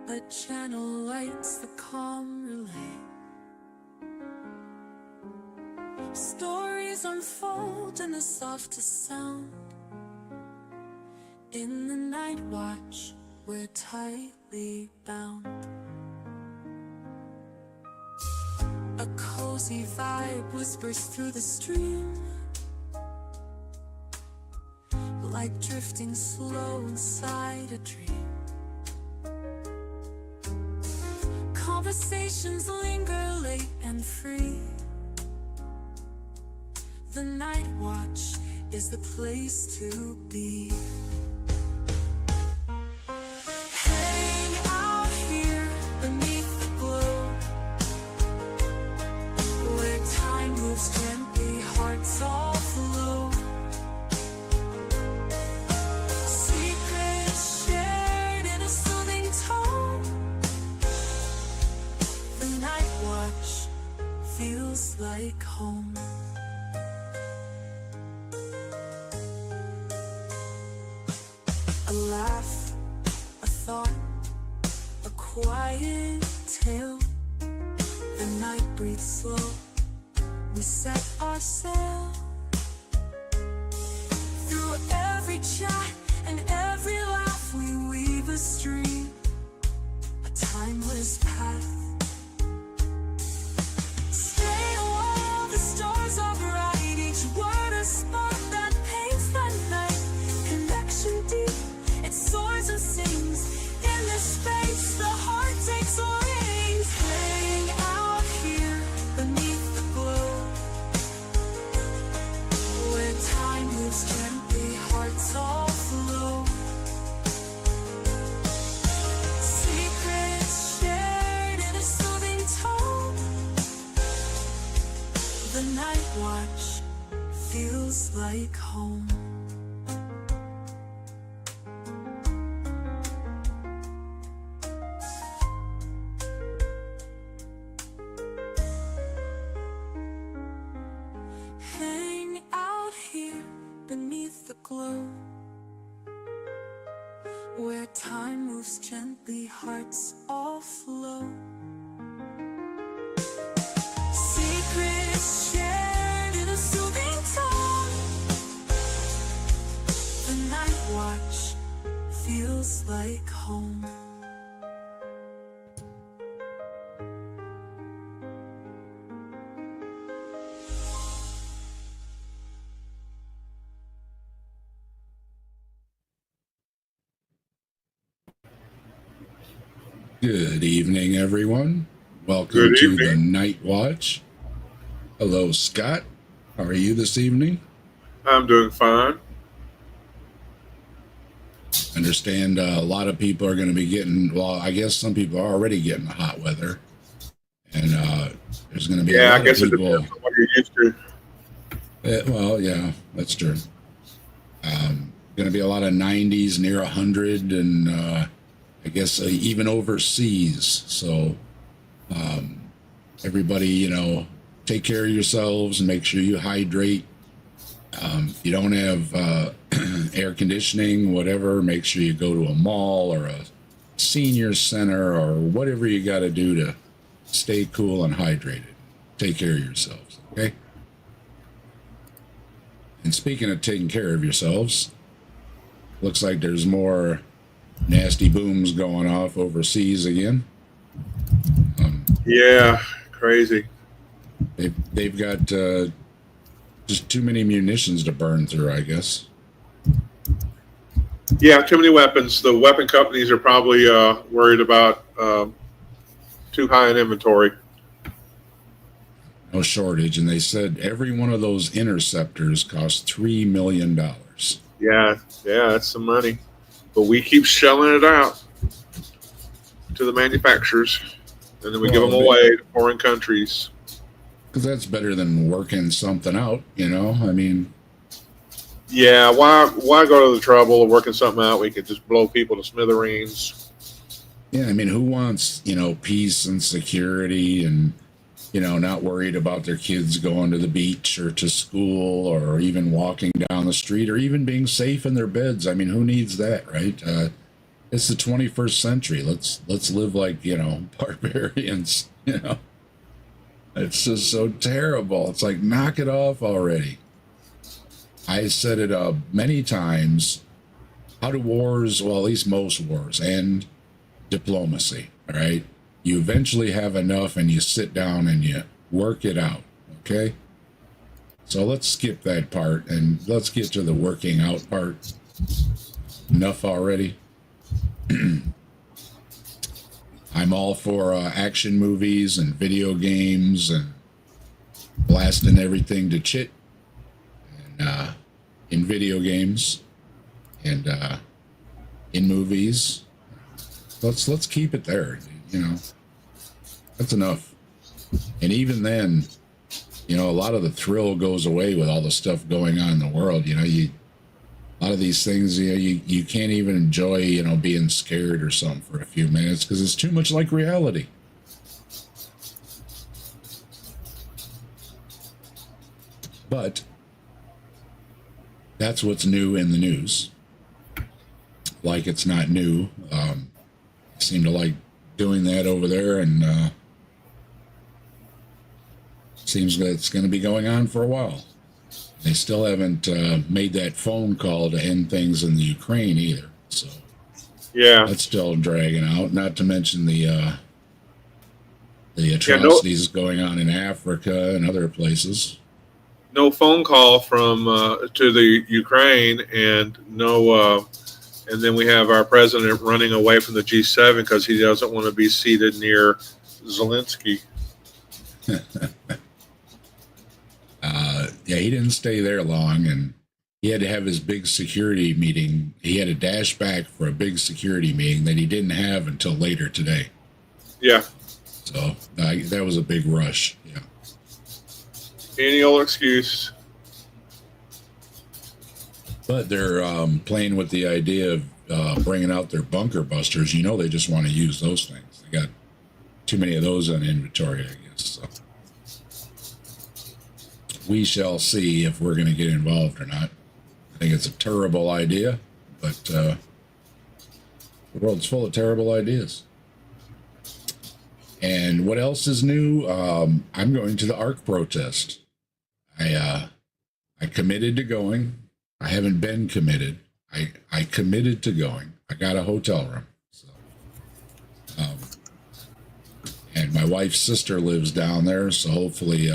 A channel lights the calm relay. Stories unfold in the softest sound. In the night watch, we're tightly bound. A cozy vibe whispers through the stream, like drifting slow inside a dream. Conversations linger late and free. The night watch is the place to be. Hang out here beneath the glow, where time moves gently, hearts all flow. Secrets shared in a soothing tone. The night watch feels like home. A laugh, a thought, a quiet tale. The night breathes slow, we set our sail. Through every chat and every laugh we weave a stream, a timeless path. Stay while the stars are bright, each word a spark that paints the night. Connection deep, it soars and sings. In this space, the heart takes wings. Hang out here beneath the glow, where time moves gently, hearts all flow. Secrets shared in a soothing tone. The night watch feels like home. Hang out here beneath the glow, where time moves gently, hearts all flow. Secrets shared in a soothing tone. The night watch feels like home. Good evening, everyone. Welcome Good to evening. the Night Watch. Hello, Scott. How are you this evening? I'm doing fine. Understand a lot of people are going to be getting, well, I guess some people are already getting the hot weather. And there's going to be a Yeah, I lot guess of it people. depends on what you're used to. Well, yeah, that's true. Going to be a lot of 90s, near 100, and I guess even overseas. So everybody, take care of yourselves and make sure you hydrate. If you don't have air conditioning, whatever, make sure you go to a mall or a senior center or whatever you got to do to stay cool and hydrated. Take care of yourselves, okay? And speaking of taking care of yourselves, looks like there's more nasty booms going off overseas again. Yeah, crazy. They've got just too many munitions to burn through, I guess. Yeah, too many weapons. The weapon companies are probably worried about too high an inventory. No shortage, and they said every one of those interceptors cost $3 million. Yeah, that's some money. But we keep shelling it out to the manufacturers, and then we give them away to foreign countries. Because that's better than working something out, I mean. Yeah, why go to the trouble of working something out? We could just blow people to smithereens. Yeah, I mean, who wants, peace and security and, not worried about their kids going to the beach or to school or even walking down the street or even being safe in their beds? I mean, who needs that, right? It's the 21st century. Let's live like, barbarians, It's just so terrible. It's like, knock it off already. I said it many times. How do wars, well, at least most wars, end? Diplomacy, all right? You eventually have enough and you sit down and you work it out, okay? So let's skip that part and let's get to the working out part. Enough already. I'm all for action movies and video games and blasting everything to chit and in video games and in movies. Let's keep it there, That's enough. And even then, a lot of the thrill goes away with all the stuff going on in the world. A lot of these things, you can't even enjoy, being scared or something for a few minutes because it's too much like reality. But that's what's new in the news. Like it's not new. Seem to like doing that over there, and seems that it's going to be going on for a while. They still haven't made that phone call to end things in the Ukraine either. So yeah, that's still dragging out. Not to mention the atrocities going on in Africa and other places. No phone call from to the Ukraine, and no. And then we have our president running away from the G7 because he doesn't want to be seated near Zelensky. Yeah, he didn't stay there long, and he had to have his big security meeting. He had to dash back for a big security meeting that he didn't have until later today. Yeah. So that was a big rush. Yeah. Any old excuse. But they're playing with the idea of bringing out their bunker busters. They just want to use those things. They got too many of those on inventory, I guess. So we shall see if we're going to get involved or not. I think it's a terrible idea, but the world's full of terrible ideas. And what else is new? I'm going to the ARC protest. I committed to going. I haven't been committed. I committed to going. I got a hotel room. So, and my wife's sister lives down there, so hopefully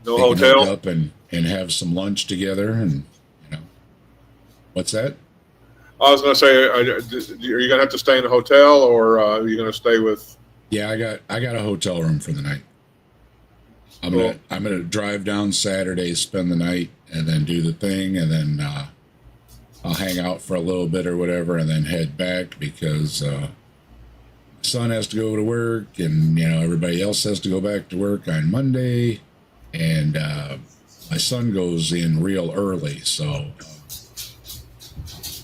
no they hotel can hook up and have some lunch together. And what's that? I was going to say, are you going to have to stay in a hotel, or are you going to stay with? Yeah, I got a hotel room for the night. I'm gonna drive down Saturday, spend the night, and then do the thing, and then I'll hang out for a little bit or whatever, and then head back because my son has to go to work, and everybody else has to go back to work on Monday, and my son goes in real early, so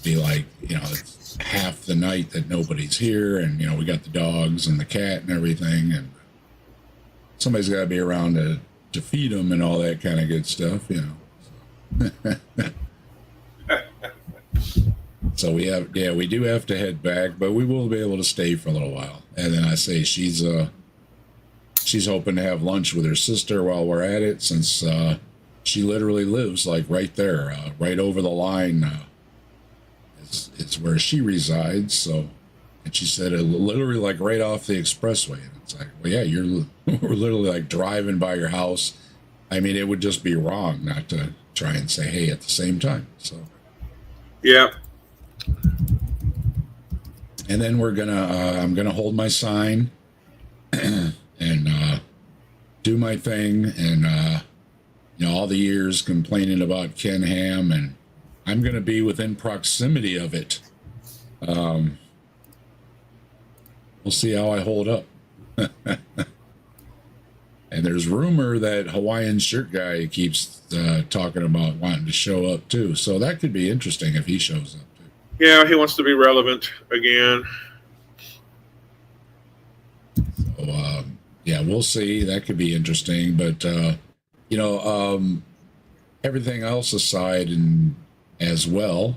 be like it's half the night that nobody's here, and we got the dogs and the cat and everything, and somebody's got to be around to feed them and all that kind of good stuff, So we do have to head back, but we will be able to stay for a little while. And then I say she's hoping to have lunch with her sister while we're at it, since she literally lives like right there, right over the line. It's where she resides. So, and she said it literally like right off the expressway. And it's like, well, yeah, we're literally like driving by your house. I mean, it would just be wrong not to try and say hey at the same time. So, yeah. And then I'm gonna hold my sign and do my thing, and all the years complaining about Ken Ham, and I'm gonna be within proximity of it. We'll see how I hold up. And there's rumor that Hawaiian shirt guy keeps talking about wanting to show up too, so that could be interesting if he shows up. Yeah, he wants to be relevant again. So, yeah, we'll see. That could be interesting. But, everything else aside and as well,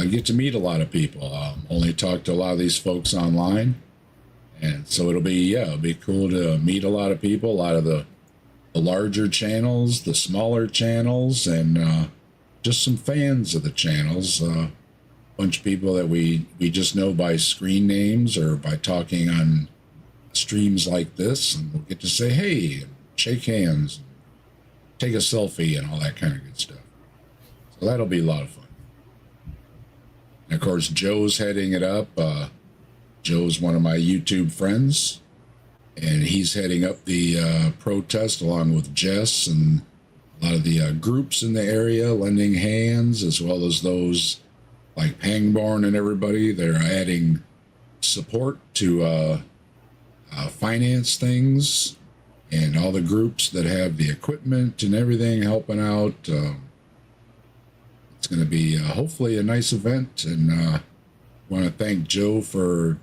get to meet a lot of people. Only talk to a lot of these folks online, and so it'll be cool to meet a lot of people, a lot of the larger channels, the smaller channels, and just some fans of the channels. Bunch of people that we just know by screen names or by talking on streams like this, and we'll get to say hey, and shake hands, and take a selfie, and all that kind of good stuff. So that'll be a lot of fun. And of course, Joe's heading it up. Joe's one of my YouTube friends, and he's heading up the protest along with Jess and a lot of the groups in the area lending hands, as well as those like Pangborn and everybody. They're adding support to finance things, and all the groups that have the equipment and everything helping out. It's going to be hopefully a nice event, and want to thank Joe for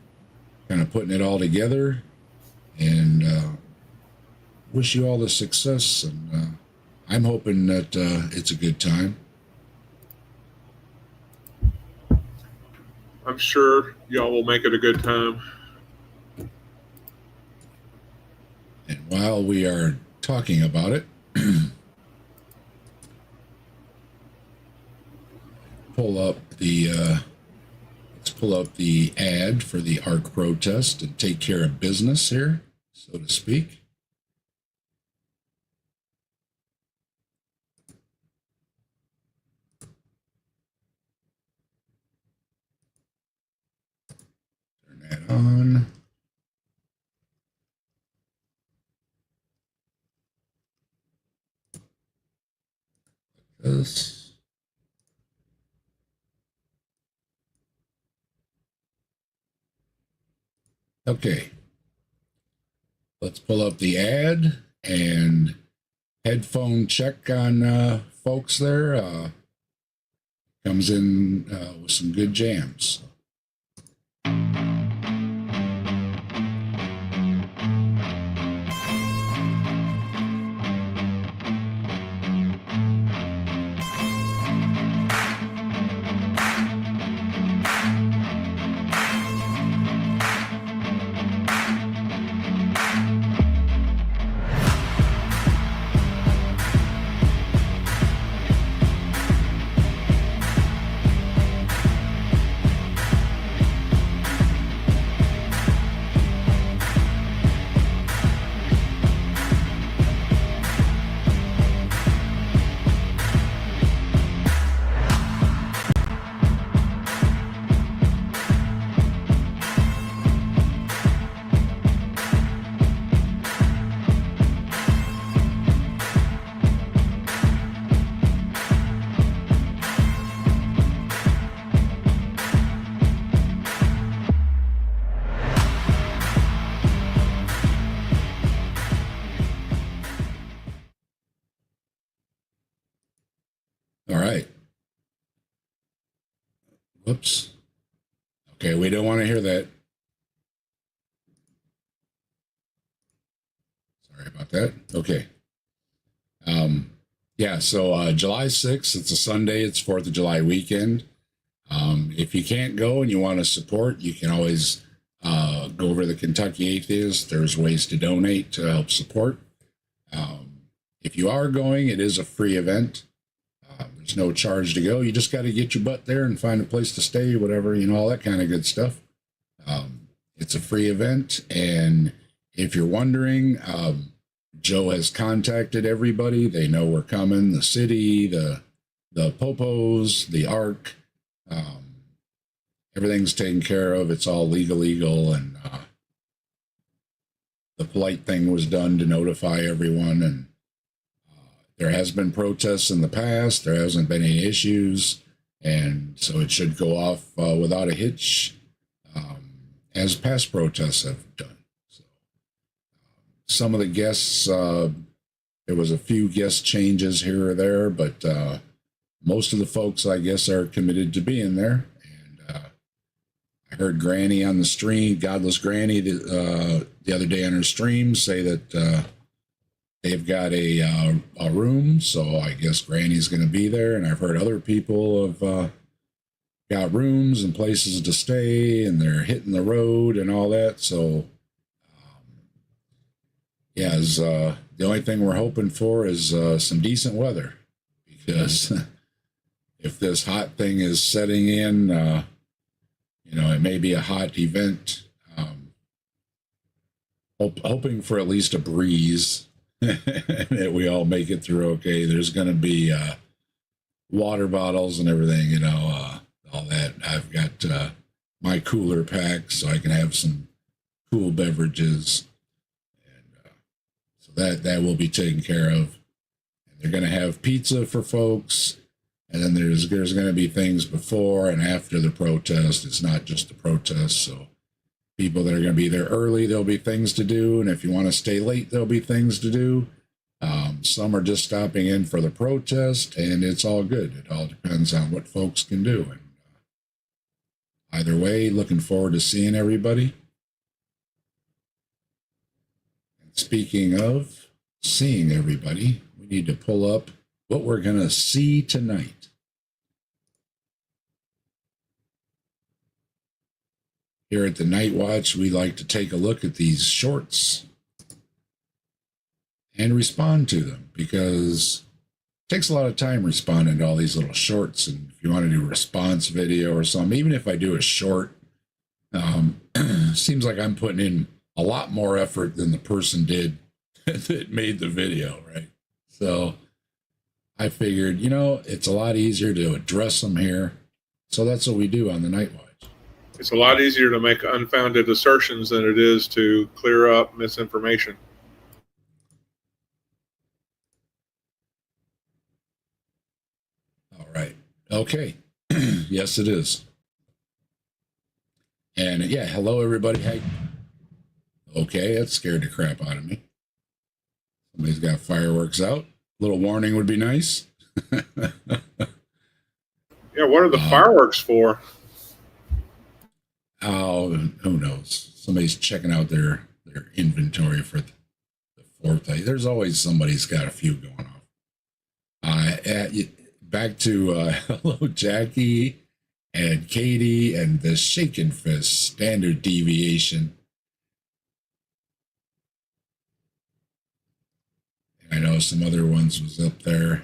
kind of putting it all together, and wish you all the success, and I'm hoping that it's a good time. I'm sure y'all will make it a good time. And while we are talking about it, let's pull up the ad for the ARC protest and take care of business here, so to speak. Turn that on. This. Okay. Let's pull up the ad and headphone check on folks there. Comes in with some good jams. All right. Whoops. Okay, we don't want to hear that. Sorry about that. Okay. Yeah, so July 6th, it's a Sunday, it's 4th of July weekend. If you can't go and you want to support, you can always go over to the Kentucky Atheist. There's ways to donate to help support. If you are going, it is a free event. There's no charge to go. You just got to get your butt there and find a place to stay, whatever, all that kind of good stuff. It's a free event. And if you're wondering, Joe has contacted everybody. They know we're coming. The city, the popos, the ARC, everything's taken care of. It's all legal. And the polite thing was done to notify everyone. And there has been protests in the past. There hasn't been any issues. And so it should go off without a hitch, as past protests have done. So some of the guests, there was a few guest changes here or there, but most of the folks, I guess, are committed to being there. And I heard Granny on the stream, Godless Granny, the other day on her stream say that they've got a room, so I guess Granny's going to be there. And I've heard other people have got rooms and places to stay, and they're hitting the road and all that. So, yeah, the only thing we're hoping for is some decent weather, because if this hot thing is setting in, it may be a hot event. Hoping for at least a breeze that we all make it through okay. There's going to be water bottles and everything, all that. I've got my cooler packed so I can have some cool beverages, and so that will be taken care of. And they're going to have pizza for folks, and then there's going to be things before and after the protest. It's not just the protest, so people that are going to be there early, there'll be things to do, and if you want to stay late, there'll be things to do. Some are just stopping in for the protest, and it's all good. It all depends on what folks can do. And either way, looking forward to seeing everybody. And speaking of seeing everybody, we need to pull up what we're going to see tonight. Here at the Night Watch, we like to take a look at these shorts and respond to them, because it takes a lot of time responding to all these little shorts. And if you want to do a response video or something, even if I do a short, seems like I'm putting in a lot more effort than the person did that made the video, right? So I figured, it's a lot easier to address them here. So that's what we do on the Night Watch. It's a lot easier to make unfounded assertions than it is to clear up misinformation. All right. Okay. Yes, it is. And yeah, hello, everybody. Hey. Okay, that scared the crap out of me. Somebody's got fireworks out. A little warning would be nice. Yeah, what are the fireworks for? Oh, who knows? Somebody's checking out their inventory for the 4th. There's always somebody's got a few going off. Back to hello, Jackie and Katie and the Shaken Fist standard deviation. I know some other ones was up there.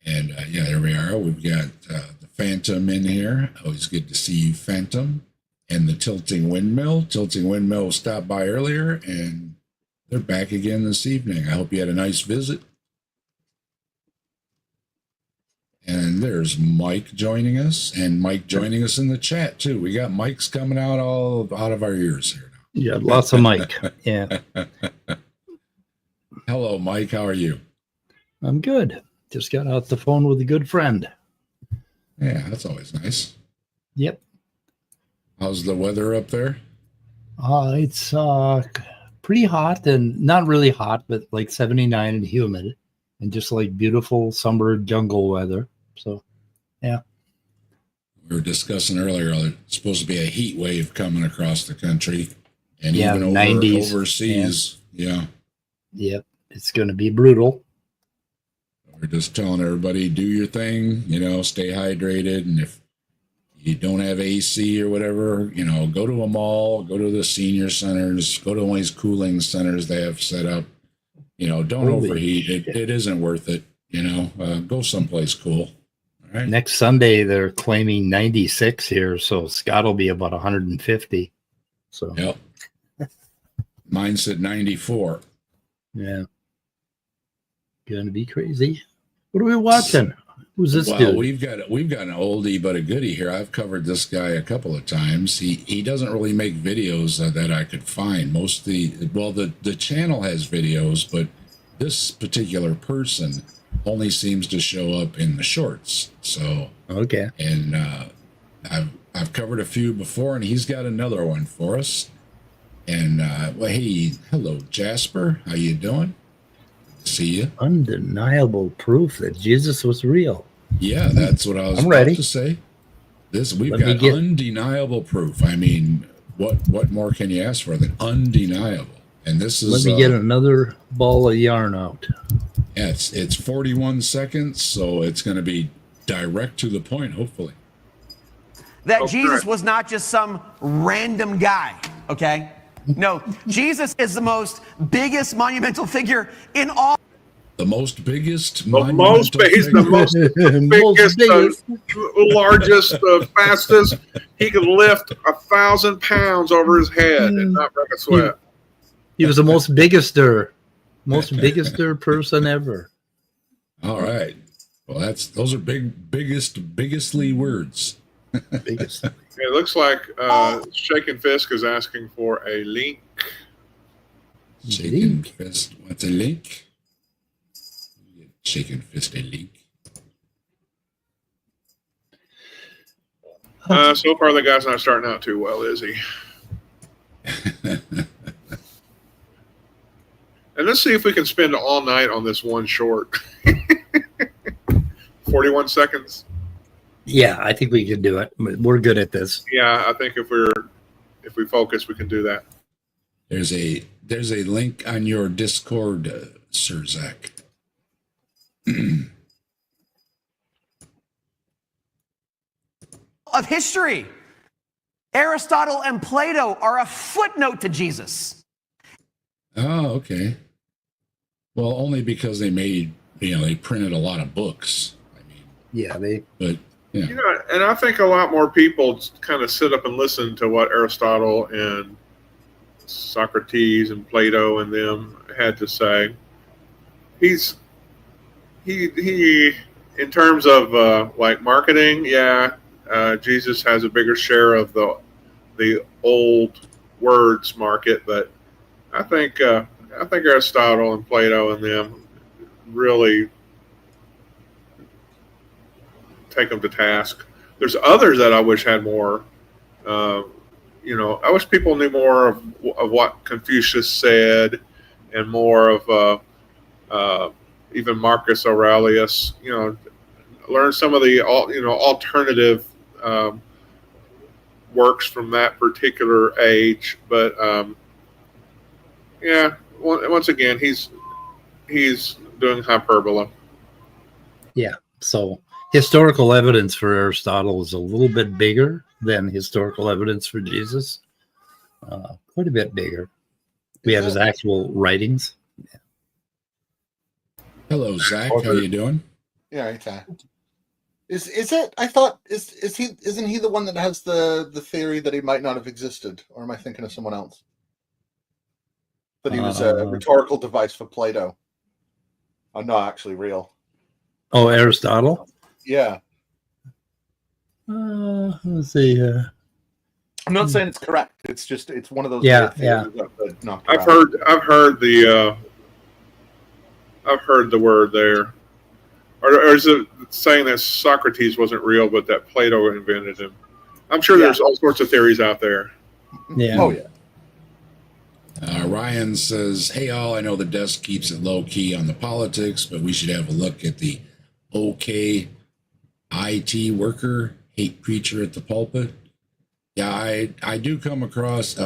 And yeah, there we are. We've got the Phantom in here. Always good to see you, Phantom. And the Tilting Windmill. Tilting Windmill stopped by earlier, and they're back again this evening. I hope you had a nice visit. And there's Mike joining us, and Mike joining us in the chat too. We got mics coming out all out of our ears here now. Yeah, lots of mic. Yeah. Hello, Mike. How are you? I'm good. Just got out the phone with a good friend. Yeah, that's always nice. Yep. How's the weather up there? It's pretty hot, and not really hot, but like 79 and humid, and just like beautiful summer jungle weather. So, yeah. We were discussing earlier, there's supposed to be a heat wave coming across the country, and Yeah, even 90s. overseas. Yeah. Yep. It's going to be brutal. We're just telling everybody, do your thing, stay hydrated. And if you don't have AC or whatever, go to a mall, go to the senior centers, go to one of these cooling centers they have set up. Don't overheat. It isn't worth it. Go someplace cool. All right. Next Sunday, they're claiming 96 here, so Scott will be about 150. So, Yep. Mine said 94. yeah. Going to be crazy. What are we watching? Who's this dude? We've got an oldie but a goodie here. I've covered this guy a couple of times. He doesn't really make videos that I could find. Most of the channel has videos, but this particular person only seems to show up in the shorts. So Okay. and I've covered a few before, and he's got another one for us. And hey, hello, Jasper. How you doing? See you. Undeniable proof that Jesus was real. Yeah, that's what I was I'm about ready. to say. We've Let me got get- undeniable proof. I mean, what more can you ask for than undeniable? And this is Let me get another ball of yarn out. yeah, it's 41 seconds, so it's going to be direct to the point, hopefully. that Okay. Jesus was not just some random guy, okay? No, Jesus is the most biggest monumental figure in all. The most biggest, The most, he's the most Most biggest, biggest. largest, fastest. He could lift 1,000 pounds over his head and not break a sweat. He was the most biggester person ever. All right. Well, those are biggestly words. Biggest. It looks like Shaken Fisk is asking for a link. Shaken Fist wants a link. Shaken Fist a link. So far, the guy's not starting out too well, is he? And let's see if we can spend all night on this one short. 41 seconds. Yeah, I think we can do it. We're good at this. Yeah, I think if we focus, we can do that. There's a link on your Discord, Sir Zach. Of history. Aristotle and Plato are a footnote to Jesus. Oh, okay. Well, only because they printed a lot of books. I mean, Yeah, but yeah. You know, and I think a lot more people kind of sit up and listen to what Aristotle and Socrates and Plato and them had to say. He in terms of like marketing, Jesus has a bigger share of the old words market, but I think Aristotle and Plato and them really take them to task. There's others that I wish had more. I wish people knew more of what Confucius said, and more of even Marcus Aurelius. Learn some of the alternative works from that particular age. But once again, he's doing hyperbole. Yeah. So historical evidence for Aristotle is a little bit bigger than historical evidence for Jesus. Quite a bit bigger. We have his actual writings. Hello, Zach. How you doing? Yeah, okay. Is it? I thought isn't he the one that has the theory that he might not have existed, or am I thinking of someone else? That he was a rhetorical device for Plato. Not actually real. Oh, Aristotle? Yeah. Let's see. I'm not saying it's correct. It's just it's one of those. Yeah, weird theories that knocked I've around. heard the word there. Or is it saying that Socrates wasn't real, but that Plato invented him? I'm sure there's all sorts of theories out there. Yeah. Oh yeah. Ryan says, "Hey all, I know the desk keeps it low key on the politics, but we should have a look at the OK IT worker hate preacher at the pulpit." Yeah, I do come across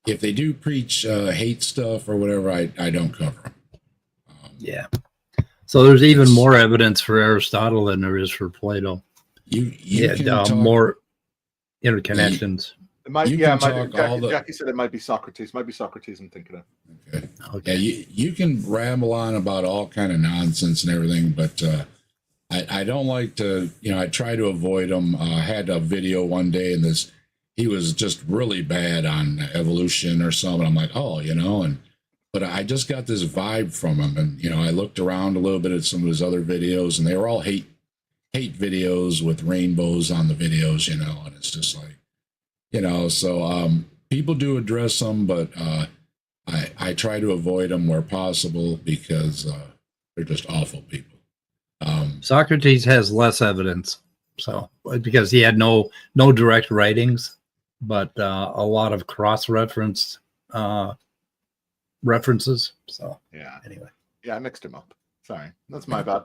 if they do preach hate stuff or whatever, I don't cover them. Yeah. So there's even more evidence for Aristotle than there is for Plato. You can talk, more interconnections. It might. You Yeah, can talk Jackie said it might be Socrates. Might be Socrates. I'm thinking of. Okay. Yeah, you can ramble on about all kind of nonsense and everything, but I don't like to. I try to avoid them. I had a video one day, and he was just really bad on evolution or something. I'm like, but I just got this vibe from him, and I looked around a little bit at some of his other videos, and they were all hate videos with rainbows on the videos, and it's just like, so people do address them, but I try to avoid them where possible because they're just awful people. Socrates has less evidence, so because he had no direct writings, but a lot of cross-referenced references. So Yeah. anyway, Yeah, I mixed him up. Sorry, that's my bad.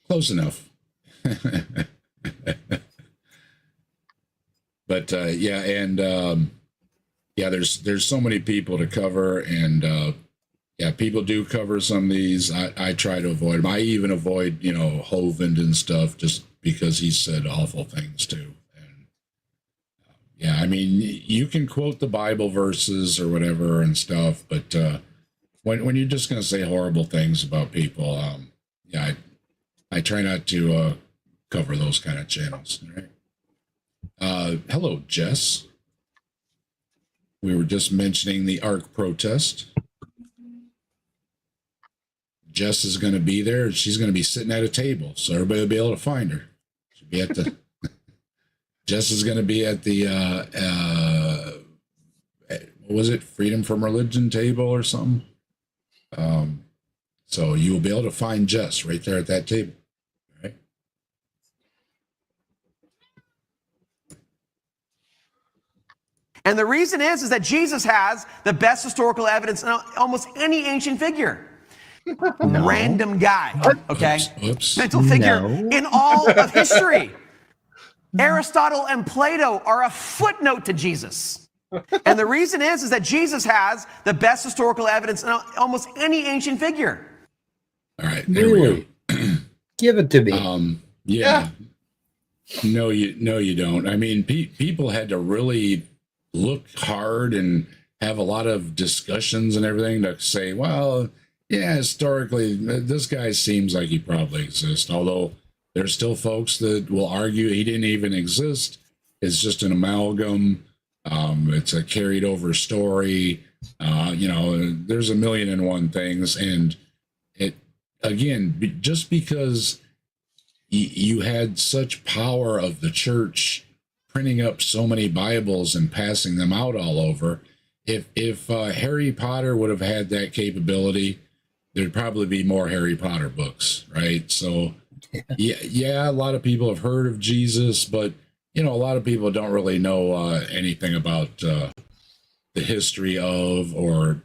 Close enough. But there's so many people to cover, and Yeah, people do cover some of these. I try to avoid them. I even avoid, Hovind and stuff just because he said awful things too. And yeah, I mean, you can quote the Bible verses or whatever and stuff, but when you're just going to say horrible things about people, yeah, I try not to cover those kind of channels. Right? Hello, Jess. We were just mentioning the ARC protest. Jess is going to be there. She's going to be sitting at a table, so everybody will be able to find her. She'll be at the. Jess is going to be at the. What was it? Freedom from Religion table or something. So you will be able to find Jess right there at that table. Right. And the reason is that Jesus has the best historical evidence in almost any ancient figure. Random guy, okay? Oops. Mental figure No. in all of history. Aristotle and Plato are a footnote to Jesus. And the reason is that Jesus has the best historical evidence in almost any ancient figure. All right. There we Really? Give it to me. Yeah. No, you don't. I mean, people had to really look hard and have a lot of discussions and everything to say, well, yeah, historically, this guy seems like he probably exists. Although there's still folks that will argue he didn't even exist. It's just an amalgam. It's a carried over story. There's a million and one things. And it, again, just because you had such power of the church printing up so many Bibles and passing them out all over, if Harry Potter would have had that capability, there'd probably be more Harry Potter books, right? So, yeah, a lot of people have heard of Jesus, but a lot of people don't really know anything about the history of or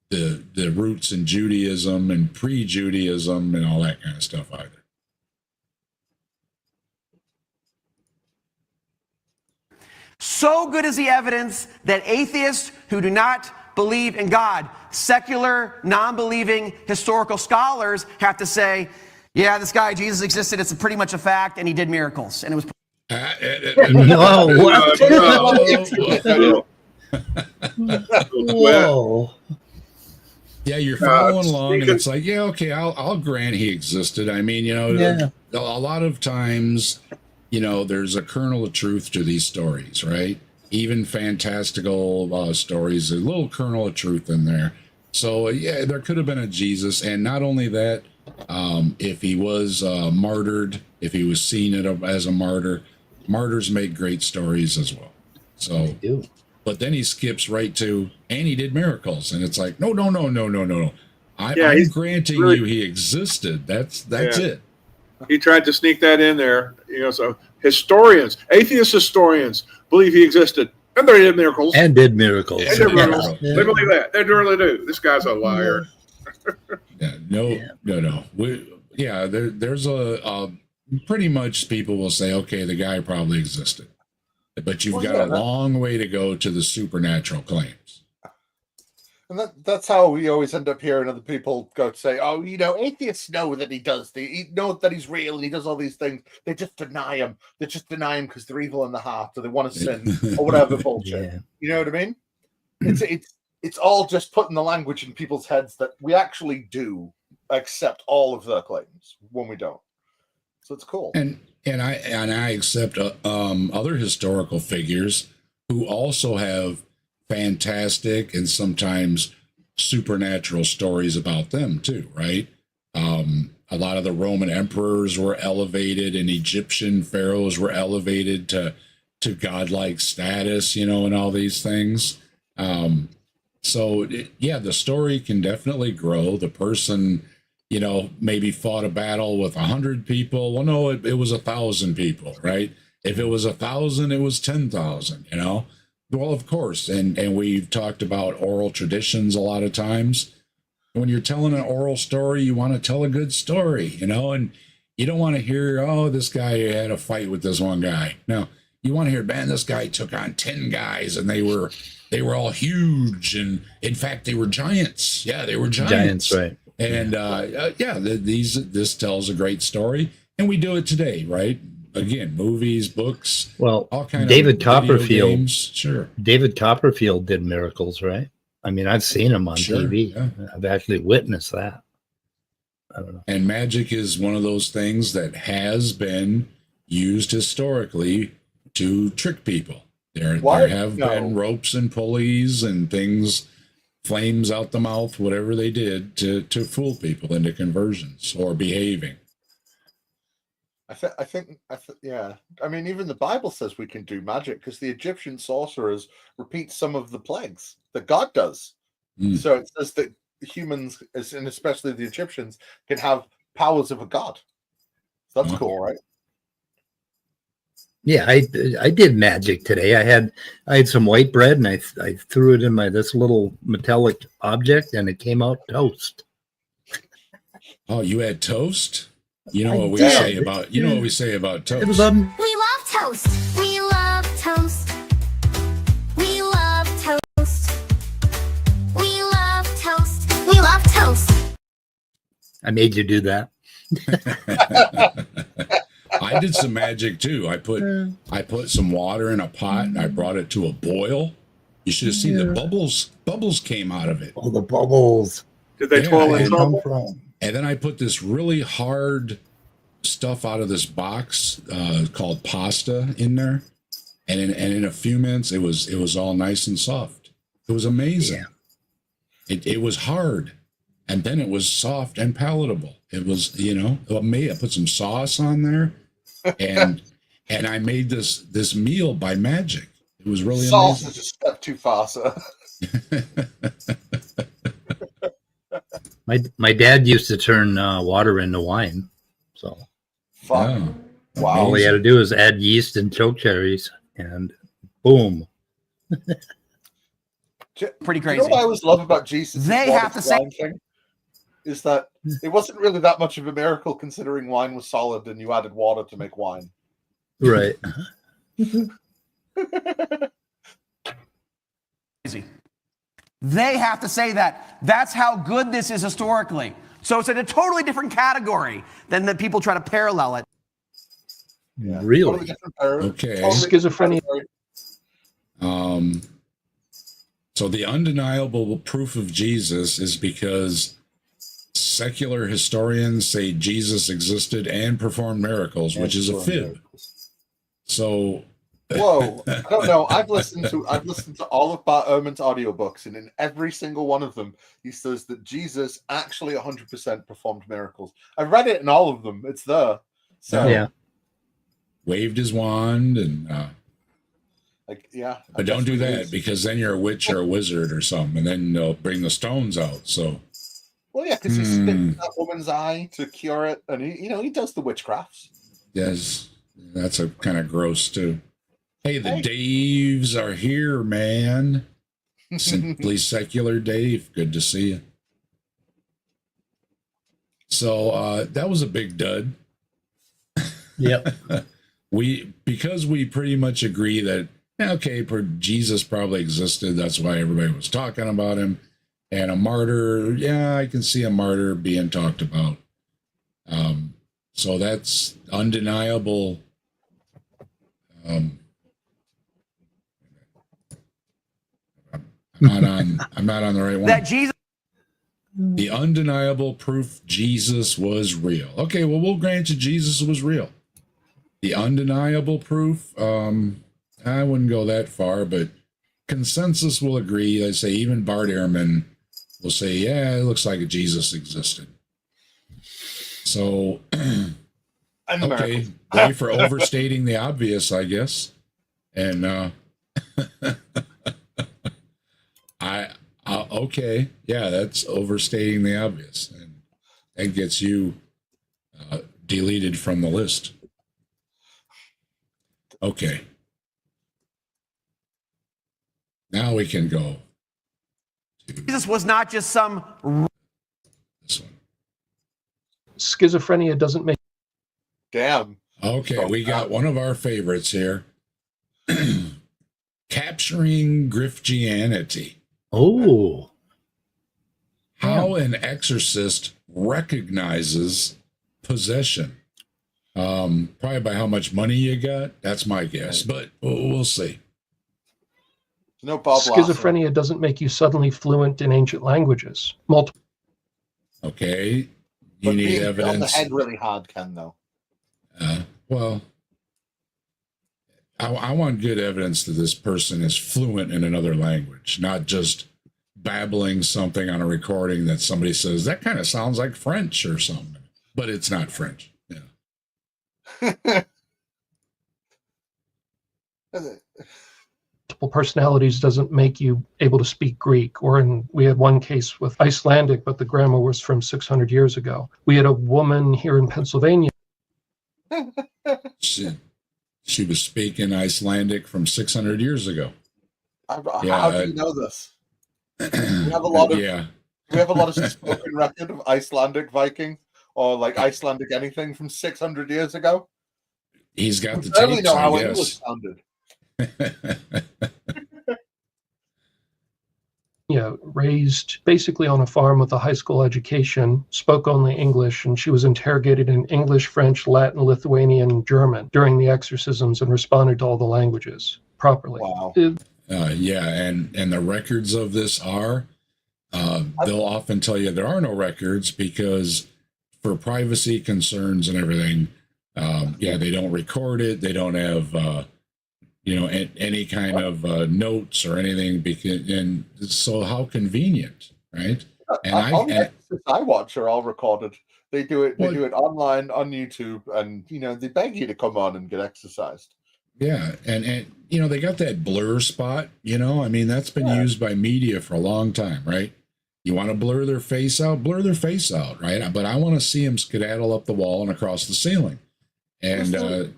the roots in Judaism and pre-Judaism and all that kind of stuff either. So good is the evidence that atheists who do not believe in God, secular, non-believing historical scholars have to say, yeah, this guy, Jesus existed. It's pretty much a fact. And he did miracles. And it was. No, what? Whoa. Yeah, you're following along, and it's like, yeah, okay, I'll grant he existed. I mean, a lot of times, there's a kernel of truth to these stories, right? Even fantastical stories, a little kernel of truth in there. So, yeah, there could have been a Jesus. And not only that, if he was martyred, if he was seen as a martyr, martyrs make great stories as well. So, They do. but then he skips right to, and he did miracles. And it's like, no. I'm granting you he existed. That's it. He tried to sneak that in there. So atheist historians believe he existed, and they did miracles. And did miracles. And did miracles. Yeah. They believe that. They really do. This guy's a liar. Yeah, no. There's a pretty much people will say, okay, the guy probably existed, but you've got a long way to go to the supernatural claims. And that's how we always end up hearing other people go to say, oh, atheists know that he does. They know that he's real and he does all these things. They just deny him. They just deny him because they're evil in the heart or they want to sin or whatever bullshit. Yeah. You know what I mean? It's all just putting the language in people's heads that we actually do accept all of their claims when we don't. So it's cool. And I accept other historical figures who also have fantastic and sometimes supernatural stories about them too, right? A lot of the Roman emperors were elevated and Egyptian pharaohs were elevated to godlike status, and all these things. The story can definitely grow. The person, maybe fought a battle with 100 people. Well, no, it was 1,000 people, right? If it was 1,000, it was 10,000, Well, of course. And we've talked about oral traditions a lot of times. When you're telling an oral story, you want to tell a good story, and you don't want to hear, oh, this guy had a fight with this one guy. No, You want to hear, man, this guy took on 10 guys and they were all huge, and in fact they were giants. Yeah, they were giants. Giants, right? And this tells a great story, and we do it today, right? Again, movies, books, Well, all kind David of video Copperfield. games. Sure. David Copperfield did miracles, right? I mean, I've seen him on Sure, TV. yeah. I've actually witnessed that. I don't know. And magic is one of those things that has been used historically to trick people. There have been ropes and pulleys and things, flames out the mouth, whatever they did to fool people into conversions or behaving. Yeah. I mean, even the Bible says we can do magic because the Egyptian sorcerers repeat some of the plagues that God does. So it says that humans, and especially the Egyptians, can have powers of a god. So that's cool, right? Yeah, I did magic today. I had some white bread and I threw it in this little metallic object and it came out toast. Oh, you had toast? You know what we say about toast. It was We love toast. We love toast. We love toast. We love toast. We love toast. I made you do that. I did some magic too. I put some water in a pot and I brought it to a boil. You should have seen the bubbles. Bubbles came out of it. Oh, the bubbles. Did they twirl in trouble? From? And then I put this really hard stuff out of this box called pasta in there, and in a few minutes it was all nice and soft. It was amazing. Yeah. It was hard, and then it was soft and palatable. It was, I put some sauce on there, and I made this meal by magic. It was really sauce amazing. is a step too far, sir. My dad used to turn water into wine, so Fuck. Yeah. Wow. all he had to do is add yeast and choke cherries, and boom. Pretty You crazy. know what I always love about Jesus? They have to say- thing is that it wasn't really that much of a miracle considering wine was solid and you added water to make wine. Right. Crazy. They have to say that. That's how good this is historically. So it's in a totally different category than the people try to parallel it. Yeah. Really? Totally different pair- Okay. totally Schizophrenia. different- So the undeniable proof of Jesus is because secular historians say Jesus existed and performed miracles, which is a fib. So Whoa, I don't know. I've listened to all of Bart Ehrman's audiobooks, and in every single one of them, he says that Jesus actually 100% performed miracles. I've read it in all of them. It's there. So Yeah. waved his wand and but don't do that because then you're a witch or a wizard or something, and then they'll bring the stones out. So Well, yeah, because he spit in that woman's eye to cure it, and he does the witchcrafts. yes, that's a kind of gross too. Hey, the Daves are here, man. Simply Secular Dave. Good to see you. So that was a big dud. Yep. Because we pretty much agree that Jesus probably existed. That's why everybody was talking about him. And a martyr, I can see a martyr being talked about. So that's undeniable. I'm not on the right one. That Jesus. The undeniable proof Jesus was real. Okay, well, we'll grant you Jesus was real. The undeniable proof, I wouldn't go that far, but consensus will agree. I say even Bart Ehrman will say, yeah, it looks like Jesus existed. So, okay, way for overstating the obvious, I guess. And okay, yeah, that's overstating the obvious, and that gets you deleted from the list. Okay. Now we can go to Jesus was not just some. this one. Schizophrenia doesn't make Damn. Okay, we got one of our favorites here. Capturing Griftianity. Oh, How an exorcist recognizes possession. Probably by how much money you got. That's my guess, but we'll see. No Bob Lazar. Schizophrenia doesn't make you suddenly fluent in ancient languages. Multiple. Okay, you But need being hit on the evidence. head really hard can, though. Well, I want good evidence that this person is fluent in another language, not just babbling something on a recording that somebody says that kind of sounds like French or something, but it's not French. Yeah. Multiple personalities doesn't make you able to speak Greek. We had one case with Icelandic, but the grammar was from 600 years ago. We had a woman here in Pennsylvania. She was speaking Icelandic from 600 years ago. How do you know this? We have a lot of spoken record of Icelandic Viking or like Icelandic anything from 600 years ago. He's got the tapes, tapes, how I English guess. sounded. Raised basically on a farm with a high school education, spoke only English, and she was interrogated in English, French, Latin, Lithuanian, German during the exorcisms and responded to all the languages properly. Wow. And the records of this are, they'll often tell you there are no records because for privacy concerns and everything, they don't record it. They don't have, any kind of notes or anything. And so how convenient, right? And all the episodes I watch are all recorded. They do it. They do it online on YouTube, and they beg you to come on and get exercised. Yeah, and they got that blur spot. I mean that's been used by media for a long time, right? You want to blur their face out, right? But I want to see them skedaddle up the wall and across the ceiling, and I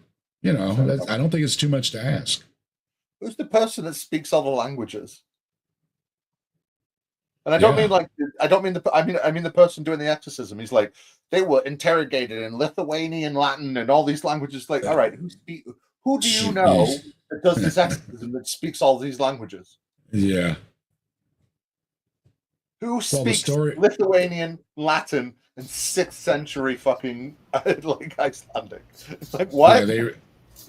don't think it's too much to ask. Who's the person that speaks all the languages? And I don't mean the person doing the exorcism. He's like, they were interrogated in Lithuanian, Latin, and all these languages. Like, all right, who do you know that does this exorcism that speaks all these languages? Yeah. Who speaks Lithuanian, Latin, and 6th century fucking like Icelandic? It's like, what? Yeah,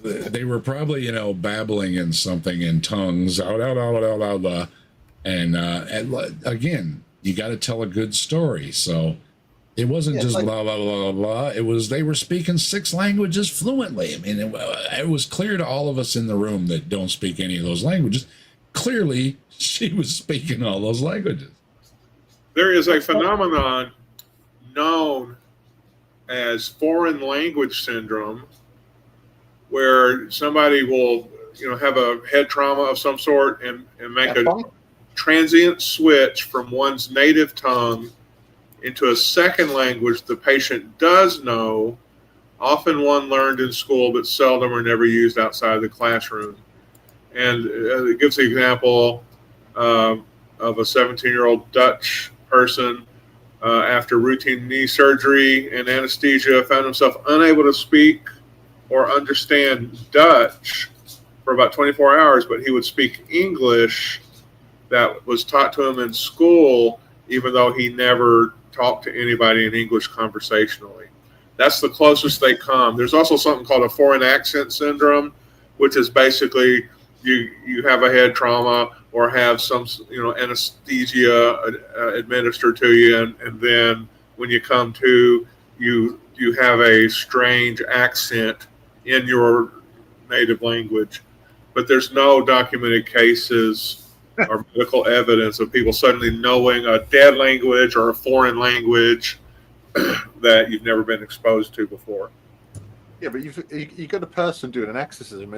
they were probably babbling in something in tongues, and again, you got to tell a good story. So it wasn't just blah blah blah blah. It was they were speaking 6 languages fluently. I mean, it was clear to all of us in the room that don't speak any of those languages. Clearly, she was speaking all those languages. There is a phenomenon known as foreign language syndrome, where somebody will, have a head trauma of some sort and make a transient switch from one's native tongue into a second language the patient does know, often one learned in school but seldom or never used outside the classroom. And it gives the example of a 17-year-old Dutch person after routine knee surgery and anesthesia found himself unable to speak or understand Dutch for about 24 hours, but he would speak English that was taught to him in school, even though he never talked to anybody in English conversationally. That's the closest they come. There's also something called a foreign accent syndrome, which is basically you have a head trauma or have some anesthesia administered to you, and then when you come to, you have a strange accent in your native language. But there's no documented cases or medical evidence of people suddenly knowing a dead language or a foreign language that you've never been exposed to before. Yeah, but you got a person doing an exorcism.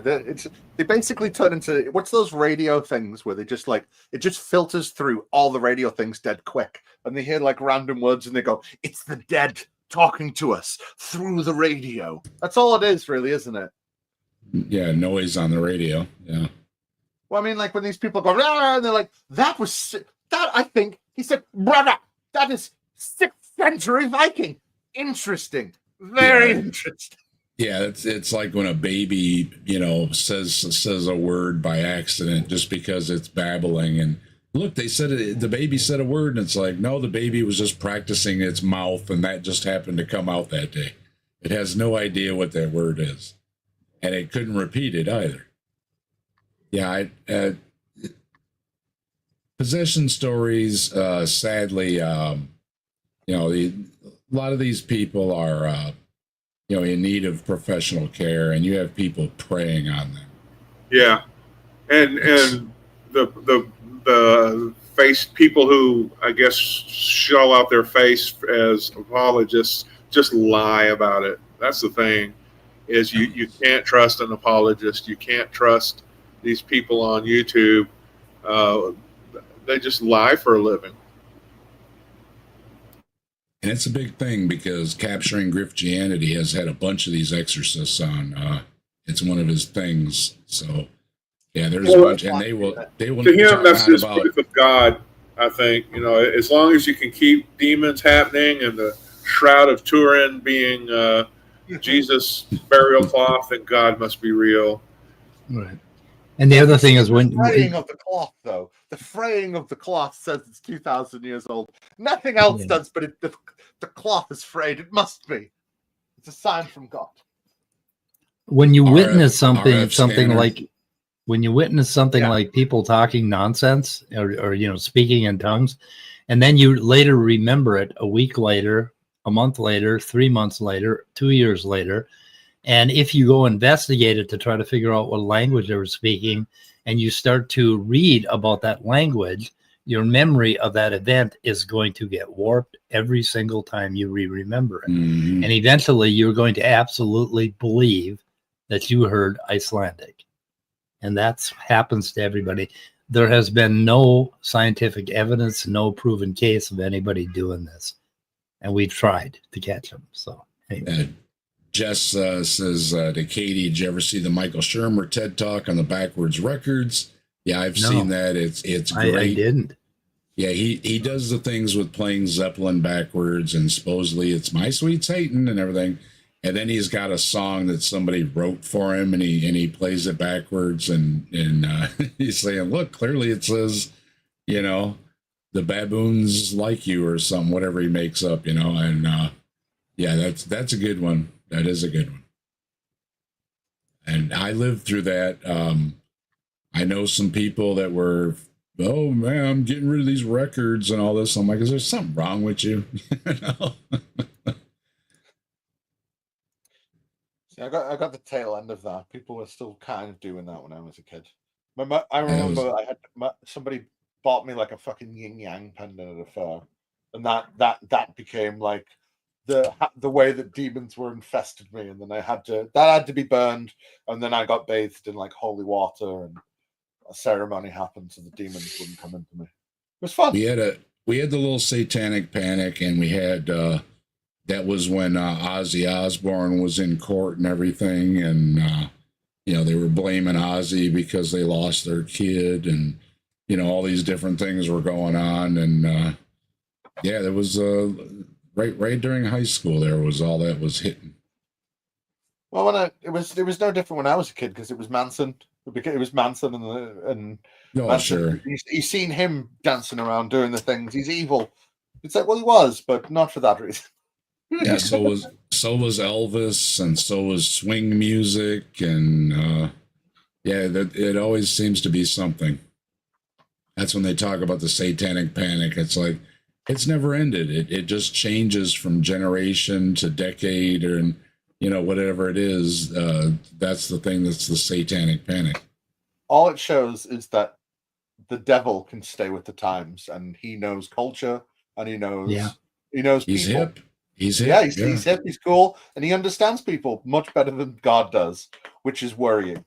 They basically turn into, what's those radio things where they just like, it just filters through all the radio things dead quick, and they hear like random words and they go, it's the dead talking to us through the radio. That's all it is, really, isn't it? Yeah, noise on the radio. Yeah. Well, I mean, like when these people go, rah, and they're like, that I think he said, brother, that is 6th century Viking. Interesting. Very interesting. Yeah, it's like when a baby, says a word by accident just because it's babbling. And look, they said the baby said a word, and it's like, no, the baby was just practicing its mouth, and that just happened to come out that day. It has no idea what that word is, and it couldn't repeat it either. Yeah, possession stories. Sadly, a lot of these people are. In need of professional care, and you have people preying on them. Yeah, and the face people who I guess show out their face as apologists just lie about it. That's the thing, is you can't trust an apologist. You can't trust these people on YouTube. Uh, they just lie for a living. And it's a big thing because Capturing Christianity has had a bunch of these exorcists on. It's one of his things. So yeah, there's a bunch, and they will To him, that's talk his about proof of God. I think as long as you can keep demons happening and the Shroud of Turin being Jesus' burial cloth, then God must be real. Right. And the other thing is the fraying of the cloth, though. The fraying of the cloth says it's 2,000 years old. Nothing else does, but the cloth is frayed. It must be. It's a sign from God. When you witness something scanner. like when you witness something like people talking nonsense or speaking in tongues, and then you later remember it a week later, a month later, 3 months later, 2 years later. And if you go investigate it to try to figure out what language they were speaking, and you start to read about that language, your memory of that event is going to get warped every single time you remember it. Mm-hmm. And eventually you're going to absolutely believe that you heard Icelandic. And that happens to everybody. There has been no scientific evidence, no proven case of anybody doing this. And we've tried to catch them. So anyway. Jess says to Katie, did you ever see the Michael Shermer TED Talk on the backwards records? Yeah, I've seen that. It's great. I didn't. Yeah, he does the things with playing Zeppelin backwards, and supposedly it's My Sweet Satan and everything. And then he's got a song that somebody wrote for him, and he plays it backwards, and he's saying, look, clearly it says, the baboons like you or something, whatever he makes up, and yeah, that's a good one. That is a good one. And I lived through that. I know some people that were, oh man, I'm getting rid of these records and all this. I'm like, is there something wrong with you? See, I got the tail end of that. People were still kind of doing that when I was a kid. I remember somebody bought me like a fucking yin yang pendant at a fair, and that became like the way that demons were infested me, and then that had to be burned, and then I got bathed in like holy water, and a ceremony happened so the demons wouldn't come into me. It was fun. We had the little satanic panic, and we had that was when Ozzy Osbourne was in court and everything, and they were blaming Ozzy because they lost their kid, and all these different things were going on, and there was right during high school, there was all that was hitting. Well, it was no different when I was a kid, because it was Manson. It was Manson and Manson, sure. He's seen him dancing around doing the things. He's evil. It's like, well, he was, but not for that reason. Yeah, so was Elvis, and so was swing music, and it always seems to be something. That's when they talk about the satanic panic. It's like, it's never ended. It just changes from generation to decade, or whatever it is. That's the thing. That's the satanic panic. All it shows is that the devil can stay with the times, and he knows culture, and he knows He's people. hip. He's hip. Yeah, he's hip. He's cool, and he understands people much better than God does, which is worrying.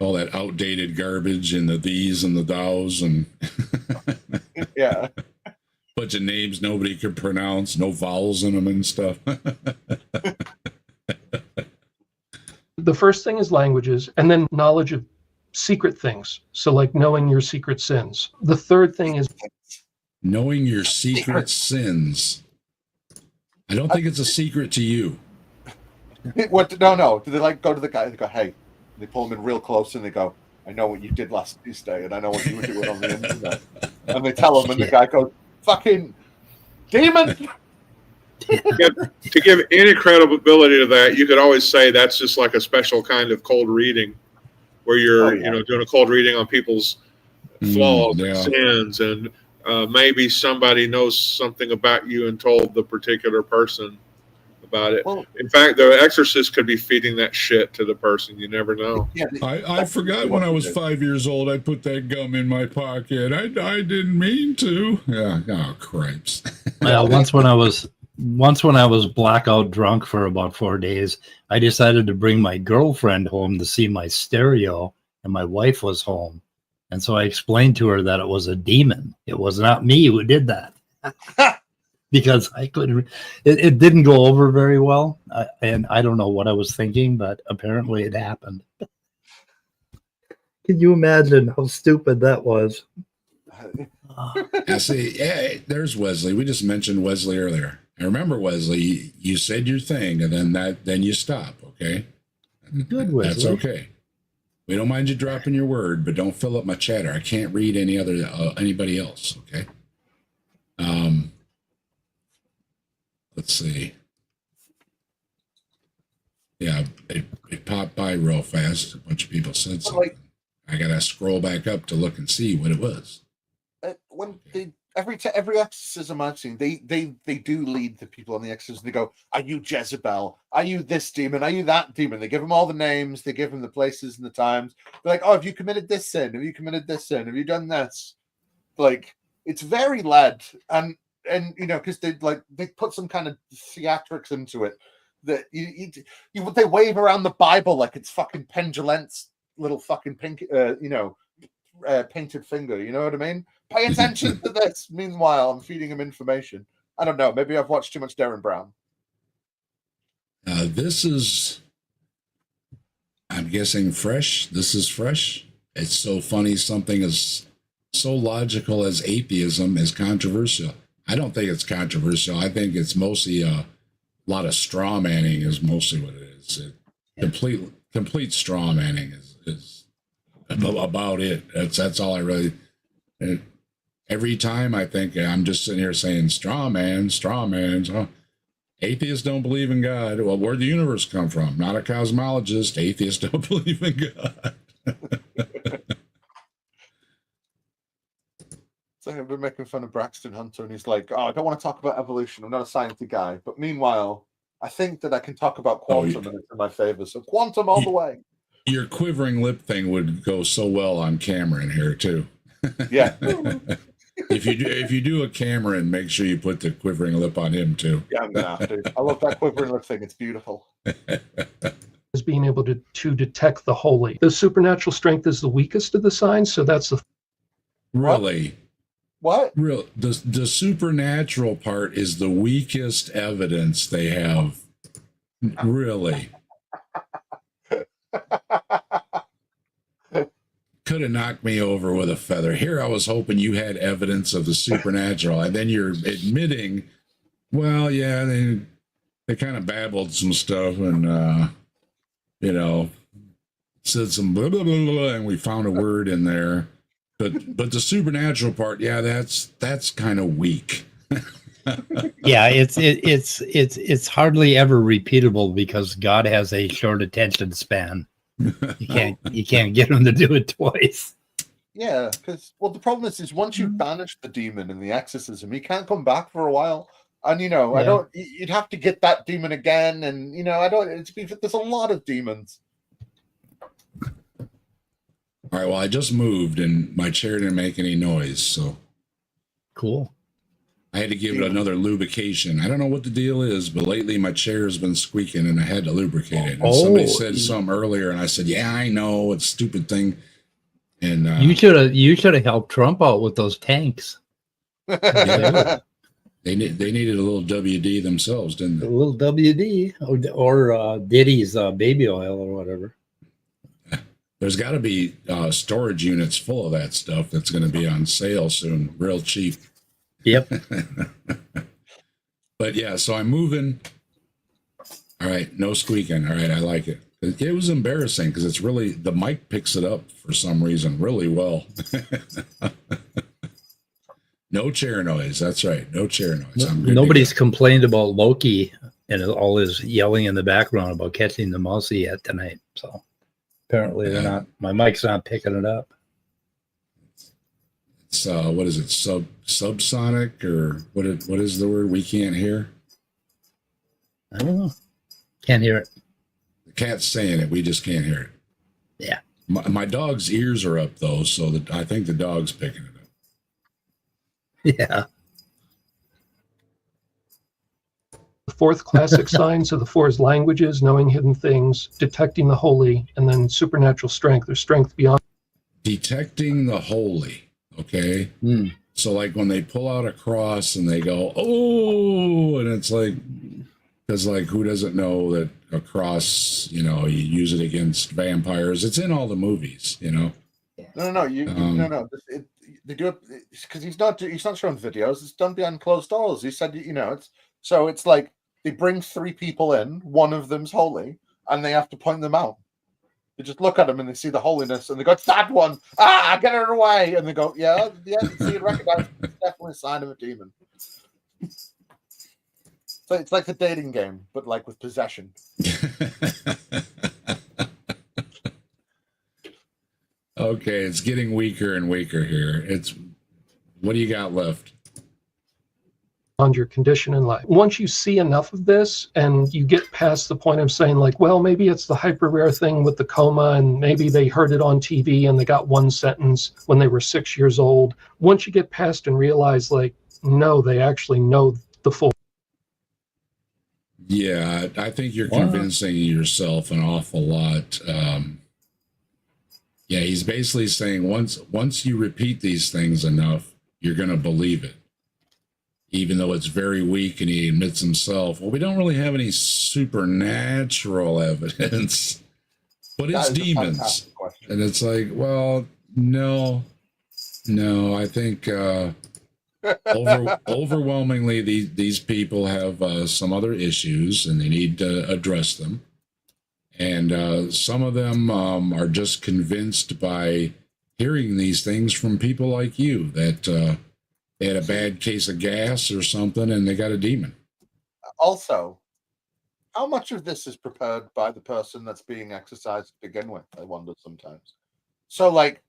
All that outdated garbage and the these and the thous and yeah. Bunch of names nobody could pronounce, no vowels in them and stuff. The first thing is languages, and then knowledge of secret things. So like knowing your secret sins. The third thing is knowing your secret sins. I don't think it's a secret to you. What? No. Do they like go to the guy and they go, hey? They pull him in real close and they go, I know what you did last Tuesday and I know what you were doing on the internet. And they tell him, and the guy goes, fucking demon. To give any credibility to that, you could always say that's just like a special kind of cold reading, where you're doing a cold reading on people's flaws and sins, and maybe somebody knows something about you and told the particular person about it. Well, in fact, the exorcist could be feeding that shit to the person. You never know. Yeah, I forgot when I was 5 years old, I put that gum in my pocket. I didn't mean to. Yeah. Oh, cripes. Well, once when I was blackout drunk for about 4 days, I decided to bring my girlfriend home to see my stereo, and my wife was home. And so I explained to her that it was a demon. It was not me who did that. Because I couldn't, it didn't go over very well. And I don't know what I was thinking, but apparently it happened. Can you imagine how stupid that was? Yeah, see, yeah, there's Wesley. We just mentioned Wesley earlier. I remember, Wesley, you said your thing, and then you stop, okay? Good, Wesley. That's okay. We don't mind you dropping your word, but don't fill up my chatter. I can't read anybody else, okay? Let's see. Yeah, it popped by real fast. A bunch of people said something. I gotta scroll back up to look and see what it was. When every exorcism I've seen, they do lead the people on the exorcism. They go, "Are you Jezebel? Are you this demon? Are you that demon?" They give them all the names. They give them the places and the times. They're like, "Oh, have you committed this sin? Have you committed this sin? Have you done this?" Like, it's very led, and because they put some kind of theatrics into it that they wave around the Bible like it's fucking Pendulent's little fucking pink, painted finger. You know what I mean? Pay attention to this. Meanwhile, I'm feeding him information. I don't know. Maybe I've watched too much Darren Brown. This is, I'm guessing, fresh. This is fresh. It's so funny. Something as so logical as atheism is controversial. I don't think it's controversial. I think it's mostly a lot of straw manning is mostly what it is. Complete straw manning is about it. That's all I really. Every time I think I'm just sitting here saying straw man. Oh, atheists don't believe in God. Well, where'd the universe come from? Not a cosmologist. Atheists don't believe in God. So I've been making fun of Braxton Hunter, and he's like, "Oh, I don't want to talk about evolution. I'm not a sciencey guy." But meanwhile, I think that I can talk about quantum, and it's in my favor. So quantum all the way. Your quivering lip thing would go so well on Cameron here too. Yeah. If you do a Cameron, make sure you put the quivering lip on him too. Yeah, I'm gonna have to. I love that quivering lip thing. It's beautiful. Is being able to detect the holy. The supernatural strength is the weakest of the signs, so that's the Really? What? The supernatural part is the weakest evidence they have. Really? Could have knocked me over with a feather. Here I was hoping you had evidence of the supernatural, and then you're admitting, well, yeah, they kind of babbled some stuff and said some blah blah blah blah, and we found a word in there. But the supernatural part, yeah, that's kind of weak. Yeah, it's hardly ever repeatable because God has a short attention span. You can't get him to do it twice. Yeah, because the problem is once you banish the demon in the exorcism, he can't come back for a while. And I don't. You'd have to get that demon again, and I don't. There's a lot of demons. All right, well, I just moved and my chair didn't make any noise, so Cool. I had to give it another lubrication. I don't know what the deal is, but lately my chair has been squeaking and I had to lubricate it. And somebody said something earlier, and I said, "Yeah, I know, it's a stupid thing." And you should have helped Trump out with those tanks. they needed a little WD themselves, didn't A they? little WD or Diddy's baby oil or whatever. There's got to be storage units full of that stuff that's going to be on sale soon, real cheap. Yep. But yeah, so I'm moving. All right, no squeaking. All right, I like it. It was embarrassing because it's really, the mic picks it up for some reason really well. No chair noise. That's right. No chair noise. I'm good. Nobody's complained about Loki and all his yelling in the background about catching the mousy yet tonight. So apparently they're not. My mic's not picking it up. It's what is it? Subsonic or what is the word we can't hear? I don't know. Can't hear it. The cat's saying it. We just can't hear it. Yeah. My dog's ears are up though, so that I think the dog's picking it up. Yeah. The fourth classic signs of the four is languages, knowing hidden things, detecting the holy, and then supernatural strength or strength beyond. Detecting the holy. Okay. So like when they pull out a cross and they go, oh, and it's like, because like who doesn't know that a cross, you use it against vampires. It's in all the movies, No. No. They do it because he's not showing videos. It's done behind closed doors. He said, it's like they bring three people in. One of them's holy, and they have to point them out. They just look at him and they see the holiness, and they go, "It's that one! Ah, get her away!" And they go, "Yeah, see it, recognize. It's definitely a sign of a demon." So it's like the dating game, but like with possession. Okay, it's getting weaker and weaker here. What do you got left? On your condition in life. Once you see enough of this and you get past the point of saying like, well, maybe it's the hyper rare thing with the coma and maybe they heard it on TV and they got one sentence when they were 6 years old. Once you get past and realize like, no, they actually know the full. Yeah, I think you're convincing yourself an awful lot. Yeah, he's basically saying once you repeat these things enough, you're going to believe it. Even though it's very weak, and he admits himself, well, we don't really have any supernatural evidence, but it's demons. And it's like, well, no, I think overwhelmingly these people have some other issues and they need to address them. And some of them are just convinced by hearing these things from people like you that they had a bad case of gas or something and they got a demon. Also, how much of this is prepared by the person that's being exercised to begin with? I wonder sometimes. So, like,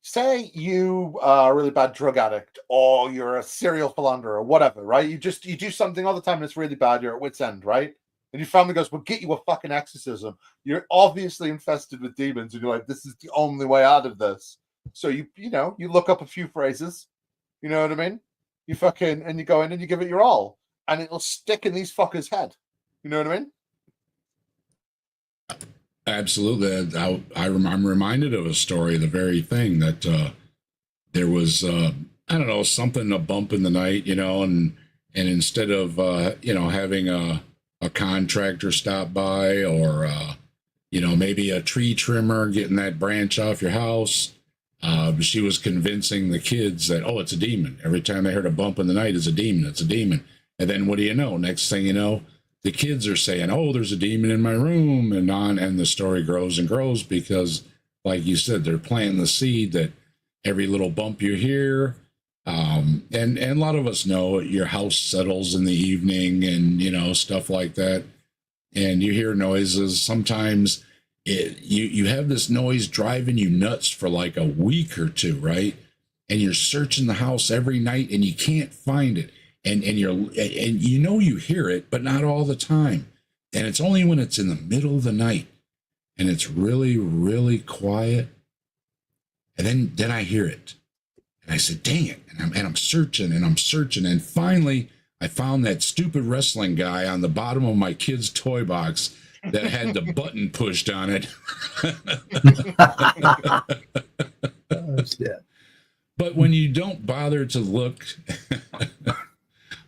say you are a really bad drug addict or you're a serial philanderer or whatever, right? You do something all the time and it's really bad. You're at wit's end, right? And your family goes, we'll get you a fucking exorcism. You're obviously infested with demons. And you're like, this is the only way out of this. So you look up a few phrases. You know what I mean? You you go in and you give it your all. And it'll stick in these fuckers' head. You know what I mean? Absolutely. I'm reminded of a story, the very thing that there was, I don't know, something, a bump in the night, and instead of, having a contractor stop by or, maybe a tree trimmer getting that branch off your house, she was convincing the kids that, oh, it's a demon. Every time they heard a bump in the night, it's a demon. It's a demon. And then what do you know? Next thing you know, the kids are saying, oh, there's a demon in my room, and the story grows and grows because, like you said, they're planting the seed that every little bump you hear, and a lot of us know your house settles in the evening and, stuff like that. And you hear noises. Sometimes you have this noise driving you nuts for like a week or two, right? And you're searching the house every night and you can't find it. And you hear it, but not all the time. And it's only when it's in the middle of the night and it's really, really quiet. And then I hear it. And I said, dang it. And I'm searching and I'm searching. And finally, I found that stupid wrestling guy on the bottom of my kid's toy box that had the button pushed on it. But when you don't bother to look,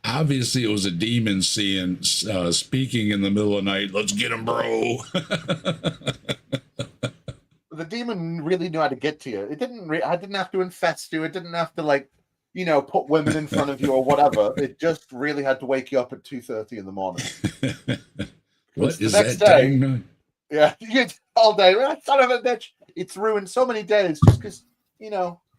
obviously it was a demon speaking in the middle of the night. Let's get him, bro. The demon really knew how to get to you. I didn't have to infest you. It didn't have to put women in front of you or whatever. It just really had to wake you up at 2:30 in the morning. What The is next that day- dang noise? Yeah, all day. Son of a bitch! It's ruined so many days just because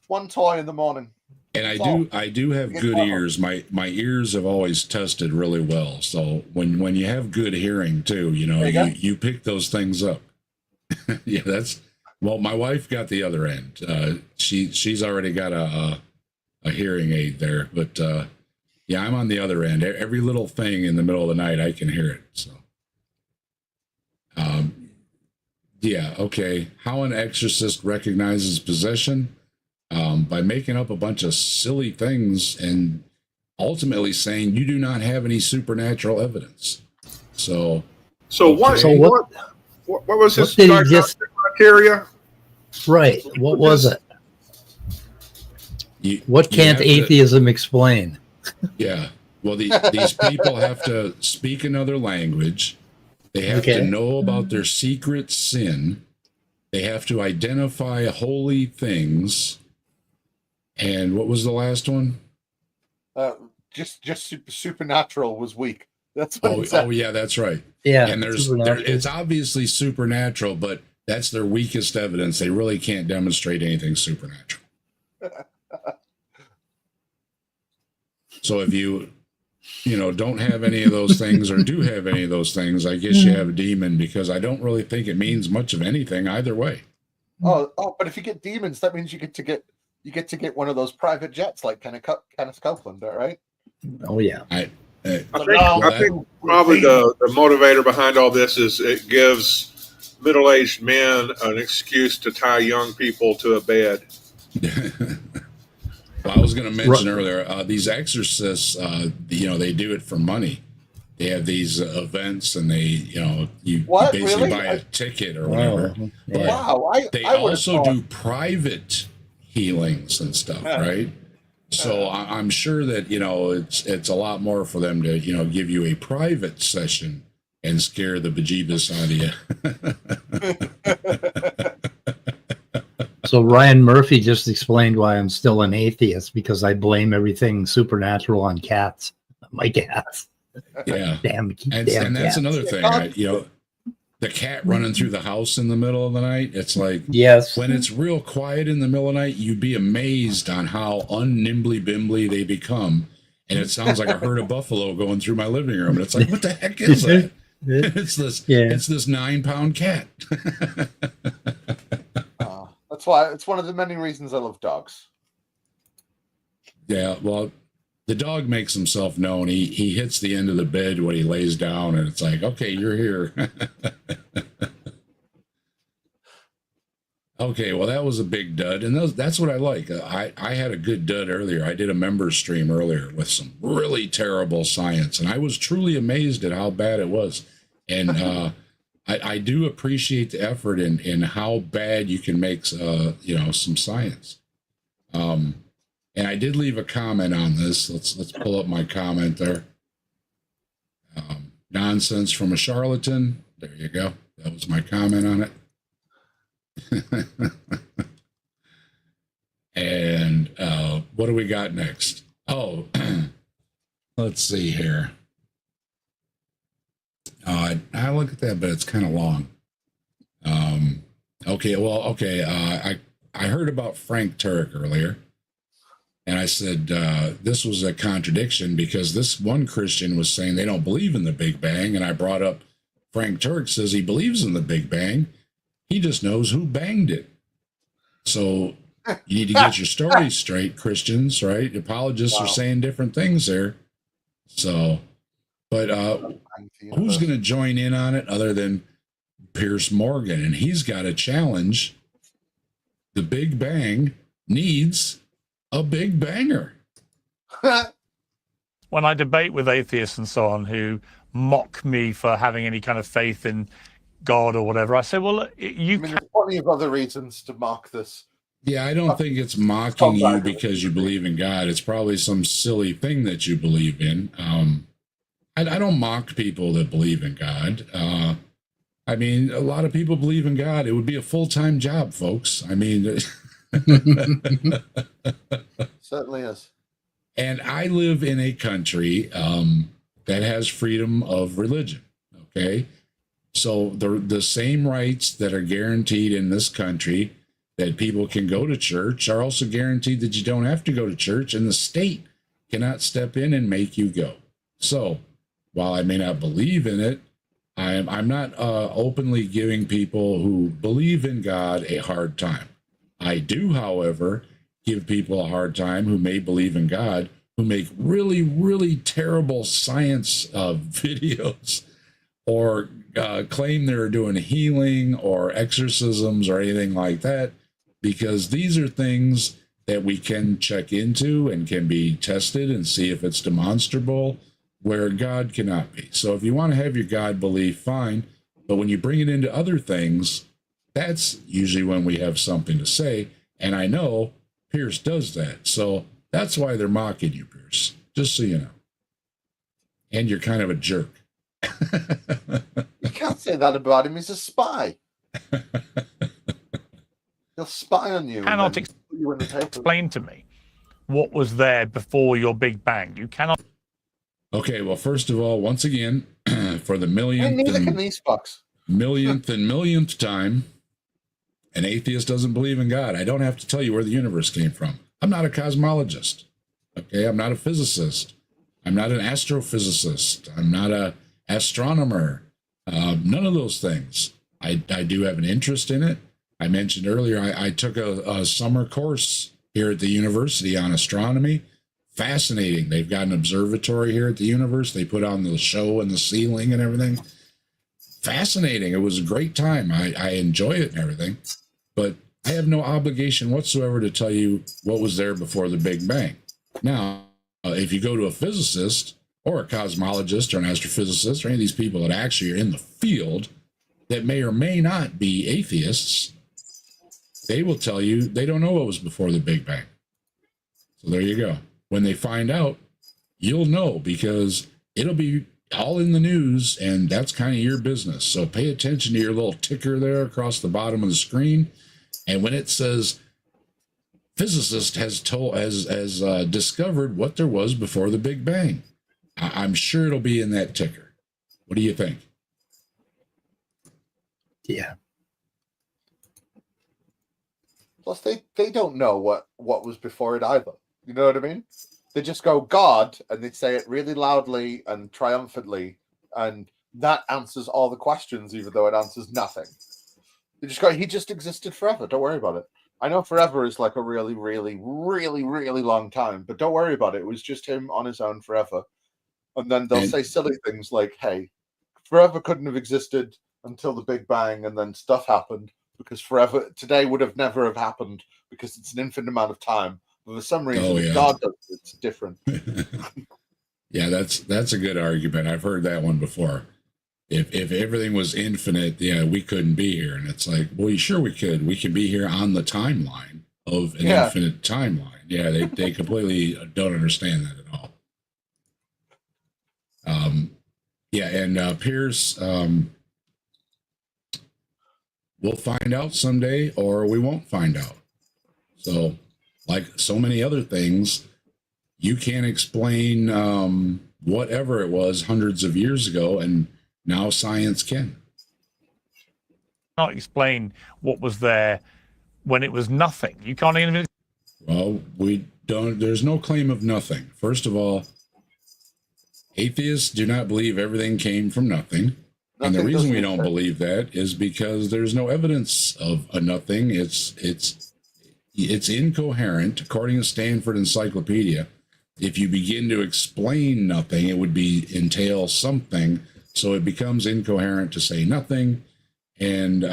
one toy in the morning. And That's all. I do have Get good well. ears. My ears have always tested really well. So when you have good hearing too, There you go. you pick those things up. Yeah, well, my wife got the other end. She's already got a hearing aid there, but yeah, I'm on the other end. Every little thing in the middle of the night, I can hear it. So, yeah, okay. How an exorcist recognizes possession. By making up a bunch of silly things and ultimately saying you do not have any supernatural evidence. So what was his What did he just- criteria? Right. What was it? What you can't have to- atheism explain? Yeah. Well, these people have to speak another language. They have to Okay. know about their secret sin. They have to identify holy things. And what was the last one? Just supernatural was weak. That's what it said. Oh, yeah, that's right. Yeah. And supernatural. it's obviously supernatural, but that's their weakest evidence. They really can't demonstrate anything supernatural. So if you don't have any of those things or do have any of those things, I guess you have a demon, because I don't really think it means much of anything either way. Oh, but if you get demons, that means you get to get one of those private jets like Kenneth Copeland, right? Oh yeah. I think probably the motivator behind all this is it gives middle-aged men an excuse to tie young people to a bed. Well, I was going to mention earlier, these exorcists, they do it for money. They have these events, and you basically buy a ticket or whatever. Oh, But yeah. Wow, they I would've also thought- do private healings and stuff, right? So I'm sure that it's a lot more for them to give you a private session and scare the bejeebus out of you. So Ryan Murphy just explained why I'm still an atheist, because I blame everything supernatural on cats. My cats. Yeah, Damn and cats. that's another thing, right? The cat running through the house in the middle of the night. It's like, Yes. when it's real quiet in the middle of the night, you'd be amazed on how unnimbly bimbly they become. And it sounds like a herd of buffalo going through my living room. And it's like, what the heck is that? It's this 9-pound cat. That's why it's one of the many reasons I love dogs. Yeah, well, the dog makes himself known. He hits the end of the bed when he lays down, and it's like, okay, you're here. Okay, well, that was a big dud, and that's what I like. I had a good dud earlier. I did a members stream earlier with some really terrible science, and I was truly amazed at how bad it was. And I do appreciate the effort in how bad you can make some science. And I did leave a comment on this. Let's pull up my comment there. Nonsense from a charlatan. There you go. That was my comment on it. And what do we got next? Oh, let's see here. I look at that, but it's kind of long. Okay. I heard about Frank Turek earlier, and I said this was a contradiction, because this one Christian was saying they don't believe in the Big Bang, and I brought up Frank Turek says he believes in the Big Bang. He just knows who banged it. So you need to get your story straight, Christians, right? Apologists are saying different things there. So, but who's going to join in on it other than Pierce Morgan? And he's got a challenge. The Big Bang needs a big banger. When I debate with atheists and so on who mock me for having any kind of faith in God or whatever, I say, well, look, there's plenty of other reasons to mock this. Yeah, I don't think it's mocking you because you believe in God. It's probably some silly thing that you believe in. I don't mock people that believe in God. I mean, a lot of people believe in God. It would be a full-time job, folks. I mean, Certainly is. And I live in a country that has freedom of religion. Okay. So the same rights that are guaranteed in this country, that people can go to church, are also guaranteed that you don't have to go to church, and the state cannot step in and make you go. So while I may not believe in it, I'm not openly giving people who believe in God a hard time. I do, however, give people a hard time who may believe in God, who make really, really terrible science videos, or claim they're doing healing or exorcisms or anything like that, because these are things that we can check into and can be tested and see if it's demonstrable, where God cannot be. So if you want to have your God belief, fine, but when you bring it into other things, that's usually when we have something to say. And I know Pierce does that. So that's why they're mocking you, Pierce, just so you know. And you're kind of a jerk. You can't say that about him. He's a spy. He'll spy on you. Cannot and then put you in the paper. Explain to me what was there before your Big Bang. You cannot. Okay, well, first of all, once again, for the And millionth neither can and these fucks. millionth time, an atheist doesn't believe in God. I don't have to tell you where the universe came from. I'm not a cosmologist. Okay, I'm not a physicist. I'm not an astrophysicist. I'm not a astronomer. None of those things. I do have an interest in it. I mentioned earlier, I took a summer course here at the university on astronomy. Fascinating. They've got an observatory here at the universe. They put on the show and the ceiling and everything. Fascinating. It was a great time. I enjoy it and everything, but I have no obligation whatsoever to tell you what was there before the Big Bang. Now, if you go to a physicist or a cosmologist or an astrophysicist or any of these people that actually are in the field that may or may not be atheists, they will tell you they don't know what was before the Big Bang. So there you go. When they find out, you'll know, because it'll be all in the news, and that's kind of your business. So pay attention to your little ticker there across the bottom of the screen. And when it says physicist has discovered what there was before the Big Bang, I'm sure it'll be in that ticker. What do you think? Yeah. Plus, they don't know what was before it either. You know what I mean? They just go God, and they say it really loudly and triumphantly, and that answers all the questions, even though it answers nothing. They just go, he just existed forever. Don't worry about it. I know forever is like a really, really, really, really long time, but don't worry about it. It was just him on his own forever. And then they'll say silly things like, hey, forever couldn't have existed until the Big Bang, and then stuff happened, because forever today would have never have happened because it's an infinite amount of time. But for some reason, if God does it, it's different. Yeah, that's a good argument. I've heard that one before. If everything was infinite, yeah, we couldn't be here. And it's like, well, sure we could. We could be here on the timeline of an infinite timeline. Yeah, they completely don't understand that at all. Yeah, and Pierce, we'll find out someday, or we won't find out. So, like so many other things, you can't explain whatever it was hundreds of years ago, and now science can. Not explain what was there when it was nothing. You can't even. Well, we don't. There's no claim of nothing. First of all, atheists do not believe everything came from nothing. And the reason we don't believe that is because there's no evidence of a nothing. It's incoherent. According to Stanford Encyclopedia, if you begin to explain nothing, it would entail something. So it becomes incoherent to say nothing. And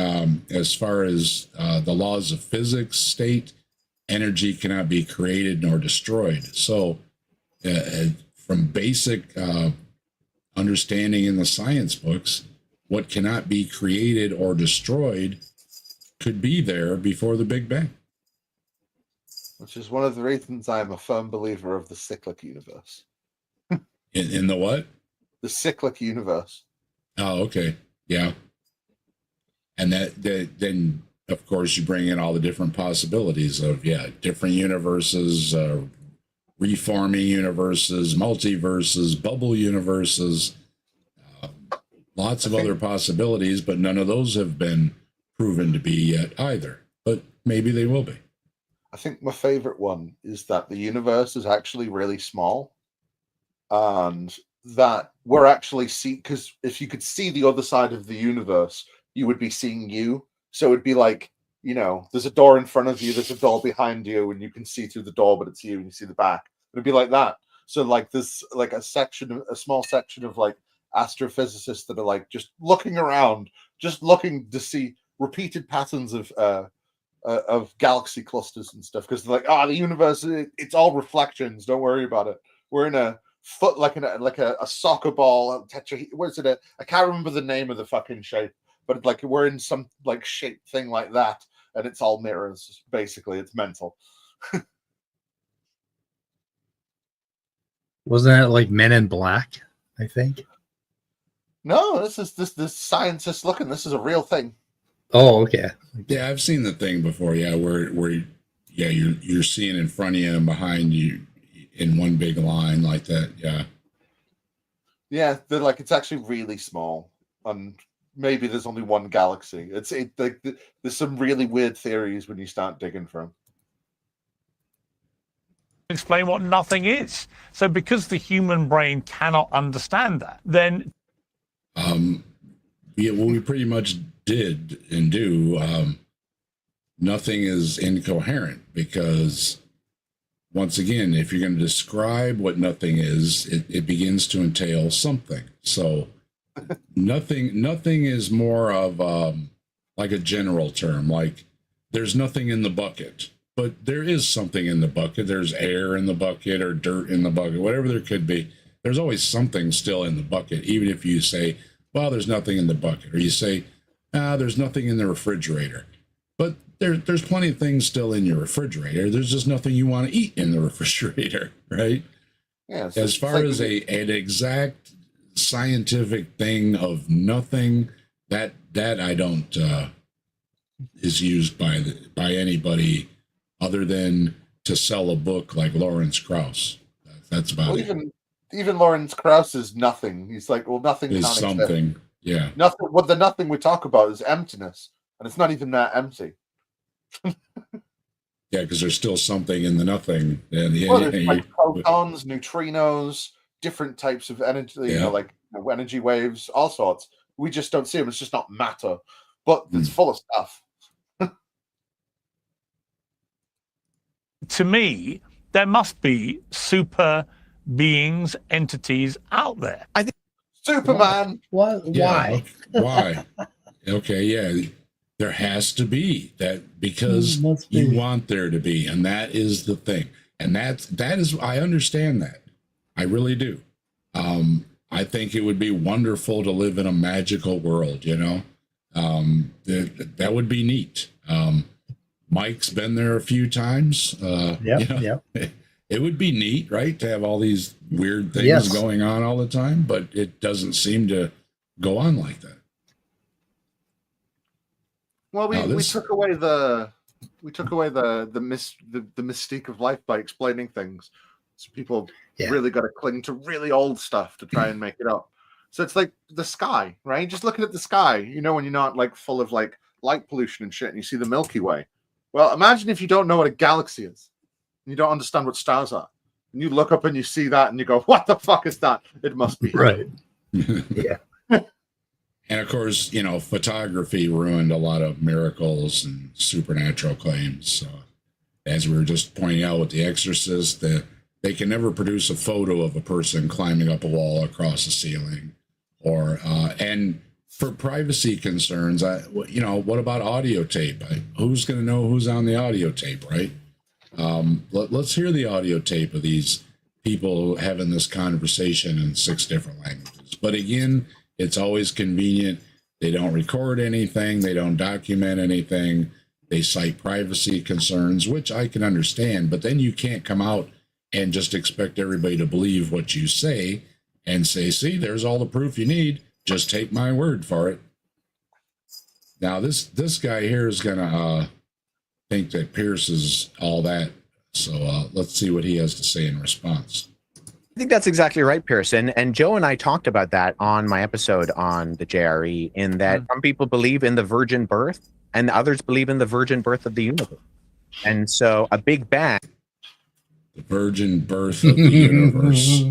as far as the laws of physics state, energy cannot be created nor destroyed. So from basic understanding in the science books, what cannot be created or destroyed could be there before the Big Bang. Which is one of the reasons I am a firm believer of the cyclic universe. In the what? The cyclic universe. Oh, okay. Yeah. And that then, of course, you bring in all the different possibilities of, different universes, reforming universes, multiverses, bubble universes, lots of other possibilities, but none of those have been proven to be yet either. But maybe they will be. I think my favorite one is that the universe is actually really small, and that we're actually because if you could see the other side of the universe, you would be seeing you. So it'd be like, there's a door in front of you, there's a door behind you, and you can see through the door, but it's you, and you see the back. It'd be like that. So like there's like a small section of like astrophysicists that are like just looking around, just looking to see repeated patterns of galaxy clusters and stuff, because they're like, the universe, it's all reflections. Don't worry about it. We're in a foot like a soccer ball. What is it? I can't remember the name of the fucking shape, but like we're in some like shaped thing like that, and it's all mirrors. Basically, it's mental. Wasn't that like Men in Black? I think. No, this scientist looking. This is a real thing. Oh, okay. Yeah, I've seen the thing before. Yeah, where you're seeing in front of you and behind you in one big line like that. Yeah. Yeah, they're like, it's actually really small, and maybe there's only one galaxy. There's some really weird theories when you start digging for them. Explain what nothing is. So because the human brain cannot understand that, then yeah, well, we pretty much did and do. Nothing is incoherent because, once again, if you're going to describe what nothing is, it begins to entail something. So nothing is more of like a general term, like there's nothing in the bucket, but there is something in the bucket. There's air in the bucket or dirt in the bucket, whatever there could be. There's always something still in the bucket, even if you say, well, there's nothing in the bucket, or you say, there's nothing in the refrigerator. But there's plenty of things still in your refrigerator. There's just nothing you want to eat in the refrigerator, right? Yeah. As far as an exact scientific thing of nothing, that I don't is used by anybody other than to sell a book like Lawrence Krauss. That's about it. Even Lawrence Krauss is nothing. He's like, well, nothing Is can't something. exist. Yeah. Nothing. What the nothing we talk about is emptiness, and it's not even that empty. Yeah, because there's still something in the nothing. And There's like protons, neutrinos, different types of energy, energy waves, all sorts. We just don't see them. It's just not matter, but it's full of stuff. to me, there must be super beings, entities out there. I think Superman. What? Yeah, Why? why? Okay, yeah. There has to be that because Must be. you want there to be, and that is the thing. And that is I understand that. I really do. I think it would be wonderful to live in a magical world, you know. That would be neat. Mike's been there a few times. It would be neat, right, to have all these weird things going on all the time, but it doesn't seem to go on like that. Well, we took away the mystique of life by explaining things. So people really got to cling to really old stuff to try and make it up. So it's like the sky, right? Just looking at the sky, you know, when you're not like full of like light pollution and shit, and you see the Milky Way. Well, imagine if you don't know what a galaxy is, and you don't understand what stars are, and you look up and you see that, and you go, "What the fuck is that?" It must be right. Yeah. And of course, you know, photography ruined a lot of miracles and supernatural claims. So, as we were just pointing out with The Exorcist, they can never produce a photo of a person climbing up a wall across the ceiling, or and for privacy concerns, what about audio tape? Who's going to know who's on the audio tape, right? Let's hear the audio tape of these people having this conversation in 6 different languages. But again, it's always convenient. They don't record anything. They don't document anything. They cite privacy concerns, which I can understand. But then you can't come out and just expect everybody to believe what you say and say, see, there's all the proof you need. Just take my word for it. Now, this guy here is going to think that Pierce is all that. So let's see what he has to say in response. I think that's exactly right, Pearson. And Joe and I talked about that on my episode on the JRE, in that some people believe in the virgin birth and others believe in the virgin birth of the universe. And so a big bang. The virgin birth of the universe.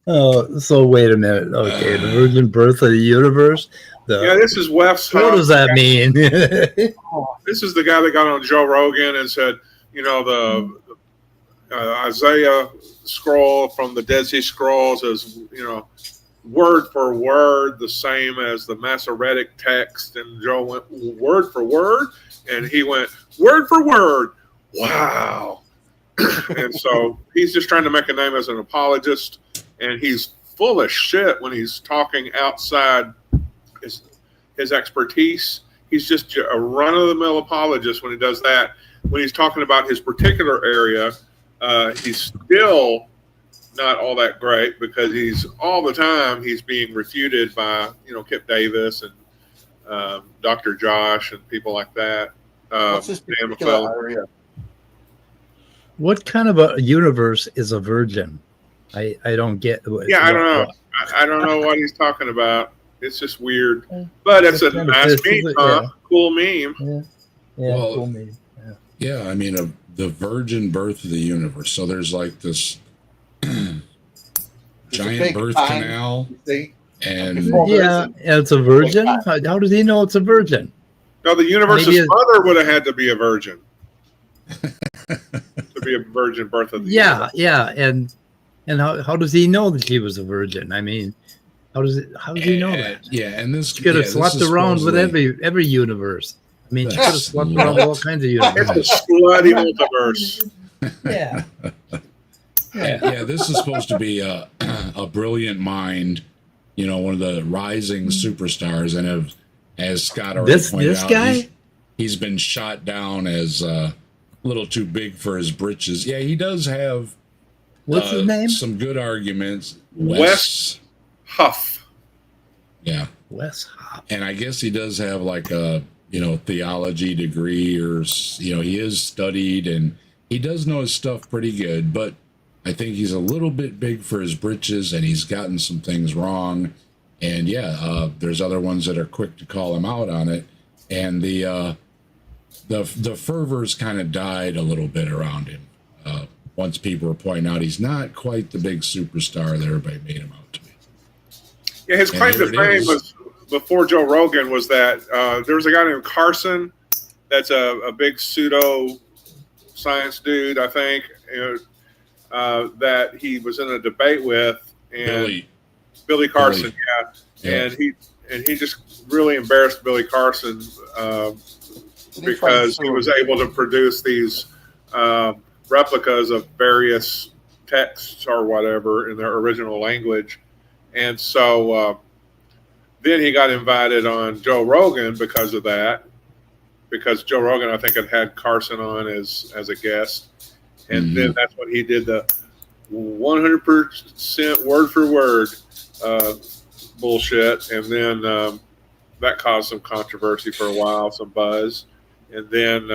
Oh, so wait a minute. Okay, the virgin birth of the universe. Yeah, this is Wes. What does that mean? This is the guy that got on Joe Rogan and said, you know, the Isaiah scroll from the Dead Sea Scrolls is, you know, word for word the same as the Masoretic text. And Joe went word for word, and he went word for word. Wow. And so he's just trying to make a name as an apologist, and he's full of shit when he's talking outside his expertise. He's just a run-of-the-mill apologist when he does that. When he's talking about his particular area, he's still not all that great, because he's all the time he's being refuted by, you know, Kip Davis and Dr. Josh and people like that. What's his particular area? What kind of a universe is a virgin? I don't get. Yeah, I don't know. I don't know what he's talking about. It's just weird. But it's a nice meme, huh? Yeah. Cool meme. Yeah, Well, cool meme. Yeah. Yeah, I mean, the virgin birth of the universe. So there's like this giant birth canal, and Yeah, it's a virgin. How does he know it's a virgin? No, the universe's Maybe mother would have had to be a virgin. To be a virgin birth of the universe. Yeah, and how does he know that she was a virgin? I mean, how does he know that? Yeah, and this She could have slept around with every universe. I mean, she could have slept around with all kinds of universes. It's a slutty multiverse. Yeah. Yeah, this is supposed to be a brilliant mind, you know, one of the rising superstars, and as Scott already pointed out, guy, he's been shot down as a little too big for his britches. Yeah, he does have what's his name? Some good arguments. Wes Huff. Yeah, Wes Huff. And I guess he does have like a, you know, theology degree, or, you know, he is studied and he does know his stuff pretty good, but I think he's a little bit big for his britches, and he's gotten some things wrong. And yeah, there's other ones that are quick to call him out on it. And the fervor's kind of died a little bit around him. Once people were pointing out he's not quite the big superstar that everybody made him out to be. Yeah, his claim to fame was, before Joe Rogan, was that there was a guy named Carson that's a big pseudo science dude, I think, that he was in a debate with, and Billy Carson, yeah. And he just really embarrassed Billy Carson because he was able to produce these replicas of various texts or whatever in their original language. And so then he got invited on Joe Rogan because of that, because Joe Rogan, I think, had Carson on as a guest. And then that's when he did the 100% word for word bullshit. And then that caused some controversy for a while, some buzz. And then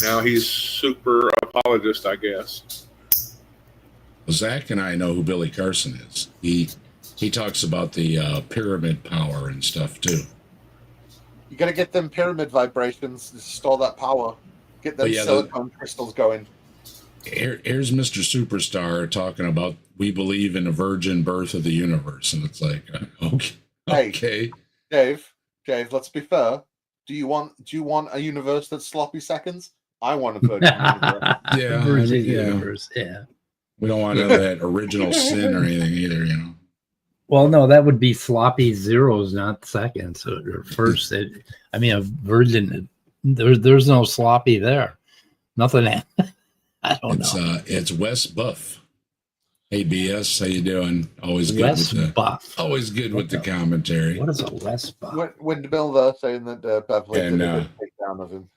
now he's super apologist, I guess. Well, Zach and I know who Billy Carson is. He talks about the pyramid power and stuff too. You got to get them pyramid vibrations to store that power. Get them silicone crystals going. Here's Mr. Superstar talking about, we believe in a virgin birth of the universe, and it's like, okay. Dave, let's be fair. Do you want a universe that's sloppy seconds? I want a virgin universe. Yeah, virgin universe. Yeah. We don't want none of that original sin or anything either, you know. Well, no, that would be sloppy zeros, not seconds or first. I mean, a virgin. There's no sloppy there. Nothing. I don't know. It's Wes Buff. Hey BS, how you doing? Always good Wes with the Buff. Always good with the commentary. What is a Wes Buff? When Bill there saying that Beverly And, did a good takedown of him.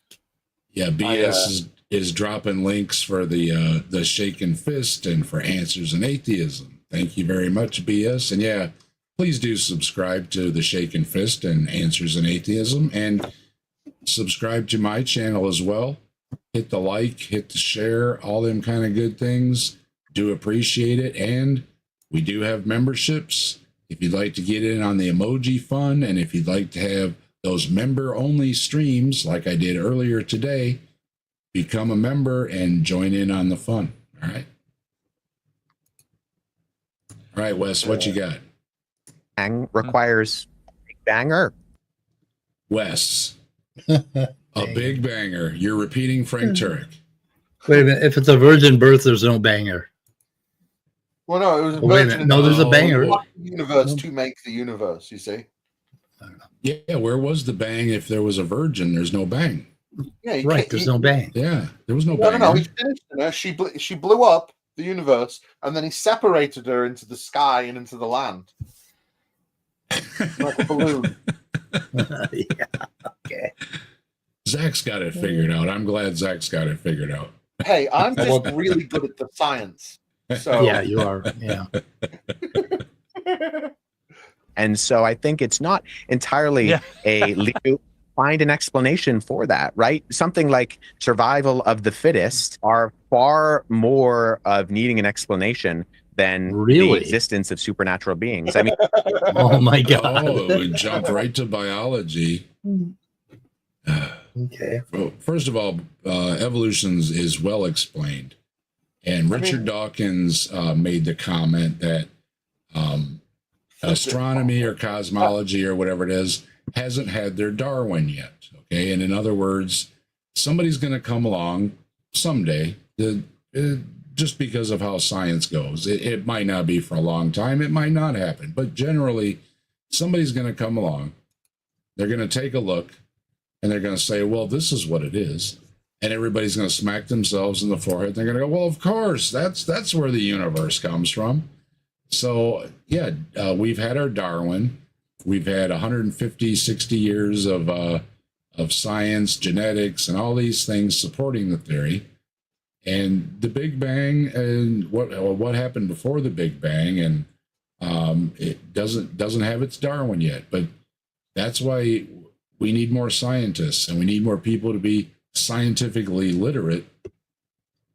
Yeah, BS is dropping links for the Shaken Fist and for Answers in Atheism. Thank you very much, BS. And yeah, please do subscribe to the Shaken Fist and Answers in Atheism, and subscribe to my channel as well. Hit the like, hit the share, all them kind of good things. do appreciate it. And we do have memberships. If you'd like to get in on the emoji fun, and if you'd like to have those member only streams like I did earlier today, become a member and join in on the fun. All right. All right, Wes, what you got? Bang requires big banger. Wes, a big banger. You're repeating Frank Turek. Wait a minute. If it's a virgin birth, there's no banger. Well, no, it was a Wait a virgin minute. No, there's a banger. universe to make the universe. You see? Yeah, where was the bang if there was a virgin? There's no bang. Yeah, you Right. can't- There's you- no bang. Yeah, there was no No, bang. no, no. He finished her. She blew up the universe, and then he separated her into the sky and into the land, like a balloon. Yeah. Okay. Zach's got it figured out. I'm glad Zach's got it figured out. Hey, I'm just really good at the science. So Yeah, you are. Yeah. And so I think it's not entirely Yeah. a legal find an explanation for that, right? Something like survival of the fittest are far more of needing an explanation than Really? the existence of supernatural beings. I mean, Oh my God. Oh, we jumped right to biology. Okay. Well, first of all, evolution is well explained. And Richard Dawkins made the comment that astronomy or cosmology or whatever it is hasn't had their Darwin yet. Okay. And in other words, somebody's going to come along someday, just because of how science goes. It might not be for a long time. It might not happen. But generally, somebody's going to come along. They're going to take a look and they're going to say, well, this is what it is. And everybody's going to smack themselves in the forehead. They're going to go, well, of course, that's where the universe comes from. So, yeah, we've had our Darwin. We've had 150, 60 years of science, genetics, and all these things supporting the theory. And the Big Bang and what happened before the Big Bang, and it doesn't have its Darwin yet. But that's why we need more scientists, and we need more people to be scientifically literate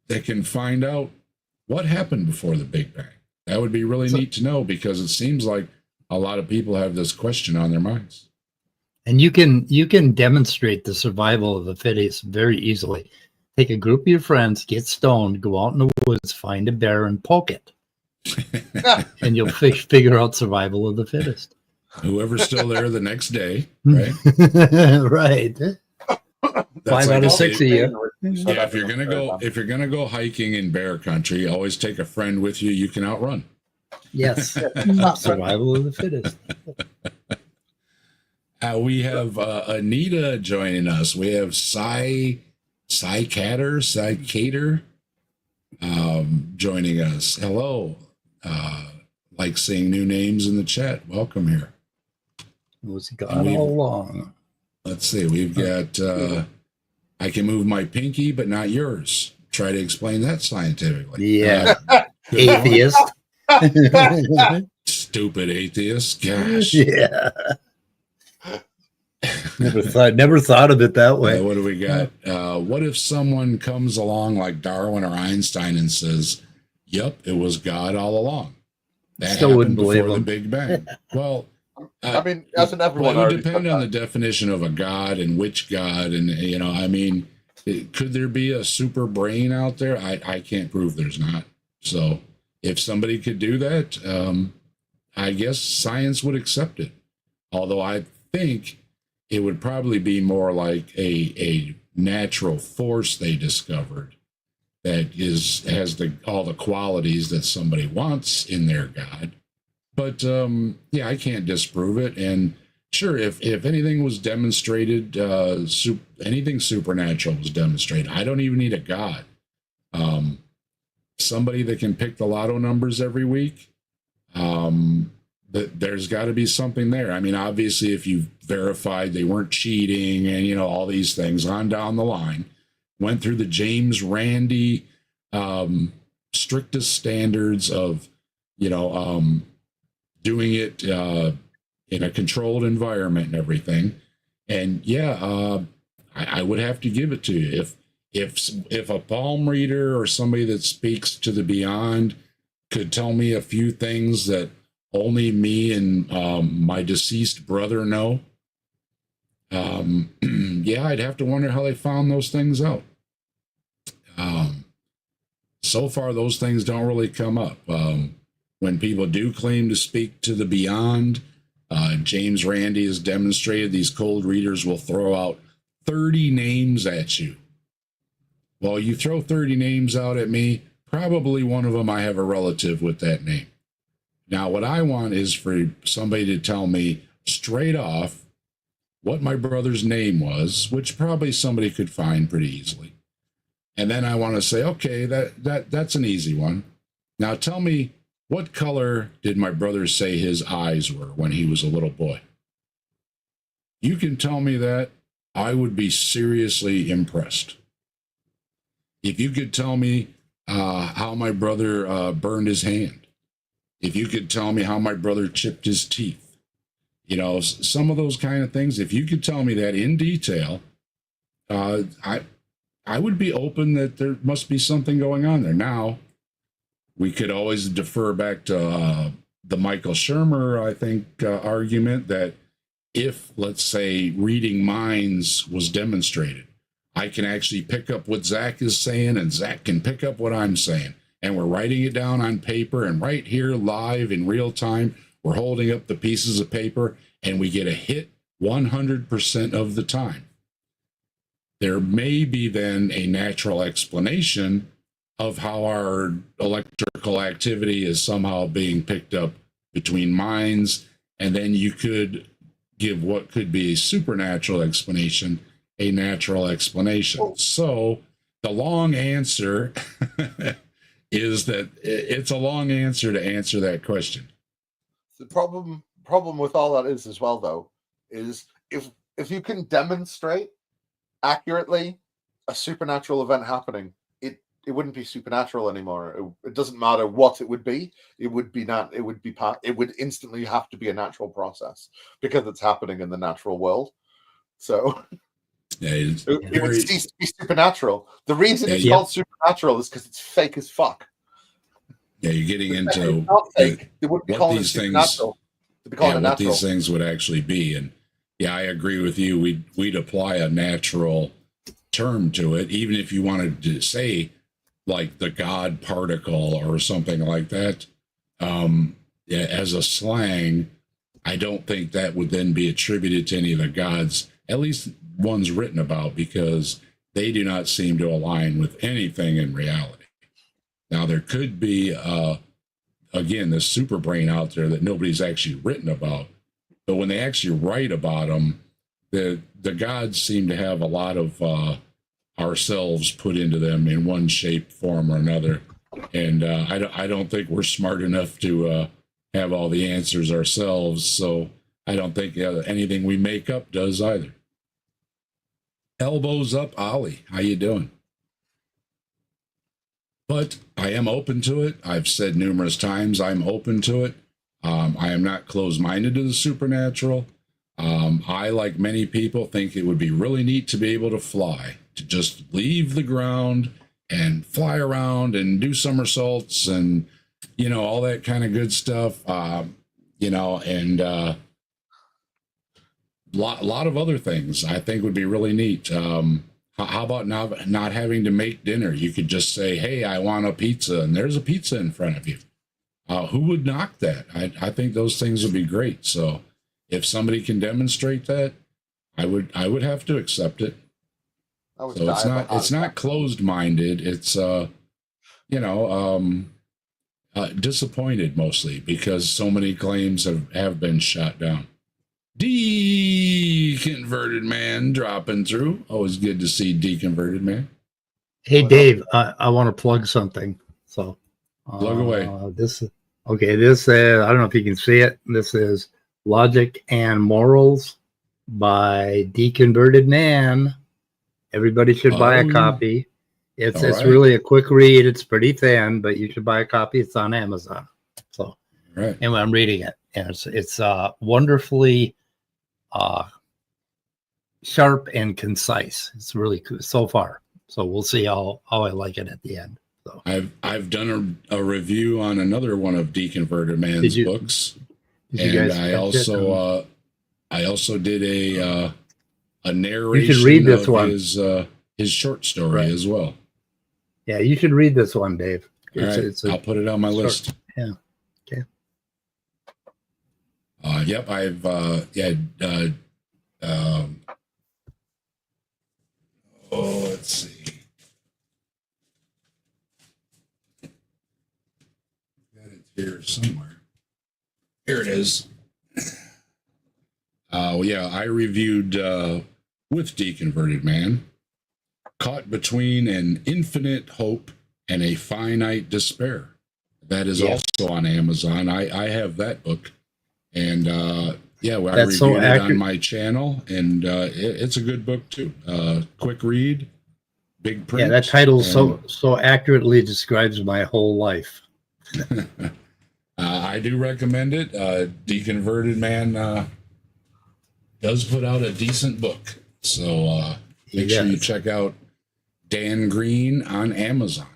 that can find out what happened before the Big Bang. That would be really neat to know, because it seems like a lot of people have this question on their minds. And you can demonstrate the survival of the fittest very easily. Take a group of your friends, get stoned, go out in the woods, find a bear, and poke it, and you'll figure out survival of the fittest. Whoever's still there the next day, right? Right. That's 5 out like of 6 of you. Yeah, if you're gonna go hiking in bear country, always take a friend with you you can outrun. Yes. Survival of the fittest. We have Anita joining us. We have Cy Cater joining us. Hello. Like seeing new names in the chat. Welcome here. It was gone all along. Let's see. We've got I can move my pinky, but not yours. Try to explain that scientifically. Yeah. Atheist. Stupid atheist. Gosh. Yeah. Never thought of it that way. What do we got? What if someone comes along like Darwin or Einstein and says, "Yep, it was God all along"? That Still happened wouldn't before believe the him. Big Bang. Well, I mean, hasn't everyone it would already depend said on the that? definition of a God and which God, and I mean, could there be a super brain out there? I can't prove there's not. So if somebody could do that, I guess science would accept it. Although I think it would probably be more like a natural force they discovered that has all the qualities that somebody wants in their God. But yeah, I can't disprove it. And sure, if anything was demonstrated, anything supernatural was demonstrated, I don't even need a God. Somebody that can pick the lotto numbers every week, there's got to be something there. I mean, obviously, if you verified they weren't cheating and, all these things on down the line, went through the James Randi strictest standards of, doing it in a controlled environment and everything. And yeah, I would have to give it to you. if a palm reader or somebody that speaks to the beyond could tell me a few things that only me and my deceased brother know, yeah, I'd have to wonder how they found those things out. So far, those things don't really come up. When people do claim to speak to the beyond, James Randi has demonstrated these cold readers will throw out 30 names at you. Well, you throw 30 names out at me, probably one of them I have a relative with that name. Now, what I want is for somebody to tell me straight off what my brother's name was, which probably somebody could find pretty easily. And then I want to say, okay, that's an easy one. Now tell me, what color did my brother say his eyes were when he was a little boy? You can tell me that, I would be seriously impressed. If you could tell me how my brother burned his hand, if you could tell me how my brother chipped his teeth, you know, some of those kind of things, if you could tell me that in detail, I would be open that there must be something going on there. Now, we could always defer back to the Michael Shermer, I think, argument that if, let's say, reading minds was demonstrated, I can actually pick up what Zach is saying and Zach can pick up what I'm saying. And we're writing it down on paper, and right here live in real time, we're holding up the pieces of paper and we get a hit 100% of the time. There may be then a natural explanation of how our electrical activity is somehow being picked up between minds, and then you could give what could be a supernatural explanation a natural explanation. So the long answer is that it's a long answer to answer that question. The problem with all that is as well, though, is if you can demonstrate accurately a supernatural event happening, it wouldn't be supernatural anymore. It doesn't matter what it would be. It would instantly have to be a natural process because it's happening in the natural world. So Yeah, it would cease to be supernatural. The reason it's called supernatural is because it's fake as fuck. Yeah, you're getting into not fake. They wouldn't be what calling these it things, supernatural. what these things would actually be. And yeah, I agree with you. We'd apply a natural term to it, even if you wanted to say like the God particle or something like that. As a slang, I don't think that would then be attributed to any of the gods, at least ones written about, because they do not seem to align with anything in reality. Now, there could be, again, this super brain out there that nobody's actually written about, but when they actually write about them, the gods seem to have a lot of ourselves put into them in one shape, form, or another. And I don't think we're smart enough to have all the answers ourselves. So I don't think anything we make up does either. Elbows up, Ollie. How you doing? But I am open to it. I've said numerous times I'm open to it. I am not closed-minded to the supernatural. I, like many people, think it would be really neat to be able to fly, to just leave the ground and fly around and do somersaults and, you know, all that kind of good stuff, you know, and a lot of other things I think would be really neat. How about not having to make dinner? You could just say, hey, I want a pizza, and there's a pizza in front of you. Who would knock that? I think those things would be great. So if somebody can demonstrate that, I would have to accept it. So it's not closed-minded. It's you know, disappointed mostly because so many claims have been shot down. Deconverted man dropping through. Always good to see deconverted man. Hey Dave, I want to plug something. So plug away. This I don't know if you can see it. This is Logic and Morals by Deconverted Man. Everybody should buy a copy. It's really a quick read. It's pretty thin, but you should buy a copy. It's on Amazon. So anyway, I'm reading it, and it's wonderfully sharp and concise. It's really cool so far. So we'll see how I like it at the end. So I've done a review on another one of Deconverted Man's Did you- books, did you and guys I catch it? also did a You narration should read this of one. his short story Right. as well. Yeah, you should read this one, Dave. All right, I'll put it on my short- list. Yeah. Okay. Yep, I've let's see. Got it here somewhere. Here it is. Yeah, I reviewed with Deconverted Man, Caught Between an Infinite Hope and a Finite Despair. That is also on Amazon. I have that book. And yeah, well, I That's so reviewed it on accurate. my channel, and it's a good book too. Quick read, big print. Yeah, that title and, so accurately describes my whole life. I do recommend it. Deconverted Man does put out a decent book, so make sure you check out Dan Green on Amazon.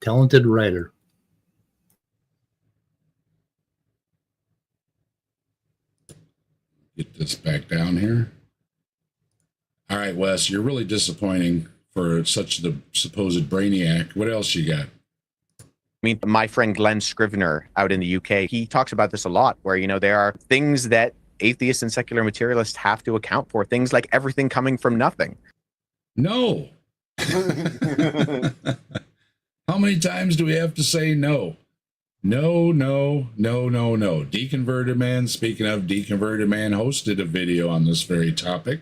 Talented writer. Get this back down here. All right, Wes, you're really disappointing for such the supposed brainiac. What else you got? I mean, my friend Glenn Scrivener out in the UK, he talks about this a lot, where, you know, there are things that atheists and secular materialists have to account for, things like everything coming from nothing. No. How many times do we have to say no? No, no, no, no, no. Deconverted Man, speaking of Deconverted Man, hosted a video on this very topic,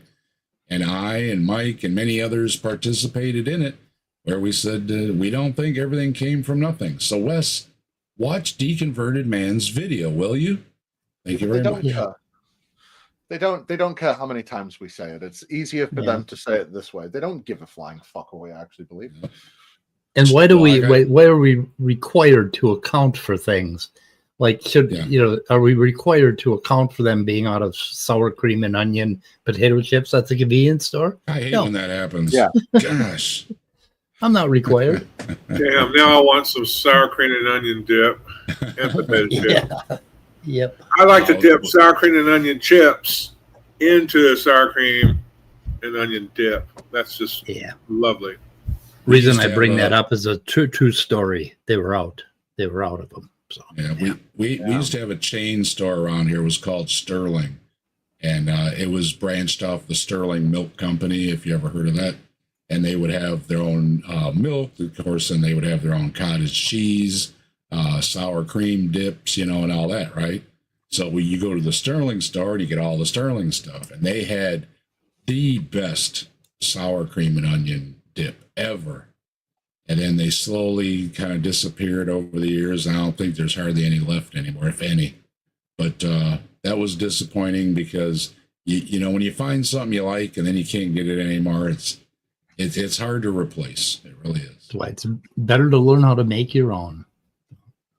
and I and Mike and many others participated in it, where we said we don't think everything came from nothing. So, Wes, watch Deconverted Man's video, will you? Thank you very much. They don't care how many times we say it. It's easier for them to say it this way. They don't give a flying fuck what we actually believe. And why do why are we required to account for things? Like, are we required to account for them being out of sour cream and onion potato chips at the convenience store? I hate when that happens. Yeah. Gosh. I'm not required. Damn, now I want some sour cream and onion dip and potato chip. Yep. I like to dip sour cream and onion chips into a sour cream and onion dip. That's just lovely. Reason I bring that up is a true story. They were out of them. So yeah, we used to have a chain store around here. It was called Sterling, and it was branched off the Sterling Milk Company, if you ever heard of that. And they would have their own milk, of course, and they would have their own cottage cheese, sour cream dips, and all that, right? So when you go to the Sterling store and you get all the Sterling stuff, and they had the best sour cream and onion dip ever. And then they slowly kind of disappeared over the years. I don't think there's hardly any left anymore, if any. But that was disappointing because you know when you find something you like and then you can't get it anymore, it's hard to replace. It really is. That's why it's better to learn how to make your own.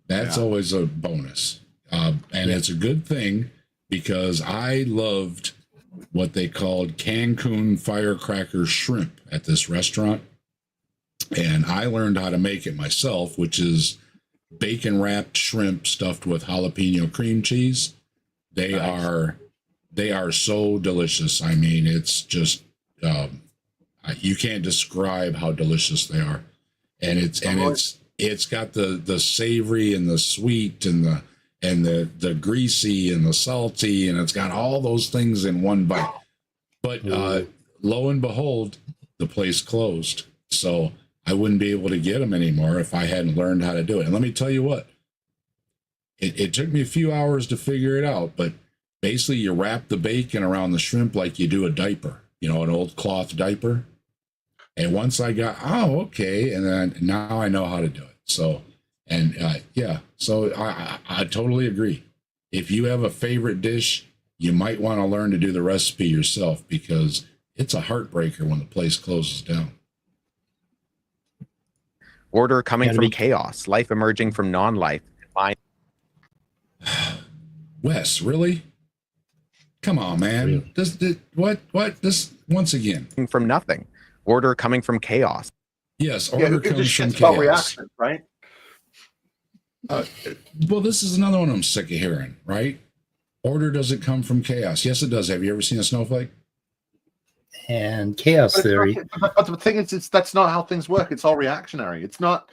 That's always a bonus, and it's a good thing because I loved what they called Cancun firecracker shrimp at this restaurant. And I learned how to make it myself, which is bacon wrapped shrimp stuffed with jalapeno cream cheese. They are so delicious. I mean, it's just you can't describe how delicious they are. And it's got the savory and the sweet and the greasy and the salty, and it's got all those things in one bite. But lo and behold, the place closed. So I wouldn't be able to get them anymore if I hadn't learned how to do it. And let me tell you what, it took me a few hours to figure it out, but basically you wrap the bacon around the shrimp like you do a diaper, an old cloth diaper. And once I got, okay. And then now I know how to do it. So, and so I totally agree. If you have a favorite dish, you might want to learn to do the recipe yourself because it's a heartbreaker when the place closes down. Order coming from chaos, life emerging from non-life. Wes, really? Come on, man. What? This once again. From nothing. order coming from chaos. Yes, Yeah, order who gives a comes from shit about chaos. reaction, right? Well, this is another one I'm sick of hearing, right? Order doesn't come from chaos. Yes, it does. Have you ever seen a snowflake? And chaos But, theory. but the thing is, that's not how things work. It's all reactionary. It's no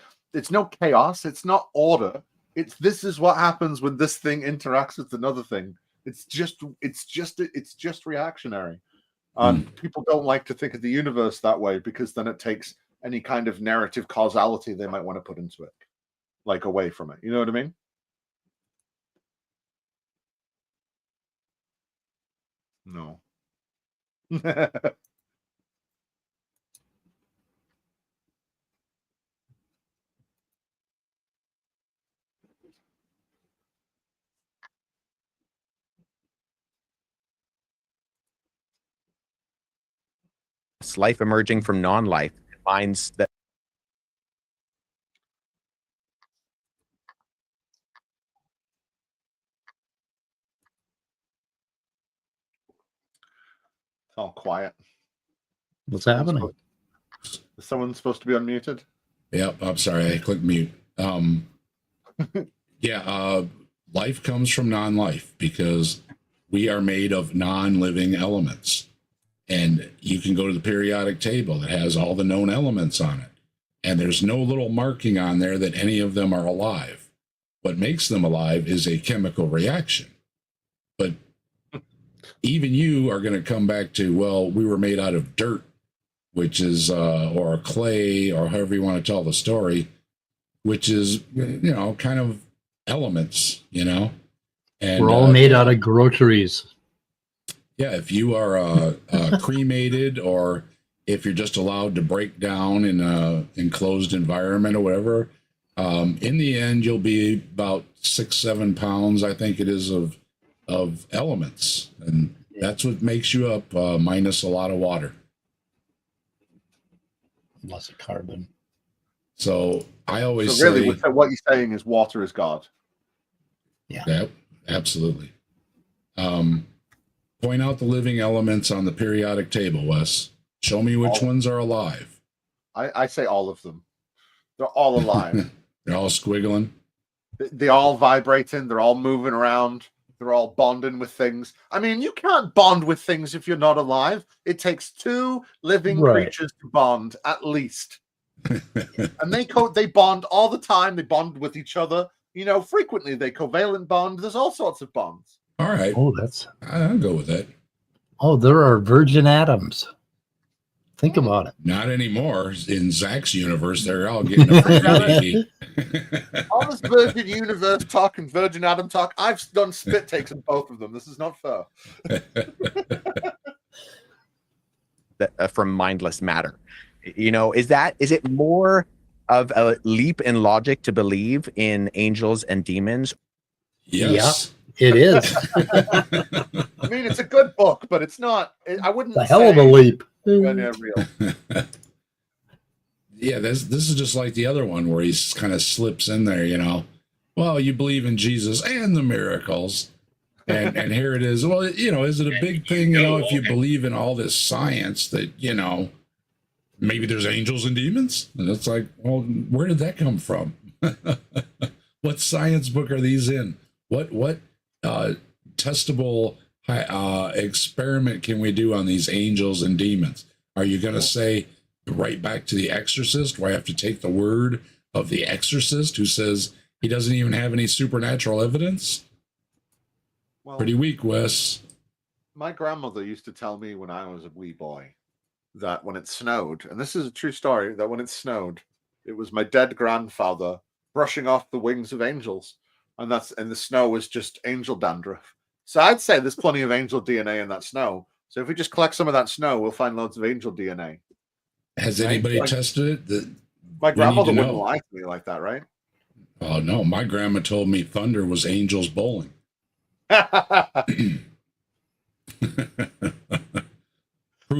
chaos. It's not order. This is what happens when this thing interacts with another thing. It's just reactionary. People don't like to think of the universe that way because then it takes any kind of narrative causality they might want to put into it, like away from it. You know what I mean? No. It's life emerging from non-life. It finds that It's all quiet. What's happening? Is someone supposed to be unmuted? Yep. I'm sorry. I clicked mute. Life comes from non-life because we are made of non-living elements. And you can go to the periodic table that has all the known elements on it. And there's no little marking on there that any of them are alive. What makes them alive is a chemical reaction. But even you are going to come back to, well, we were made out of dirt, which is, or clay, or however you want to tell the story, which is, kind of elements, And We're all made out of groceries. Yeah, if you are cremated, or if you're just allowed to break down in a enclosed environment or whatever, in the end, you'll be about 6-7 pounds, I think it is, of elements, and that's what makes you up, minus a lot of water. Lots of carbon. So I always So really, say, what you're saying is water is God. yeah, absolutely. Point out the living elements on the periodic table, Wes. Show me which ones are alive. I say all of them. They're all alive. They're all squiggling. They're all vibrating. They're all moving around. They're all bonding with things. I mean, you can't bond with things if you're not alive. It takes two living creatures to bond, at least. And they bond all the time. They bond with each other. Frequently they covalent bond. There's all sorts of bonds. All right. Oh, I'll go with that. Oh, there are virgin atoms. Think about it. Not anymore. In Zach's universe, they're all getting a free baby. All this Virgin Universe talk and Virgin Atom talk, I've done spit takes in both of them. This is not fair. From mindless matter. Is it more of a leap in logic to believe in angels and demons? Yes. Yeah, it is. I mean, it's a good book, but it's not. I wouldn't. A hell of a leap. Real. Yeah, this is just like the other one where he kind of slips in there, Well, you believe in Jesus and the miracles. And here it is. Well, is it a big thing, if you believe in all this science that, maybe there's angels and demons? And it's like, well, where did that come from? What science book are these in? What testable experiment can we do on these angels and demons? Are you going to say right back to The Exorcist, where I have to take the word of the exorcist who says he doesn't even have any supernatural evidence? Well, pretty weak, Wes. My grandmother used to tell me when I was a wee boy that when it snowed, and this is a true story, that when it snowed, it was my dead grandfather brushing off the wings of angels, and the snow was just angel dandruff. So I'd say there's plenty of angel DNA in that snow. So if we just collect some of that snow, we'll find loads of angel DNA. Has anybody tested it? My grandmother wouldn't lie to me like that, right? Oh, no. My grandma told me thunder was angels bowling. Prove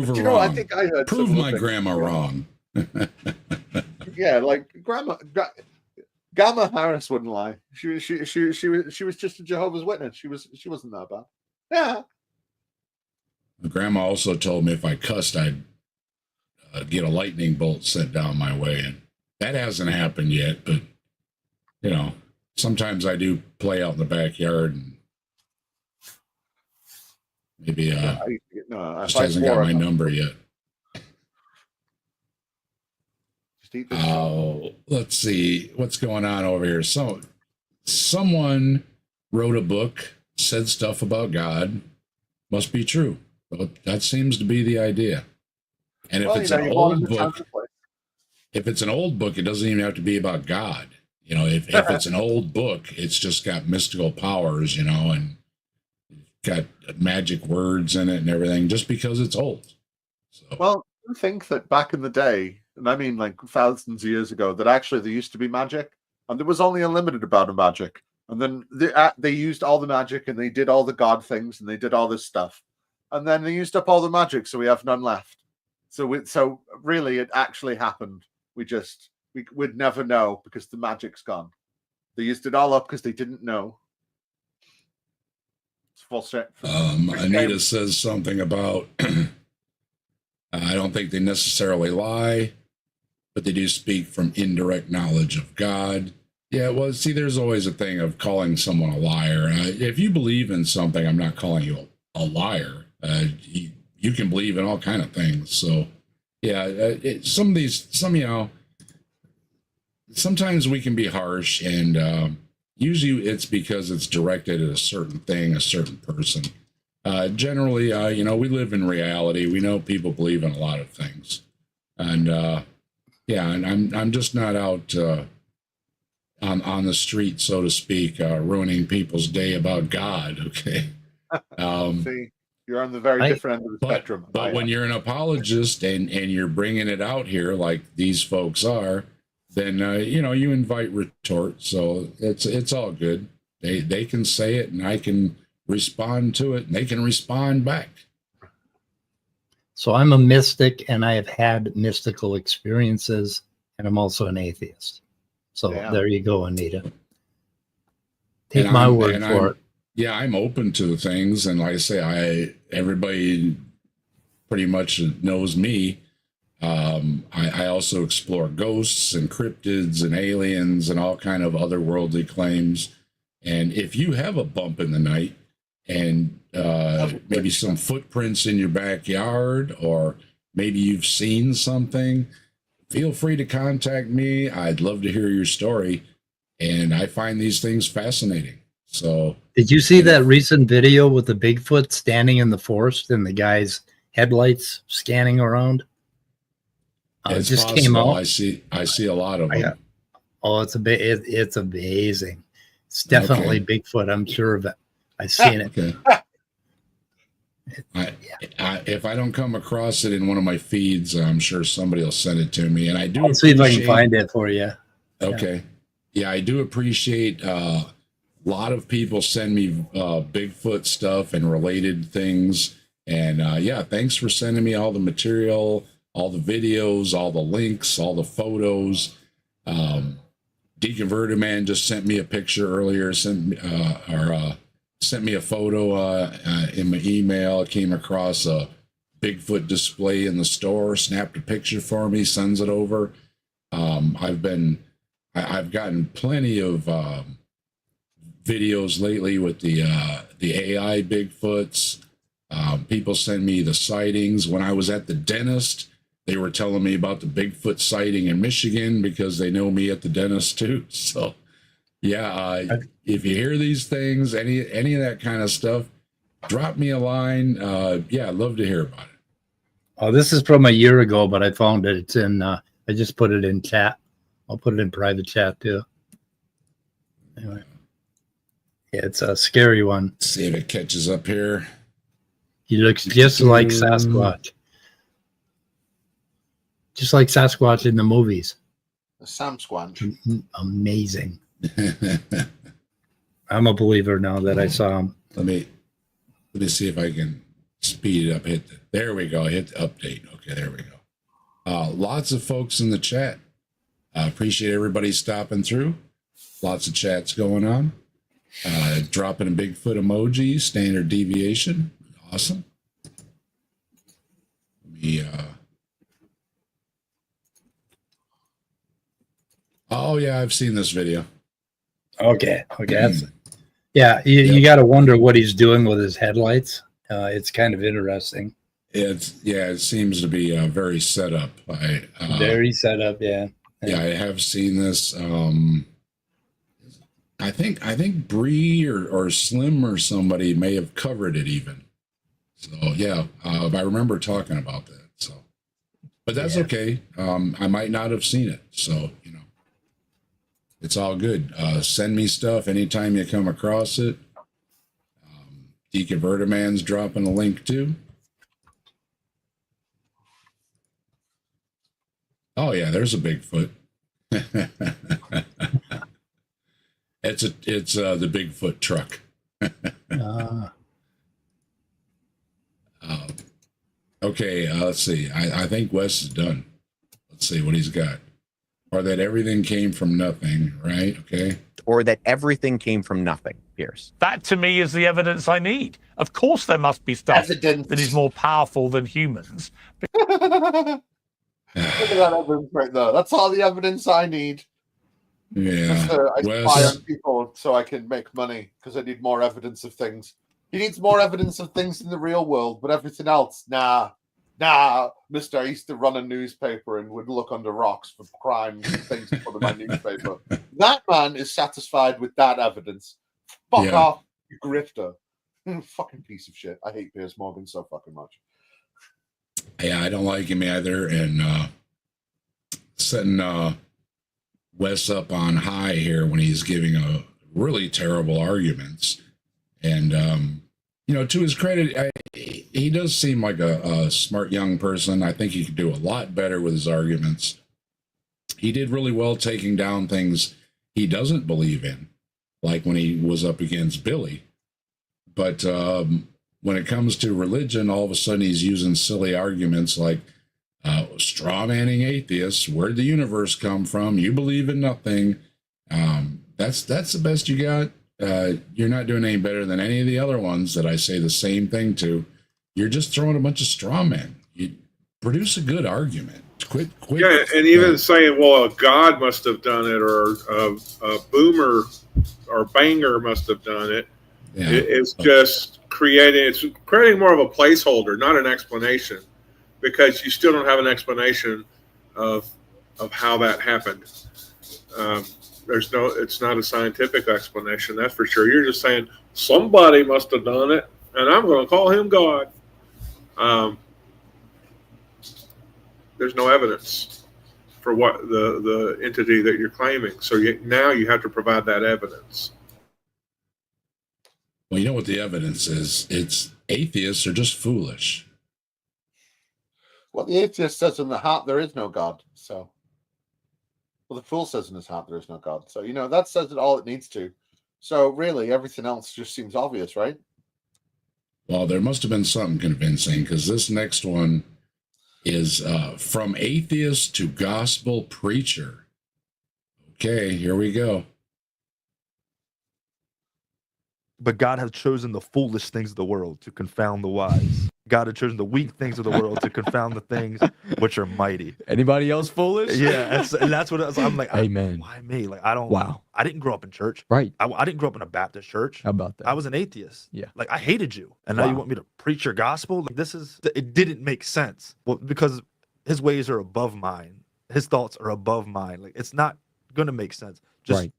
her wrong. I think I heard Prove my grandma wrong. Yeah, like Grandma Harris wouldn't lie. She was just a Jehovah's Witness. She wasn't that bad. Yeah. My grandma also told me if I cussed, I'd get a lightning bolt sent down my way, and that hasn't happened yet. But you know, sometimes I do play out in the backyard, and maybe just hasn't got my number yet. Oh, let's see what's going on over here. So, someone wrote a book, said stuff about God, must be true. But that seems to be the idea. And if it's an old book, if it's an old book, it doesn't even have to be about God. You know, if it's an old book, it's just got mystical powers, you know, and got magic words in it and everything, just because it's old. So. Well, I think that back in the day, and I mean like thousands of years ago, that actually there used to be magic, and there was only a limited amount of magic. And then they used all the magic, and they did all the god things, and they did all this stuff. And then they used up all the magic, so we have none left. So really, it actually happened. We'd never know because the magic's gone. They used it all up because they didn't know. It's false. Anita says something about I don't think they necessarily lie, but they do speak from indirect knowledge of God. Yeah, well, see, there's always a thing of calling someone a liar. If you believe in something, I'm not calling you a liar. You can believe in all kind of things. So, yeah, sometimes we can be harsh, and usually it's because it's directed at a certain thing, a certain person. Generally, we live in reality. We know people believe in a lot of things, and and I'm just not out on the street, so to speak, ruining people's day about God. Okay. See, you're on the very different end of the spectrum. But when you're an apologist and you're bringing it out here like these folks are, then you invite retort. So it's all good. They can say it, and I can respond to it, and they can respond back. So I'm a mystic, and I have had mystical experiences, and I'm also an atheist. So there you go, Anita. Take my word for it. Yeah, I'm open to things, and like I say, everybody pretty much knows me. I also explore ghosts and cryptids and aliens and all kind of otherworldly claims. And if you have a bump in the night and maybe some footprints in your backyard, or maybe you've seen something, feel free to contact me. I'd love to hear your story, and I find these things fascinating. So, did you see that recent video with the Bigfoot standing in the forest and the guy's headlights scanning around? It just possible. came out. I see a lot of them. Oh, it's amazing. It's definitely Bigfoot. I'm sure of it. I've seen it. Okay. If I don't come across it in one of my feeds, I'm sure somebody will send it to me. And I do. I'll see if I can find it for you. Okay. Yeah, I do appreciate. A lot of people send me Bigfoot stuff and related things. And thanks for sending me all the material, all the videos, all the links, all the photos. Deconverted Man just sent me a picture earlier, sent me a photo in my email. I came across a Bigfoot display in the store, snapped a picture for me, sends it over. I've gotten plenty of videos lately with the AI Bigfoots. People send me the sightings. When I was at the dentist, they were telling me about the Bigfoot sighting in Michigan because they know me at the dentist too. So, if you hear these things, any of that kind of stuff, drop me a line. I'd love to hear about it. Oh, this is from a year ago, but I found it. It's in. I just put it in chat. I'll put it in private chat too. Anyway, it's a scary one. Let's see if it catches up here. He looks just like Sasquatch. Just like Sasquatch in the movies. The Sam Squanch. Amazing. I'm a believer now that I saw him. Let me see if I can speed it up. There we go. Hit the update. Okay, there we go. Lots of folks in the chat. I appreciate everybody stopping through. Lots of chats going on. Dropping a Bigfoot emoji, standard deviation. Awesome. Let me Oh yeah, I've seen this video. Okay. That's, yeah, you got to wonder what he's doing with his headlights. It's kind of interesting. It seems to be very set up. Very set up, yeah. Yeah, I have seen this. I think Bree or Slim or somebody may have covered it even. So yeah, I remember talking about that. So, but that's okay. I might not have seen it, so it's all good. Send me stuff anytime you come across it. Deconverter Man's dropping a link too. Oh yeah, there's a Bigfoot. it's the Bigfoot truck. Okay, let's see. I think Wes is done. Let's see what he's got. Or that everything came from nothing, right? Okay. Or that everything came from nothing, Pierce. That to me is the evidence I need. Of course, there must be stuff Evidence. that is more powerful than humans. Look at that evidence right there. That's all the evidence I need. Yeah. I spy on people so I can make money because I need more evidence of things. He needs more evidence of things in the real world, but everything else, nah. Mister, I used to run a newspaper and would look under rocks for crimes and things to put in my newspaper. That man is satisfied with that evidence. Fuck off, you grifter. Fucking piece of shit. I hate Piers Morgan so fucking much. Yeah, I don't like him either. And setting Wes up on high here when he's giving a really terrible arguments. And, to his credit, he does seem like a smart young person. I think he could do a lot better with his arguments. He did really well taking down things he doesn't believe in, like when he was up against Billy. But when it comes to religion, all of a sudden he's using silly arguments like straw manning atheists. Where'd the universe come from? You believe in nothing. That's the best you got. You're not doing any better than any of the other ones that I say the same thing to. You're just throwing a bunch of straw men. You produce a good argument. Quit. Yeah, and even saying, well, a God must have done it, or a boomer or banger must have done it. Yeah. It's just creating more of a placeholder, not an explanation, because you still don't have an explanation of how that happened. It's not a scientific explanation, that's for sure. You're just saying somebody must have done it, and I'm going to call him God. There's no evidence for what the entity that you're claiming. So now you have to provide that evidence. Well, you know what the evidence is? It's atheists are just foolish. Well, the atheist says in the heart there is no God. So, well, the fool says in his heart there is no God. So, that says it all it needs to. So, really, everything else just seems obvious, right? Well, there must have been something convincing, because this next one is from atheist to gospel preacher. Okay, here we go. But God has chosen the foolish things of the world to confound the wise. God has chosen the weak things of the world to confound the things which are mighty. Anybody else foolish? Yeah, that's what I'm like. Amen. Why me? Like, I don't. Wow. I didn't grow up in church. Right. I didn't grow up in a Baptist church. How about that? I was an atheist. Yeah. Like, I hated you, and now you want me to preach your gospel? Like, it didn't make sense. Well, because his ways are above mine. His thoughts are above mine. Like, it's not gonna make sense. Just right.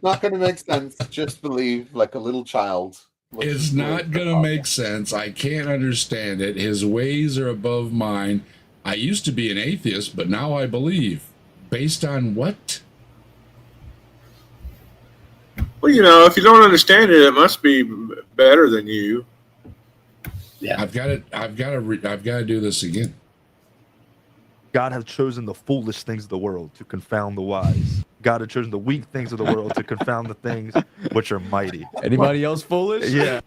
Not going to make sense. Just believe like a little child. It's not going to make sense. I can't understand it. His ways are above mine. I used to be an atheist, but now I believe. Based on what? Well, if you don't understand it, it must be better than you. Yeah, I've got to do this again. God has chosen the foolish things of the world to confound the wise. God has chosen the weak things of the world to confound the things which are mighty. Anybody else foolish? Yeah.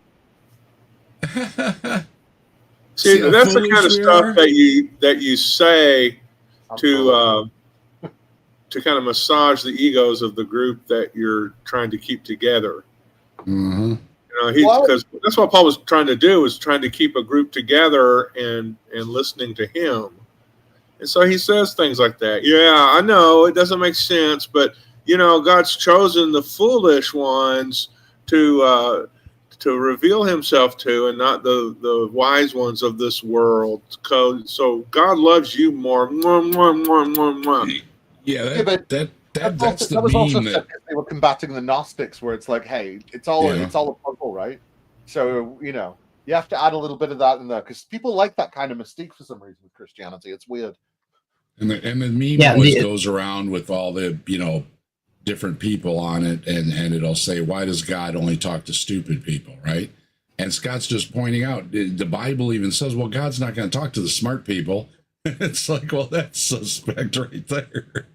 See, that's the kind of stuff that you say to kind of massage the egos of the group that you're trying to keep together. Mm-hmm. Because that's what Paul was trying to do, was trying to keep a group together and listening to him. And so he says things like that. Yeah, I know it doesn't make sense, but God's chosen the foolish ones to reveal himself to, and not the wise ones of this world. So God loves you more. Yeah, but that's the that was also meme said that. because they were combating the Gnostics, where it's like, hey, it's all a puzzle, right? So you have to add a little bit of that in there because people like that kind of mystique for some reason with Christianity. It's weird. And the meme always goes around with all the different people on it, and it'll say, why does God only talk to stupid people, right? And Scott's just pointing out, the Bible even says, well, God's not going to talk to the smart people. It's like, well, that's suspect right there.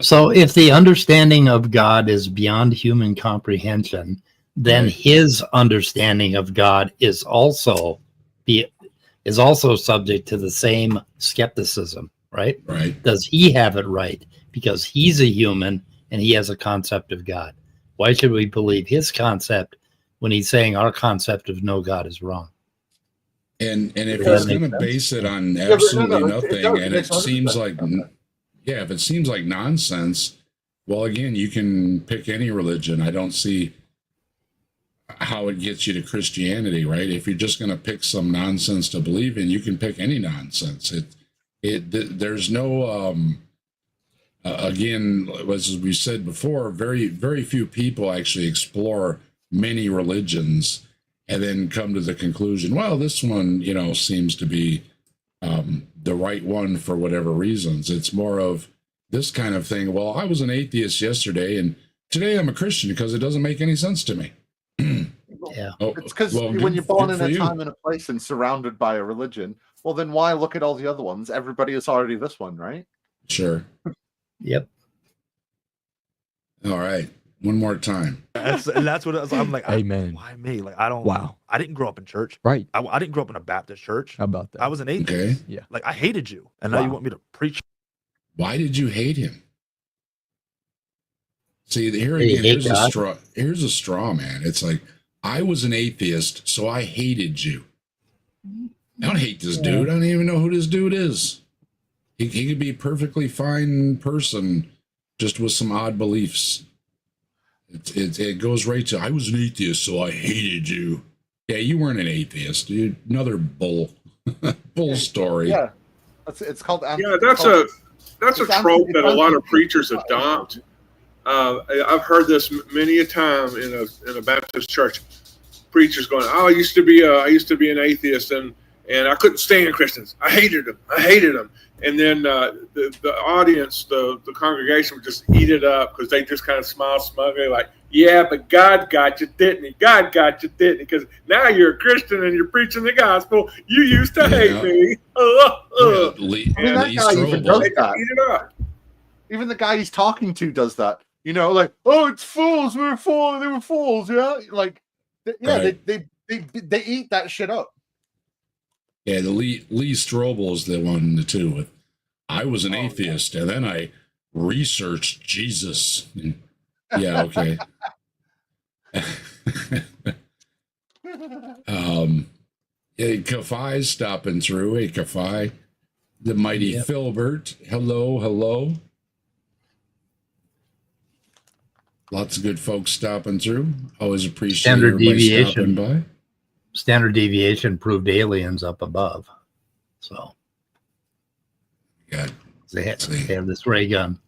So if the understanding of God is beyond human comprehension, then his understanding of God is also subject to the same skepticism, right? Right. Does he have it right? Because he's a human and he has a concept of God. Why should we believe his concept when he's saying our concept of no God is wrong? And if he's going to base it on absolutely nothing, and it seems like, if it seems like nonsense, well, again, you can pick any religion. I don't see how it gets you to Christianity, right? If you're just going to pick some nonsense to believe in, you can pick any nonsense. There's no, again, as we said before, very, very few people actually explore many religions and then come to the conclusion, well, this one, seems to be the right one for whatever reasons. It's more of this kind of thing. Well, I was an atheist yesterday, and today I'm a Christian because it doesn't make any sense to me. Yeah. It's because when you're born in a time and a place and surrounded by a religion, well, then why look at all the other ones? Everybody is already this one, right? Sure. Yep. All right. One more time. That's what I'm like. Amen. Why me? Like, I don't. Wow. I didn't grow up in church. Right. I didn't grow up in a Baptist church. How about that? I was an atheist. Okay. Yeah. Like, I hated you, and now you want me to preach. Why did you hate him? See, here Did he again, hate here's a straw man. It's like, I was an atheist, so I hated you. I don't hate this dude. I don't even know who this dude is. He could be a perfectly fine person, just with some odd beliefs. It goes right to, I was an atheist, so I hated you. Yeah, you weren't an atheist, dude. Another bull story. Yeah, it's called. That's a trope that a lot of preachers adopt. I've heard this many a time in a Baptist church. Preachers going, "Oh, I used to be an atheist, and I couldn't stand Christians. I hated them." And then the audience, the congregation would just eat it up because they just kind of smile smugly, like, "Yeah, but God got you, didn't he? God got you, didn't he? Because now you're a Christian and you're preaching the gospel. You used to hate me." That guy even does that. Eat it up. Even the guy he's talking to does that. Like, oh, it's fools. They were fools. Yeah, like, Right. they eat that shit up. Yeah, the Lee Strobel is the one too. With, I was an atheist, and then I researched Jesus. Yeah, okay. Hey, Kafai's stopping through. Hey, Kafai, the mighty Filbert. Hello. Lots of good folks stopping through. Always appreciate Standard everybody deviation. stopping by. Standard deviation proved aliens up above. So they have this ray gun.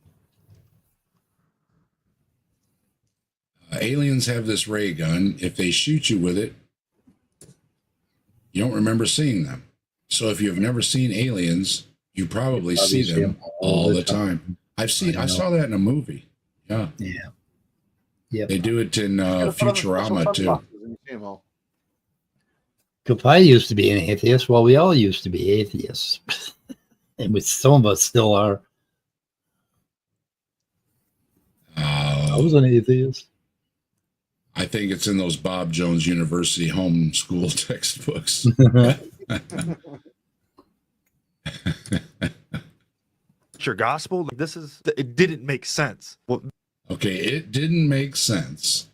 Aliens have this ray gun. If they shoot you with it, you don't remember seeing them. So if you've never seen aliens, you probably see them all the time. I saw that in a movie. Yeah. Yep. They do it in Futurama too. Kapai used to be an atheist. Well, we all used to be atheists. And some of us still are. I was an atheist. I think it's in those Bob Jones University homeschool textbooks. Your gospel. It didn't make sense. Well, okay, it didn't make sense.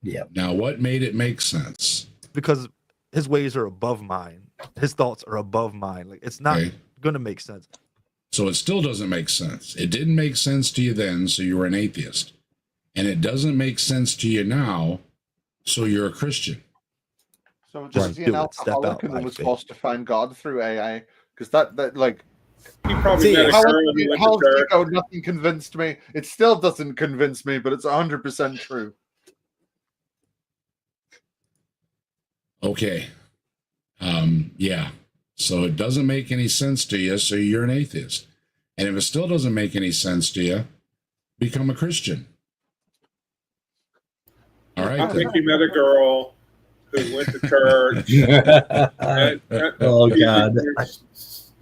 Yeah. Now, what made it make sense? Because his ways are above mine. His thoughts are above mine. Like it's not Okay. going to make sense. So it still doesn't make sense. It didn't make sense to you then, so you were an atheist. And it doesn't make sense to you now, so you're a Christian. So just Right. an Do it. Step alcoholic out and by was faith. forced to find God through AA. Because that like, He probably See, met a how girl and he went to else do you church. go, nothing convinced me. It still doesn't convince me, but it's 100% true. Okay. Yeah. So it doesn't make any sense to you, so you're an atheist. And if it still doesn't make any sense to you, become a Christian. All right. I then. think he met a girl who went to church. Oh, God.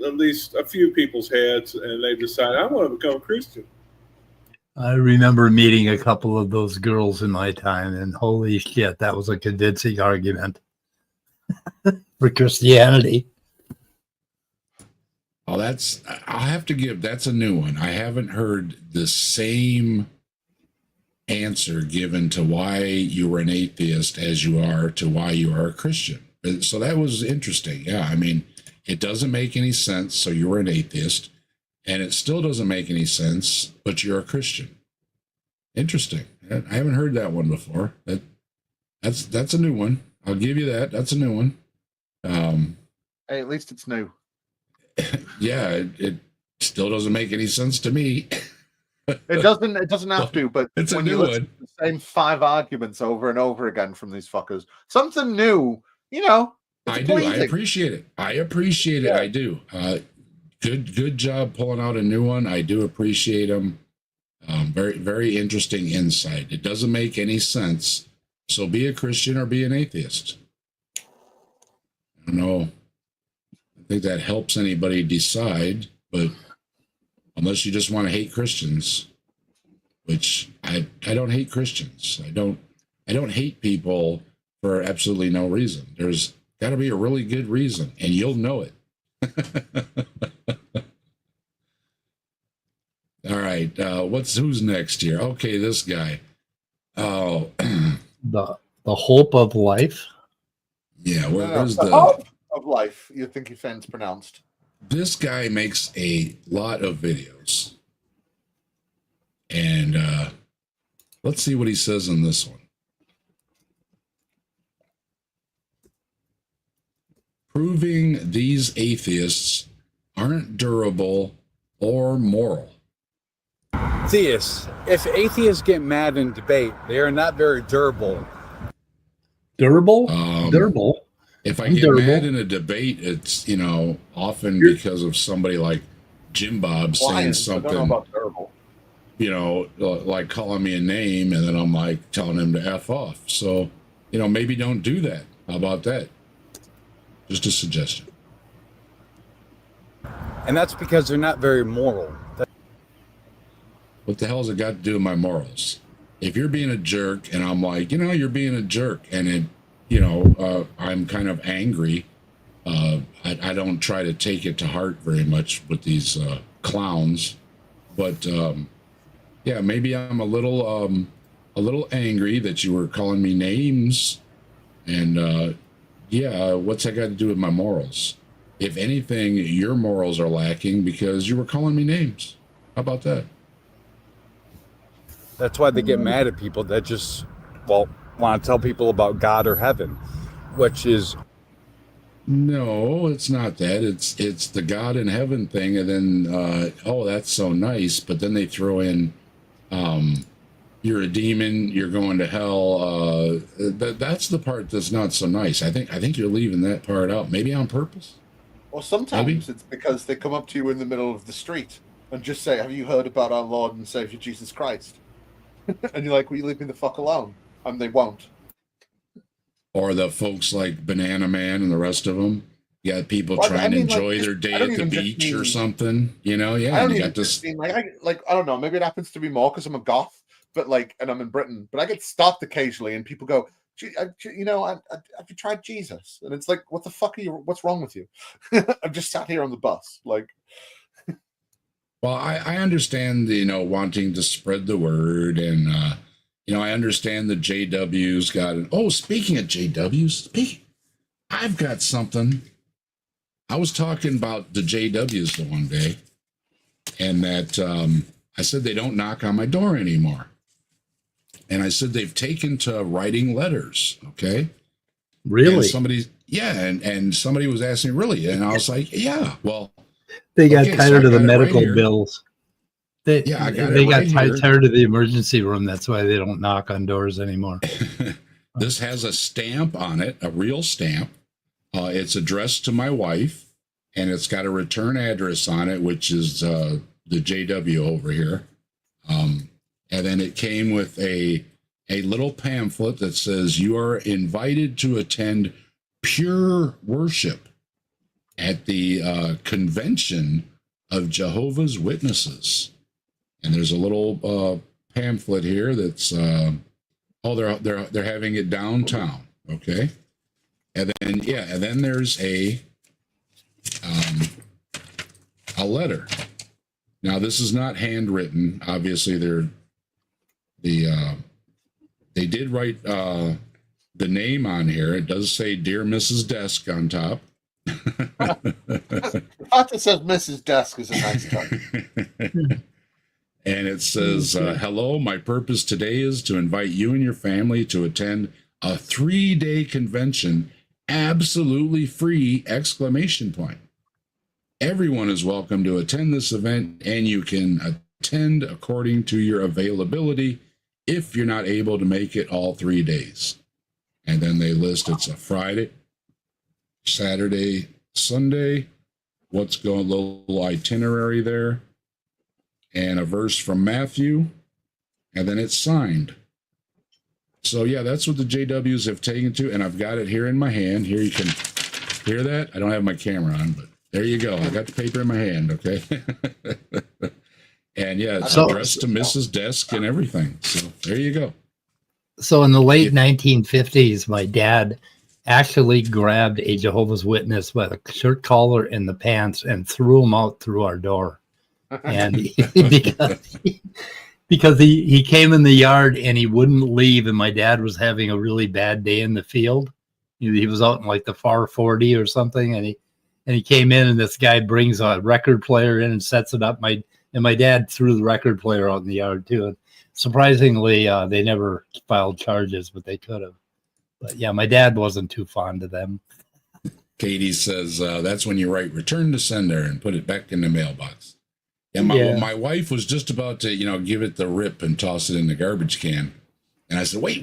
At least a few people's heads, and they decided, I want to become a Christian. I remember meeting a couple of those girls in my time, and holy shit, that was a convincing argument for Christianity. Oh, I'll have to give, that's a new one. I haven't heard the same answer given to why you were an atheist as you are to why you are a Christian. So that was interesting. Yeah. I mean, it doesn't make any sense. So you were an atheist, and it still doesn't make any sense, but you're a Christian. Interesting. I haven't heard that one before. That's a new one. I'll give you that. That's a new one. Hey, at least it's new. Yeah, it still doesn't make any sense to me. It doesn't have to, but It's a when you new listen to the same 5 arguments over and over again from these fuckers, something new, you know. I do. I appreciate it. Yeah. I do. Good job pulling out a new one. I do appreciate them. Very, very interesting insight. It doesn't make any sense. So be a Christian or be an atheist. I don't know. I think that helps anybody decide, but unless you just want to hate Christians, which I don't hate Christians. I don't hate people for absolutely no reason. There's got to be a really good reason, and you'll know it. All right, who's next here? Okay, this guy. Oh, The hope of life. yeah. Where's the the? hope of life? You think your fan's pronounced? This guy makes a lot of videos, and let's see what he says in this one. Proving these atheists aren't durable or moral. Theists. If atheists get mad in debate, they are not very durable. Durable? Durable. If I I'm get durable. mad in a debate, it's often because of somebody like Jim Bob saying I don't know something, about durable. like calling me a name, and then I'm like telling him to F off. So, maybe don't do that. How about that? Just a suggestion. And that's because they're not very moral. What the hell's it got to do with my morals? If you're being a jerk and I'm like, you're being a jerk, and I'm kind of angry, I don't try to take it to heart very much with these clowns, but yeah, maybe I'm a little angry that you were calling me names, and yeah, what's that got to do with my morals? If anything, your morals are lacking because you were calling me names. How about that? That's why they get mad at people that just, want to tell people about God or heaven, which is... No, it's not that. It's the God in heaven thing, and then that's so nice, but then they throw in you're a demon, you're going to hell. That's the part that's not so nice. I think you're leaving that part out, maybe on purpose. Or sometimes Maybe. it's because they come up to you in the middle of the street and just say, "Have you heard about our Lord and Savior Jesus Christ?" And you're like, "Will you leave me the fuck alone?" And they won't. Or the folks like Banana Man and the rest of them. You got people Well, trying I mean, to like, enjoy just- their day I don't at the even just beach or mean- something. Yeah, I don't and you even got this. just mean like I don't know. Maybe it happens to be more because I'm a goth, but and I'm in Britain. But I get stopped occasionally, and people go, have you tried Jesus? And it's like, what the fuck are you? What's wrong with you? I'm just sat here on the bus, like. Well, I understand, wanting to spread the word and, I understand the JW's got it. Oh, speaking of JW's, I've got something. I was talking about the JW's the one day, and that I said they don't knock on my door anymore. And I said they've taken to writing letters, okay? Really? And somebody was asking, really? And I was like, yeah, well. They got tired of the medical bills. I got tired of the emergency room. That's why they don't knock on doors anymore. This has a stamp on it, a real stamp. It's addressed to my wife, and it's got a return address on it, which is the JW over here. And then it came with a little pamphlet that says, you are invited to attend pure worship at the Convention of Jehovah's Witnesses. And there's a little pamphlet here that's they're having it downtown, okay? And then there's a letter. Now this is not handwritten. Obviously, they did write the name on here. It does say "Dear Mrs. Desk" on top. The fact it says Mrs. Desk is a nice touch. And it says, hello, my purpose today is to invite you and your family to attend a 3-day convention, absolutely free, ! Everyone is welcome to attend this event, and you can attend according to your availability if you're not able to make it all 3 days. And then they list it's a Friday, Saturday, Sunday, what's going, little itinerary there, and a verse from Matthew, and then it's signed. So yeah, that's what the JWs have taken to, and I've got it here in my hand. Here, you can hear that. I don't have my camera on, but there you go. I got the paper in my hand, okay? And yeah, it's addressed to Mrs. Desk and everything. So there you go. So in the late 1950s, my dad actually grabbed a Jehovah's Witness by the shirt collar and the pants and threw him out through our door. And because he came in the yard and he wouldn't leave, and my dad was having a really bad day in the field. He was out in like the far 40 or something, and he came in, and this guy brings a record player in and sets it up. My dad threw the record player out in the yard too. And surprisingly, they never filed charges, but they could have. But yeah, my dad wasn't too fond of them. Katie says that's when you write "return to sender" and put it back in the mailbox. And my wife was just about to, give it the rip and toss it in the garbage can. And I said, wait.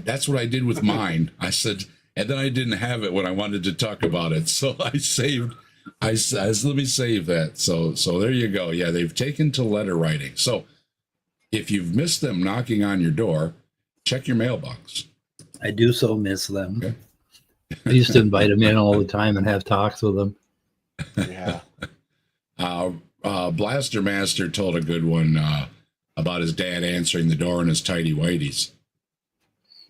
That's what I did with mine. I said, and then I didn't have it when I wanted to talk about it. So I said, let me save that. So there you go. Yeah, they've taken to letter writing. So if you've missed them knocking on your door, check your mailbox. I do so miss them. Okay. I used to invite them in all the time and have talks with them. Yeah. Blaster Master told a good one about his dad answering the door in his tidy whities.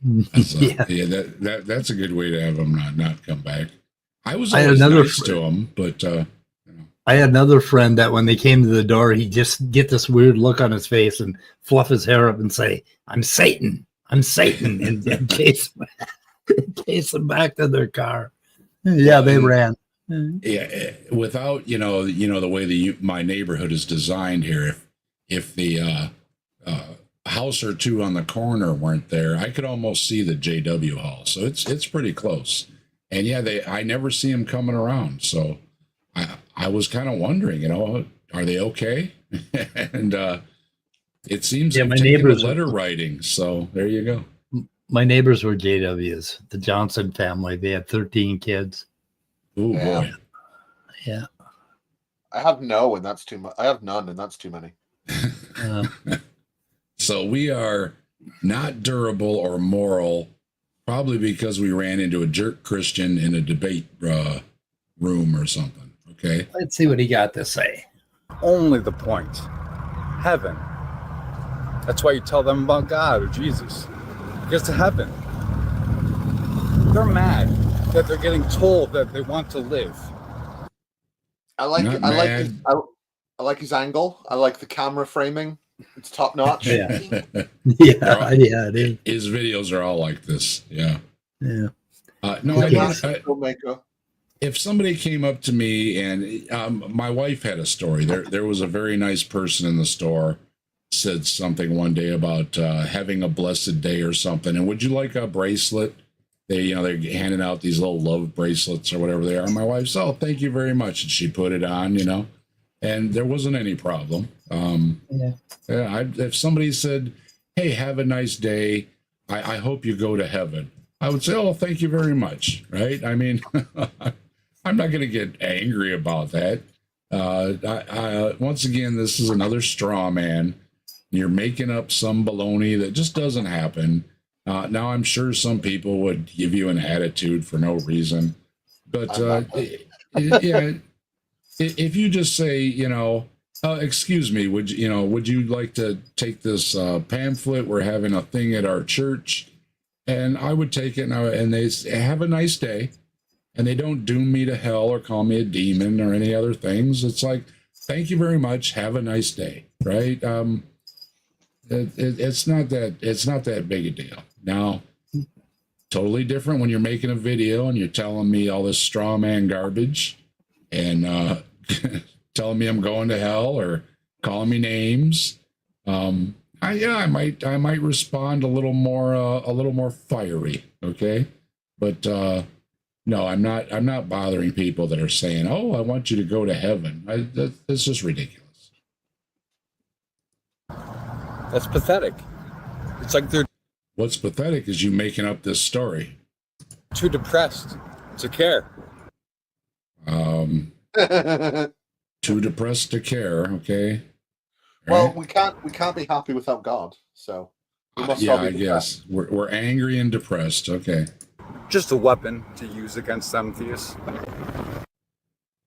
That's a good way to have him not come back. I was always nice to him, but I had another friend that when they came to the door, he'd just get this weird look on his face and fluff his hair up and say, "I'm Satan, I'm Satan," and chase them back to their car. Yeah, they ran. Yeah, without the way my neighborhood is designed here, if the house or two on the corner weren't there, I could almost see the JW hall. So it's pretty close. And yeah, I never see them coming around. So I was kind of wondering, are they okay? And it seems my neighbors letter writing. So there you go. My neighbors were JWs, the Johnson family. They had 13 kids. Oh boy. Yeah. I have no, and that's too much. I have none, and that's too many. So we are not durable or moral, probably because we ran into a jerk Christian in a debate room or something. Okay. Let's see what he got to say. Only the point. Heaven. That's why you tell them about God or Jesus. Because to heaven. They're mad that they're getting told that they want to live. I like his angle. I like the camera framing. It's top notch. Yeah. Yeah, it is. His videos are all like this. Yeah. Yeah. No, I He's mean, a filmmaker. if somebody came up to me and my wife had a story, there was a very nice person in the store said something one day about having a blessed day or something. And would you like a bracelet? They're handing out these little love bracelets or whatever they are. And my wife said, "Oh, thank you very much." And she put it on, and there wasn't any problem. If somebody said, "Hey, have a nice day. I hope you go to heaven," I would say, "Oh, thank you very much." Right? I mean, I'm not going to get angry about that. Once again, this is another straw man. You're making up some baloney that just doesn't happen. Now, I'm sure some people would give you an attitude for no reason, but yeah, if you just say, excuse me, would you like to take this pamphlet? We're having a thing at our church, and I would take it, and they say, "Have a nice day," and they don't doom me to hell or call me a demon or any other things. It's like, "Thank you very much. Have a nice day," right? It's not that big a deal. Now, totally different when you're making a video and you're telling me all this straw man garbage and telling me I'm going to hell or calling me names. I might respond a little more fiery. Okay, but no, I'm not bothering people that are saying, "Oh, I want you to go to heaven." That's just ridiculous. That's pathetic. It's like they're What's pathetic is you making up this story. too depressed to care. Too depressed to care. Okay. Well, Right? we can't be happy without God. So we must Yeah, all be I guess we're angry and depressed. Okay. Just a weapon to use against them theists.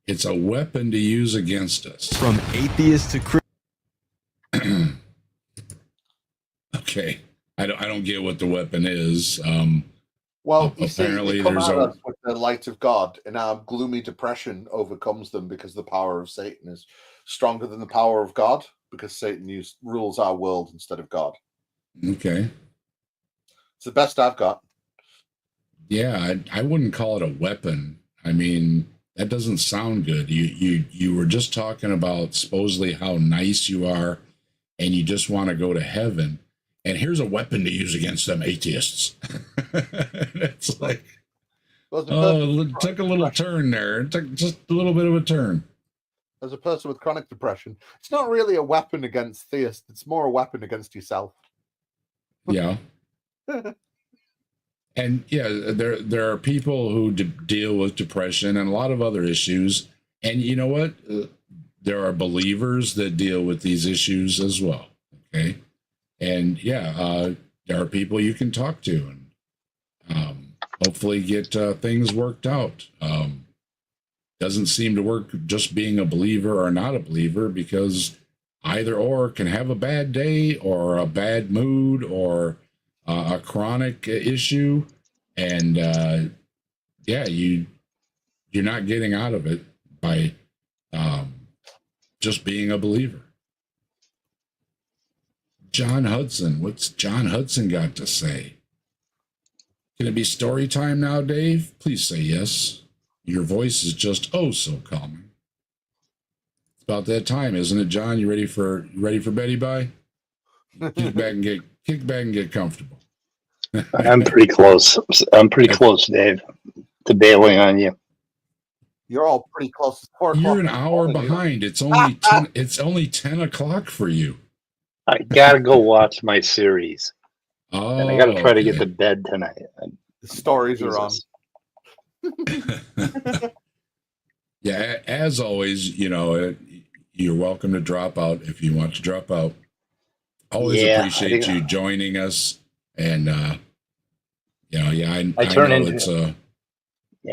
It's a weapon to use against us. From atheist to Christian. Okay. I don't get what the weapon is. Well, you see, apparently they come there's at a us with the light of God, and our gloomy depression overcomes them because the power of Satan is stronger than the power of God, because Satan rules our world instead of God. okay. It's the best I've got. Yeah, I wouldn't call it a weapon. I mean, that doesn't sound good. You were just talking about supposedly how nice you are, and you just want to go to heaven. And here's a weapon to use against them atheists. It's like, it took a little turn there. It took just a little bit of a turn. As a person with chronic depression, it's not really a weapon against theists. It's more a weapon against yourself. Yeah. And yeah, there are people who deal with depression and a lot of other issues. And you know what? There are believers that deal with these issues as well. Okay. And yeah, there are people you can talk to and hopefully get things worked out. Doesn't seem to work just being a believer or not a believer, because either or can have a bad day or a bad mood or a chronic issue, and yeah, you're not getting out of it by just being a believer. John Hudson, what's John Hudson got to say? Can it be story time now, Dave? Please say yes. Your voice is just oh so calming. It's about that time, isn't it, John? You ready for Betty Bye? Kick back and get comfortable. I'm pretty close. I'm pretty close, Dave, to bailing on you. You're all pretty close. It's 4 o'clock. You're an hour behind. It's only 10. It's only 10 o'clock for you. I gotta go watch my series, Oh, and I gotta try to get okay. to bed tonight. The stories are on. Yeah, as always, you're welcome to drop out if you want to drop out. Always Yeah, appreciate you joining us, and I turn know into it's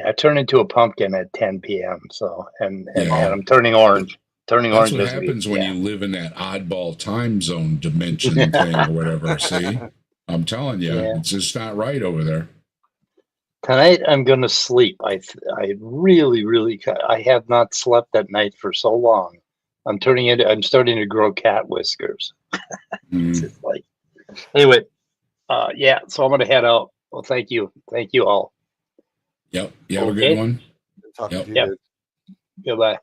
I turn into a pumpkin at 10 p.m. So and Yeah. I'm turning orange. Turning that's orange what this happens week. when Yeah. you live in that oddball time zone dimension thing or whatever. See, I'm telling you, Yeah. it's just not right over there. Tonight I'm gonna sleep. I really I have not slept at night for so long. I'm starting to grow cat whiskers. Mm. It's like, anyway, yeah. So I'm gonna head out. Well, thank you all. Yep. You have a Okay. good one. Talking Yep. to you, Yep. dude. Goodbye.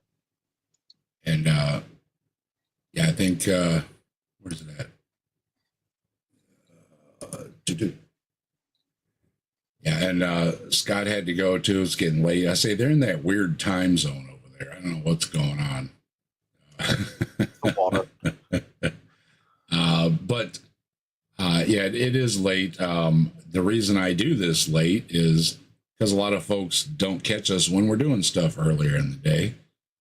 And yeah, I think where's it at? Yeah, and Scott had to go too. It's getting late. I say they're in that weird time zone over there. I don't know what's going on. The water. But yeah, it is late. The reason I do this late is because a lot of folks don't catch us when we're doing stuff earlier in the day.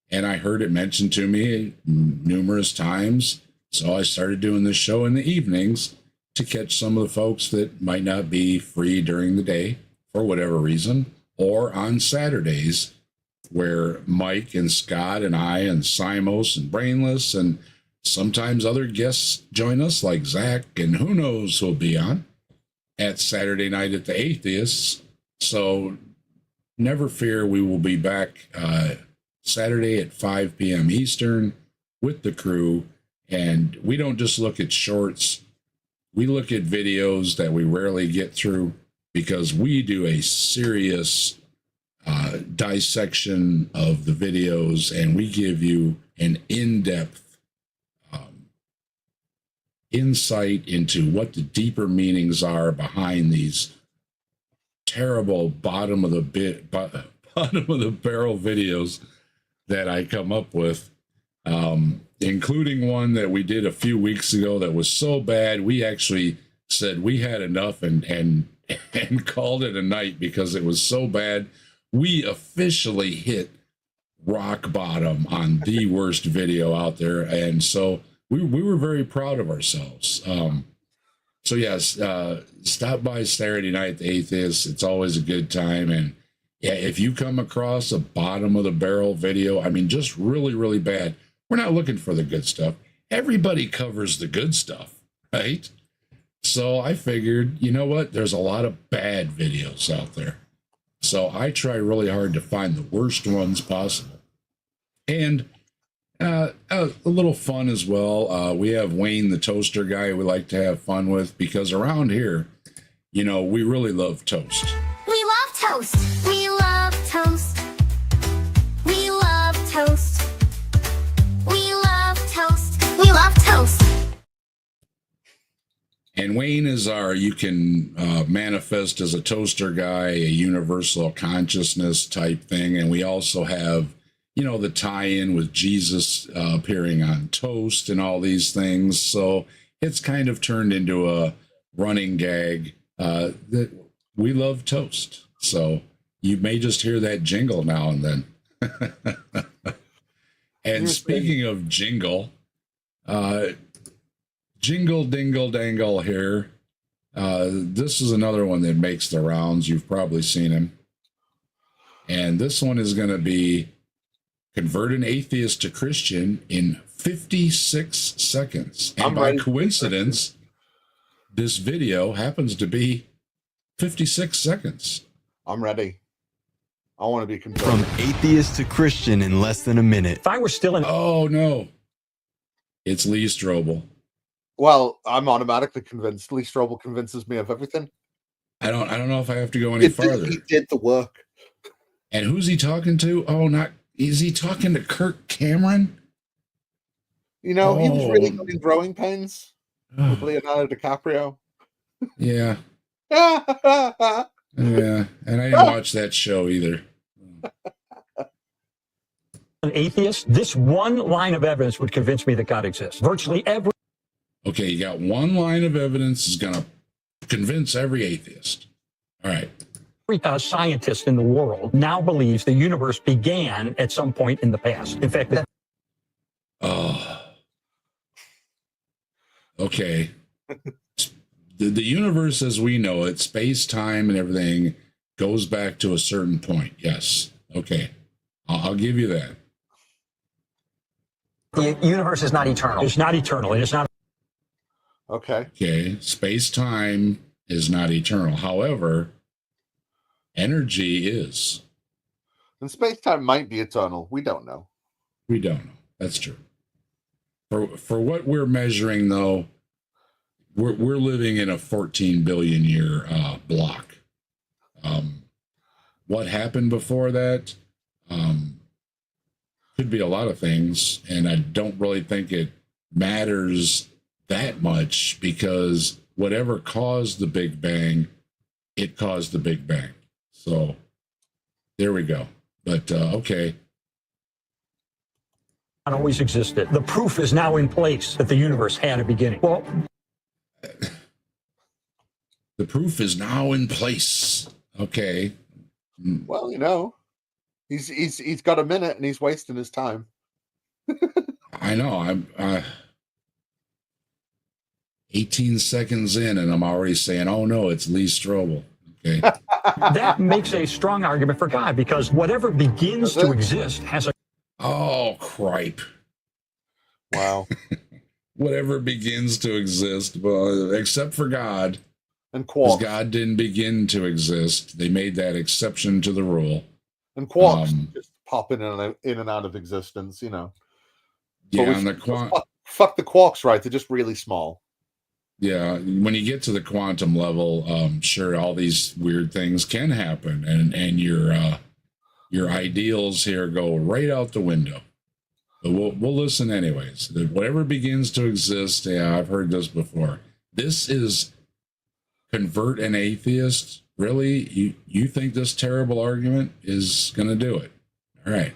And I heard it mentioned to me numerous times. So I started doing this show in the evenings to catch some of the folks that might not be free during the day for whatever reason, or on Saturdays where Mike and Scott and I and Simos and Brainless and sometimes other guests join us like Zach and who knows who'll be on at Saturday night at the Atheists. So never fear, we will be back Saturday at 5 p.m. Eastern with the crew. And we don't just look at shorts. We look at videos that we rarely get through because we do a serious dissection of the videos, and we give you an in-depth insight into what the deeper meanings are behind these terrible bottom of the barrel videos that I come up with, including one that we did a few weeks ago that was so bad we actually said we had enough and called it a night because it was so bad. We officially hit rock bottom on the worst video out there, and so we were very proud of ourselves. So yes, stop by Saturday night at the Atheist. It's always a good time. And yeah, if you come across a bottom of the barrel video, I mean, just really, really bad, we're not looking for the good stuff. Everybody covers the good stuff, right? So I figured, you know what? There's a lot of bad videos out there. So I try really hard to find the worst ones possible. And a little fun as well. We have Wayne, the toaster guy, we like to have fun with because around here, you know, we really love toast. We love toast. We love toast. We love toast. We love toast. We love toast. And Wayne is you can manifest as a toaster guy, a universal consciousness type thing. And we also have, you know, the tie-in with Jesus appearing on toast and all these things. So it's kind of turned into a running gag that we love toast. So you may just hear that jingle now and then. And speaking of jingle, jingle dingle dangle here. This is another one that makes the rounds. You've probably seen him. And this one is going to be convert an atheist to Christian in 56 seconds. And by coincidence, this video happens to be 56 seconds. I'm ready. I want to be converted. From atheist to Christian in less than a minute. If I were still in. Oh, no. It's Lee Strobel. Well, I'm automatically convinced. Lee Strobel convinces me of everything. I don't know if I have to go any farther. He did the work. And who's he talking to? Oh, is he talking to Kirk Cameron? You know, he was really good in Growing Pains with Leonardo DiCaprio. Yeah. Yeah. And I didn't watch that show either. An atheist, this one line of evidence would convince me that God exists. Virtually every. Okay, you got one line of evidence is going to convince every atheist. All right. Every scientist in the world now believes the universe began at some point in the past. In fact, okay. The universe as we know it, space, time, and everything goes back to a certain point. Yes. Okay. I'll give you that. the universe is not eternal. It's not eternal. It is not. Okay. Okay. Space time is not eternal. However, energy is. And space time might be eternal. We don't know. We don't know. That's true. For what we're measuring, though, we're living in a 14 billion year block. What happened before that could be a lot of things, and I don't really think it matters that much, because whatever caused the Big Bang, it caused the Big Bang. So there we go. But okay. Not always existed. The proof is now in place that the universe had a beginning. Well, the proof is now in place. Okay. Well, you know, he's got a minute and he's wasting his time. I know. I'm 18 seconds in, and I'm already saying, "Oh no, it's Lee Strobel." Okay. that makes a strong argument for God, because whatever begins to exist has a. Oh, cripe. Wow. Whatever begins to exist, well, except for God. And quarks. God didn't begin to exist. They made that exception to the rule. And quarks just pop in and out of existence, you know. Yeah, and fuck the quarks, right? They're just really small. Yeah, when you get to the quantum level, sure, all these weird things can happen, and your ideals here go right out the window. But we'll listen anyways. Whatever begins to exist, yeah, I've heard this before. This is convert an atheist. Really? You think this terrible argument is going to do it? All right.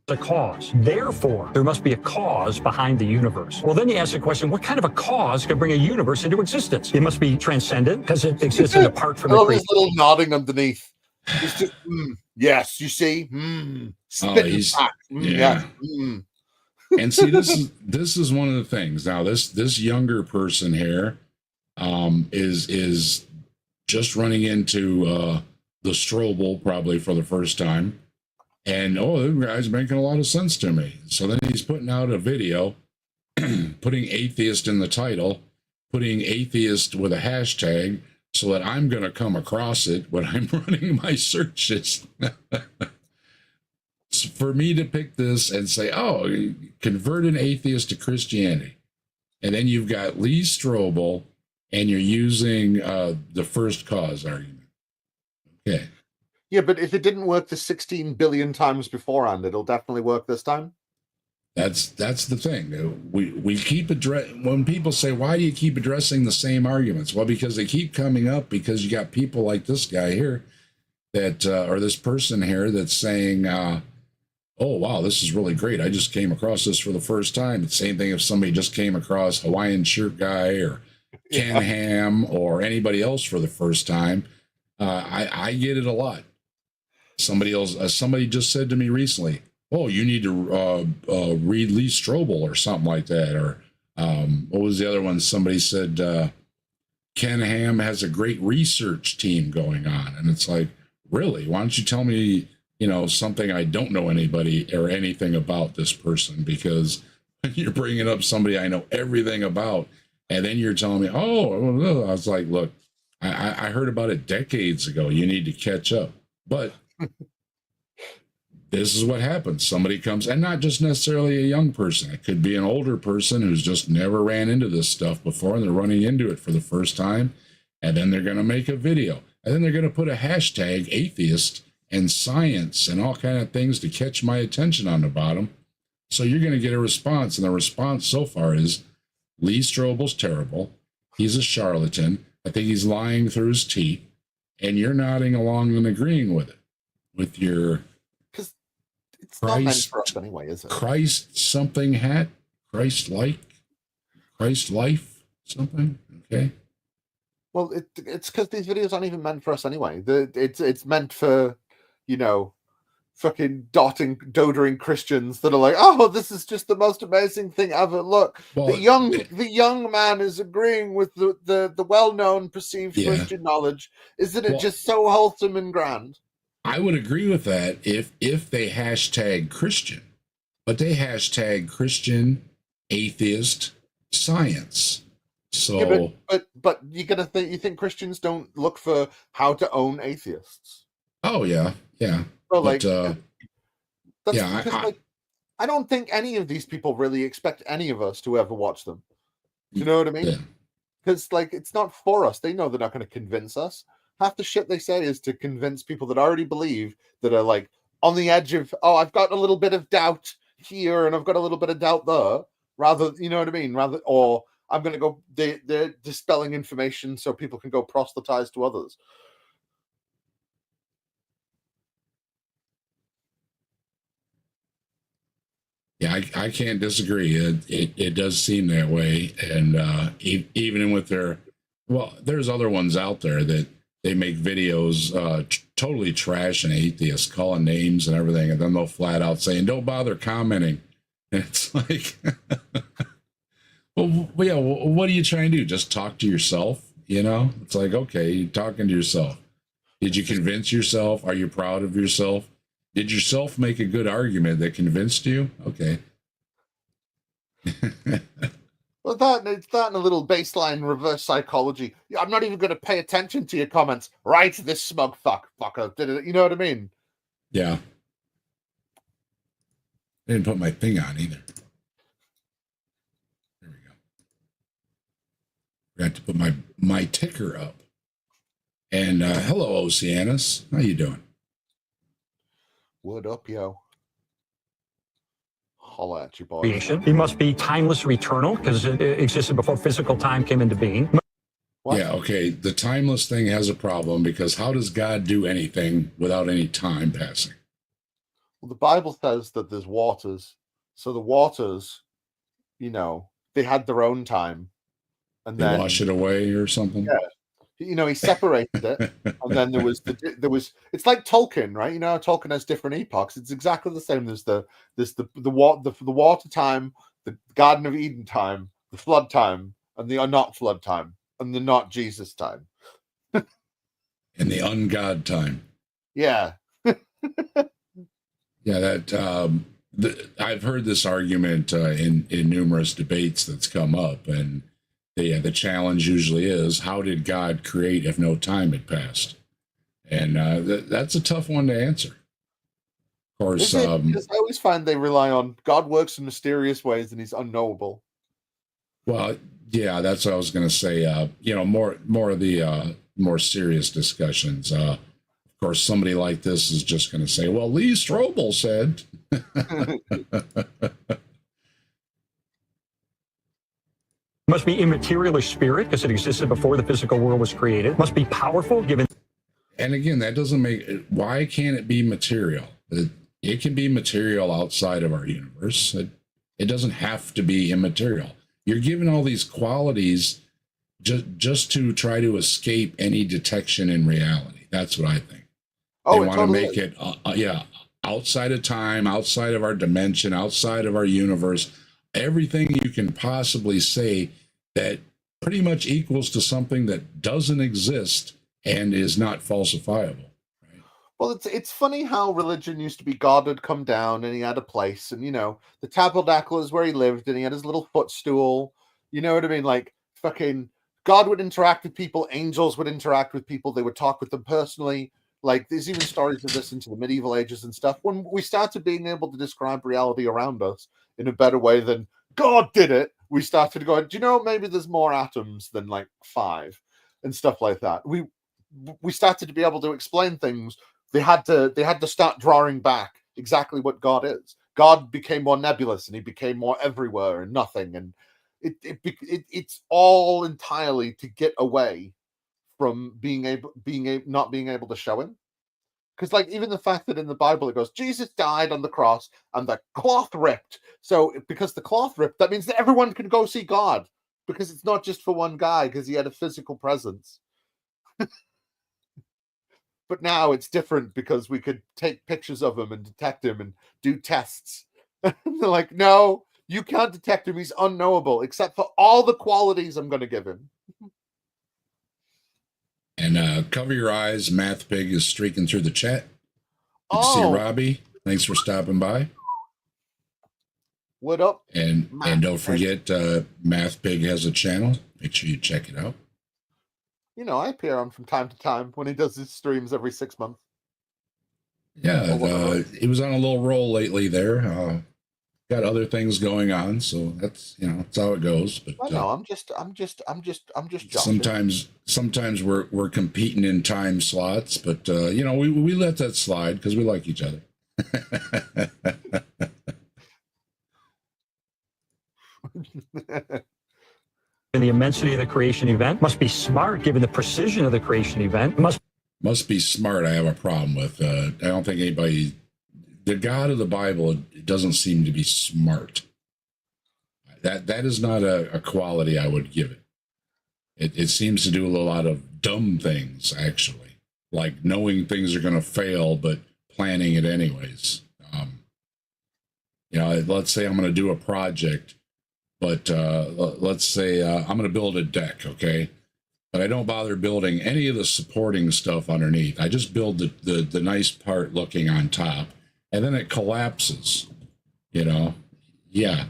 A cause. Therefore, there must be a cause behind the universe. Well, then you ask the question, what kind of a cause could bring a universe into existence? It must be transcendent because it existed apart from the creation. This little nodding underneath. It's just, yes, you see? Spitting back. Yeah. Yes. And see, this is one of the things. Now, this younger person here is just running into the Strobel probably for the first time. And, the guy's making a lot of sense to me. So then he's putting out a video, putting atheist in the title, putting atheist with a hashtag so that I'm going to come across it when I'm running my searches. So for me to pick this and say, convert an atheist to Christianity. And then you've got Lee Strobel, and you're using the first cause argument. Okay. Yeah, but if it didn't work the 16 billion times beforehand, it'll definitely work this time. That's the thing. We keep when people say, why do you keep addressing the same arguments? Well, because they keep coming up, because you got people like this guy here that or this person here that's saying, oh wow, this is really great. I just came across this for the first time. It's the same thing if somebody just came across Hawaiian Shirt Guy or Ken Ham or anybody else for the first time. I get it a lot. Somebody just said to me recently, "Oh, you need to read Lee Strobel or something like that." Or what was the other one? Somebody said Ken Ham has a great research team going on, and it's like, really? Why don't you tell me, something I don't know anybody or anything about this person? Because you're bringing up somebody I know everything about, and then you're telling me, "Oh," I was like, "Look, I heard about it decades ago. You need to catch up." But this is what happens. Somebody comes, and not just necessarily a young person. It could be an older person who's just never ran into this stuff before, and they're running into it for the first time. And then they're going to make a video. And then they're going to put a hashtag atheist and science and all kind of things to catch my attention on the bottom. So you're going to get a response. And the response so far is Lee Strobel's terrible. He's a charlatan. I think he's lying through his teeth. And you're nodding along and agreeing with it, with your it's not meant for us anyway, is it? Christ something hat, Christ life, something. Okay. Well, it's because these videos aren't even meant for us anyway. It's meant for, fucking doddering Christians that are like, oh, this is just the most amazing thing ever. Look, well, the young man is agreeing with the well-known perceived Christian knowledge. Isn't it just so wholesome and grand? I would agree with that if they hashtag Christian, but they hashtag Christian, atheist, science. So, yeah, but you're gonna you think Christians don't look for how to own atheists? Oh yeah. So, like, I don't think any of these people really expect any of us to ever watch them. Do you know what I mean? Yeah. Because like it's not for us. They know they're not going to convince us. Half the shit they say is to convince people that already believe, that are like on the edge of, oh, I've got a little bit of doubt here and I've got a little bit of doubt there. Rather, you know what I mean? Rather, or I'm going to go, they're dispelling information so people can go proselytize to others. Yeah, I can't disagree. It does seem that way, and even with their, well, there's other ones out there that they make videos totally trashing atheists, calling names and everything, and then they'll flat out saying, "Don't bother commenting." And it's like, well, yeah, what are you trying to do? Just talk to yourself, you know? It's like, okay, you're talking to yourself. Did you convince yourself? Are you proud of yourself? Did yourself make a good argument that convinced you? Okay. Well, it's that and a little baseline reverse psychology. I'm not even going to pay attention to your comments. Right, this smug fucker did it. You know what I mean? Yeah. I didn't put my thing on either. There we go. Forgot to put my ticker up. And hello, Oceanus. How you doing? What up, yo? Holla at you, boy. Creation. He must be timeless or eternal because it existed before physical time came into being. What? Yeah, okay. The timeless thing has a problem because how does God do anything without any time passing? Well, the Bible says that there's waters. So the waters, you know, they had their own time. And They then wash it away or something? Yeah. You know, he separated it, and then there was it's like Tolkien, right? You know how Tolkien has different epochs. It's exactly the same. There's the water time, the Garden of Eden time, the flood time, and the not flood time, and the not Jesus time. And the ungod time. Yeah. Yeah, that I've heard this argument in numerous debates that's come up, and the challenge usually is, how did God create if no time had passed? And that's a tough one to answer. Of course, Because I always find they rely on God works in mysterious ways and he's unknowable. well, yeah, that's what I was going to say. You know, more of the more serious discussions. Of course, somebody like this is just going to say, "Well, Lee Strobel said." Must be immaterial or spirit because it existed before the physical world was created. Must be powerful given. And again, that doesn't make. Why can't it be material? It can be material outside of our universe. It doesn't have to be immaterial. You're given all these qualities just to try to escape any detection in reality. That's what I think. Oh, they want to make it, outside of time, outside of our dimension, outside of our universe. Everything you can possibly say that pretty much equals to something that doesn't exist and is not falsifiable. Well, it's funny how religion used to be God had come down and he had a place, and you know, the tabernacle is where he lived and he had his little footstool. You know what I mean? Like fucking God would interact with people, angels would interact with people, they would talk with them personally. Like there's even stories of this into the medieval ages and stuff. When we started being able to describe reality around us in a better way than God did it, we started going, do you know, maybe there's more atoms than like 5 and stuff like that. We started to be able to explain things. They had to start drawing back exactly what God is. God became more nebulous and he became more everywhere and nothing. And it's all entirely to get away from not being able to show him. Because like even the fact that in the Bible it goes, Jesus died on the cross and the cloth ripped. So because the cloth ripped, that means that everyone can go see God, because it's not just for one guy because he had a physical presence. But now it's different because we could take pictures of him and detect him and do tests. They're like, no, you can't detect him. He's unknowable, except for all the qualities I'm going to give him. And cover your eyes. Math Pig is streaking through the chat. Good to see you, Robbie. Thanks for stopping by. What up? And don't forget, Math Pig has a channel. Make sure you check it out. You know, I appear on from time to time when he does his streams every 6 months. Yeah, he was on a little roll lately there. got other things going on, so that's how it goes. But I know. I'm just joshing. sometimes we're competing in time slots, but we let that slide because we like each other. And the immensity of the creation event must be smart, given the precision of the creation event. Must be smart. I have a problem with. I don't think anybody. The God of the Bible doesn't seem to be smart. That is not a quality I would give it. It seems to do a lot of dumb things, actually, like knowing things are going to fail but planning it anyways. Let's say I'm going to do a project, but let's say I'm going to build a deck, okay? But I don't bother building any of the supporting stuff underneath. I just build the nice part looking on top, and then it collapses. Yeah,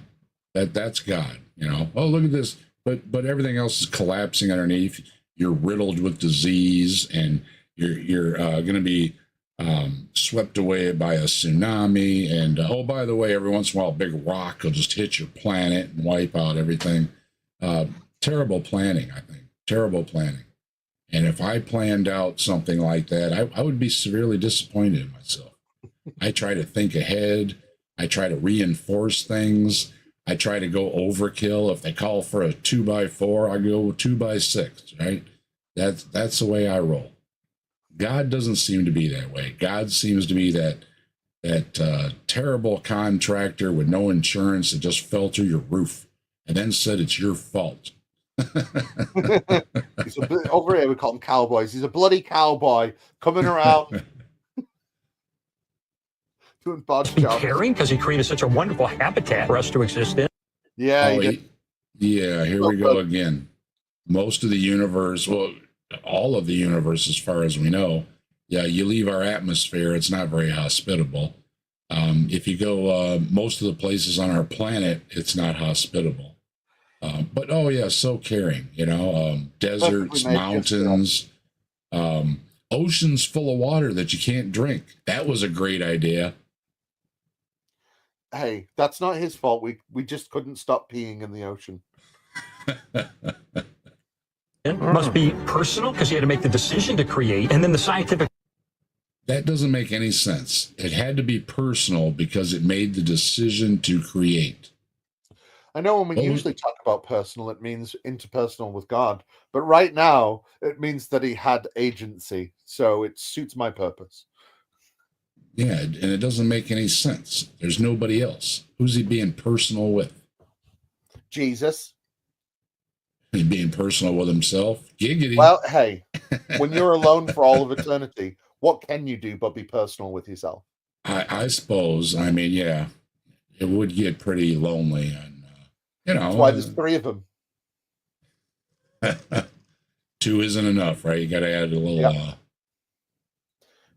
that's God. Oh, look at this, but everything else is collapsing underneath. You're riddled with disease, and you're going to be swept away by a tsunami. And oh, by the way, every once in a while, a big rock will just hit your planet and wipe out everything. Terrible planning, I think. Terrible planning. And if I planned out something like that, I would be severely disappointed in myself. I try to think ahead. I try to reinforce things. I try to go overkill. If they call for a 2x4, I go 2x6, right? That's the way I roll. God doesn't seem to be that way. God seems to be that terrible contractor with no insurance that just fell through your roof and then said it's your fault. Over here we call them cowboys. He's a bloody cowboy coming around doing bad jobs. Caring because he created such a wonderful habitat for us to exist in. Yeah. Here we go again. Most of the universe, well, all of the universe, as far as we know, you leave our atmosphere, it's not very hospitable. If you go most of the places on our planet, it's not hospitable. But so caring, deserts, mountains, oceans full of water that you can't drink. That was a great idea. Hey, that's not his fault. We just couldn't stop peeing in the ocean. It must be personal because he had to make the decision to create, and then the scientific. That doesn't make any sense. It had to be personal because it made the decision to create. I know when we usually talk about personal, it means interpersonal with God. But right now, it means that he had agency. So it suits my purpose. Yeah, and it doesn't make any sense. There's nobody else. Who's he being personal with? Jesus. He's being personal with himself. Giggity. Well, hey, when you're alone for all of eternity, what can you do but be personal with yourself? I suppose. I mean, yeah, it would get pretty lonely. And, that's why there's three of them. Two isn't enough, right? You got to add a little. Yeah.